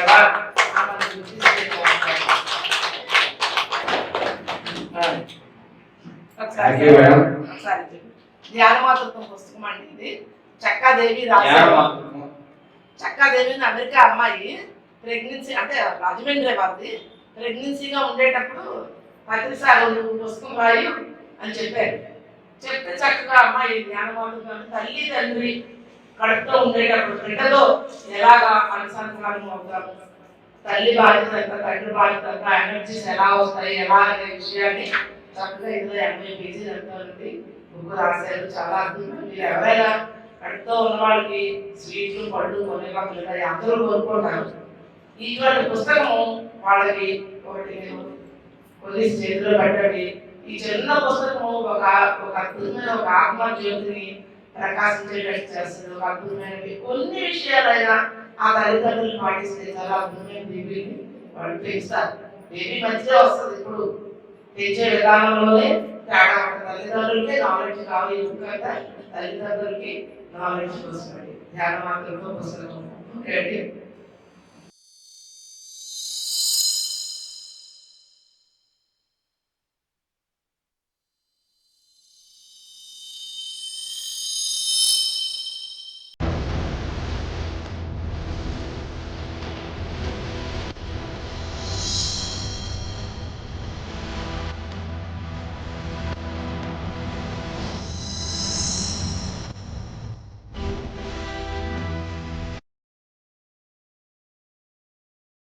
ఒకసారి ధ్యానమాతృత్వం పుస్తకం అండి. ఇది చక్కాదేవి రాశారు. చక్కాదేవి అమెరికా అమ్మాయి ప్రెగ్నెన్సీ, అంటే రాజమండ్రి వారిది, ప్రెగ్నెన్సీగా ఉండేటప్పుడు పత్రిసారి పుస్తకం రాయు అని చెప్పారు. చెప్తే చక్కగా అమ్మాయి ధ్యానమాతృత్వం తల్లి తండ్రి కడుపుతో ఉండేటప్పుడు బిడ్డతో ఎలాగా అనుసంధానం అవుతాము, తల్లి బాధ్యత ఎంత, తండ్రి బాధ్యత ఎంత, ఎనర్జీస్ ఎలా వస్తాయి, ఎలా అనే విషయాన్ని చక్కగా ఇందులో 80 పేజీలు ఎంతో బుక్ రాశారు. చాలా అద్భుతం. మీరు ఎవరైనా కడుపుతో ఉన్న వాళ్ళకి స్వీట్లు పళ్ళు కొనేవాళ్ళు అందరూ కోరుకుంటారు. ఇటువంటి పుస్తకము వాళ్ళకి ఒకటి కొన్ని చేతిలో పెట్టండి. ఈ చిన్న పుస్తకము ఒక అద్భుతమైన ఒక ఆత్మ జ్యోతిని ప్రకాశించేటట్టు చేస్తుంది. ఒక అద్భుతమైనవి కొన్ని విషయాలైనా ఆ తల్లిదండ్రులు పాటిస్తే చాలా అద్భుతమైన బేబీని వాళ్ళు పెంచుతారు. బేబీ మంచిగా వస్తుంది. ఇప్పుడు పెంచే విధానంలోనే తేడా ఉంటుంది. తల్లిదండ్రులకే నాలెడ్జ్ కావాలి, ఎందుకంటే తల్లిదండ్రులకి నాలెడ్జ్ వస్తుంది. ధ్యాన మాత్రంలో పుస్తకం. ఓకే అండి.